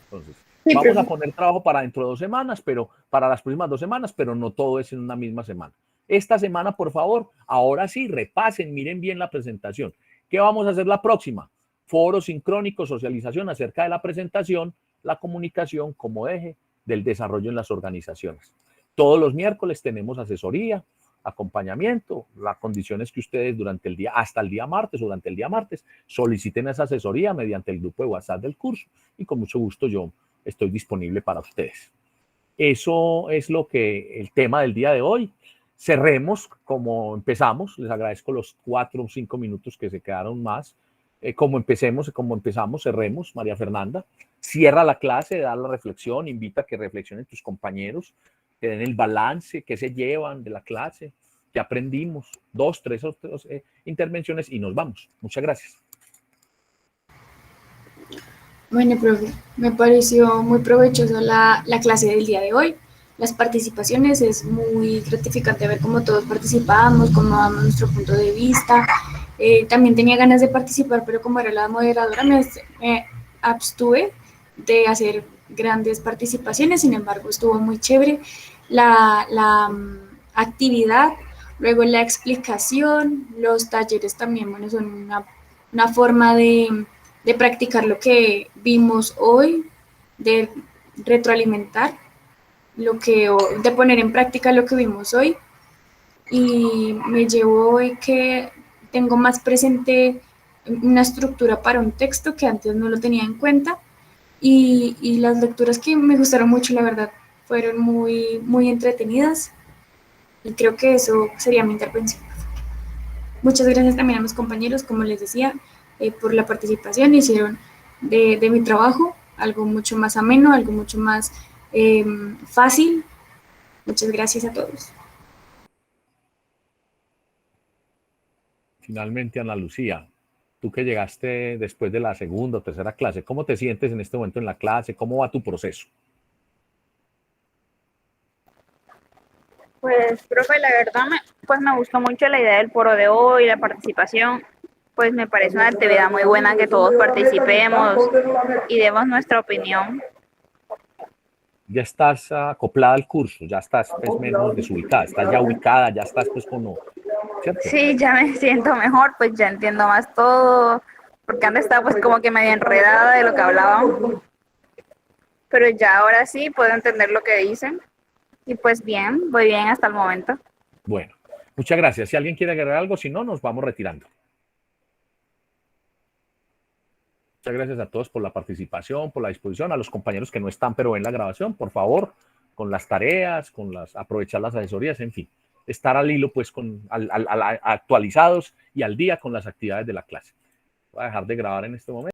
Entonces, Sí, vamos a profe. poner trabajo para dentro de 2 semanas, pero para las próximas 2 semanas, pero no todo es en una misma semana. Esta semana, por favor, ahora sí, repasen, miren bien la presentación. ¿Qué vamos a hacer la próxima? Foro sincrónico, socialización acerca de la presentación, la comunicación como eje del desarrollo en las organizaciones. Todos los miércoles tenemos asesoría, acompañamiento, las condiciones que ustedes durante el día, hasta el día martes o durante el día martes, soliciten esa asesoría mediante el grupo de WhatsApp del curso y con mucho gusto yo estoy disponible para ustedes. Eso es lo que el tema del día de hoy. Cerremos como empezamos. Les agradezco los 4 o 5 minutos que se quedaron más. Como empezamos, cerremos. María Fernanda, cierra la clase, da la reflexión, invita a que reflexionen tus compañeros, que den el balance, que se llevan de la clase, que aprendimos, 2, 3 intervenciones y nos vamos. Muchas gracias. Bueno, profe, me pareció muy provechoso la clase del día de hoy. Las participaciones, es muy gratificante ver cómo todos participamos, cómo damos nuestro punto de vista. También tenía ganas de participar, pero como era la moderadora, me abstuve de hacer grandes participaciones. Sin embargo, estuvo muy chévere la actividad, luego la explicación, los talleres también, bueno, son una forma de practicar lo que vimos hoy, de retroalimentar de poner en práctica lo que vimos hoy, y me llevó hoy que tengo más presente una estructura para un texto que antes no lo tenía en cuenta, y las lecturas que me gustaron mucho, la verdad, fueron muy, muy entretenidas, y creo que eso sería mi intervención. Muchas gracias también a mis compañeros, como les decía, por la participación. Hicieron de mi trabajo algo mucho más ameno, algo mucho más fácil. Muchas gracias a todos. Finalmente, Ana Lucía, tú que llegaste después de la segunda o tercera clase, ¿cómo te sientes en este momento en la clase? ¿Cómo va tu proceso? Pues, profe, la verdad, pues me gustó mucho la idea del foro de hoy, la participación. Pues me parece una actividad muy buena que todos participemos y demos nuestra opinión. Ya estás acoplada al curso, ya estás pues menos desubicada, estás ya ubicada, ya estás pues como, ¿cierto? Sí, ya me siento mejor, pues ya entiendo más todo, porque antes estaba pues como que medio enredada de lo que hablaban. Pero ya ahora sí puedo entender lo que dicen. Y pues bien, voy bien hasta el momento. Bueno, muchas gracias. Si alguien quiere agregar algo, si no, nos vamos retirando. Muchas gracias a todos por la participación, por la disposición, a los compañeros que no están pero ven la grabación, por favor, con las tareas, aprovechar las asesorías, en fin, estar al hilo, pues, actualizados y al día con las actividades de la clase. Voy a dejar de grabar en este momento.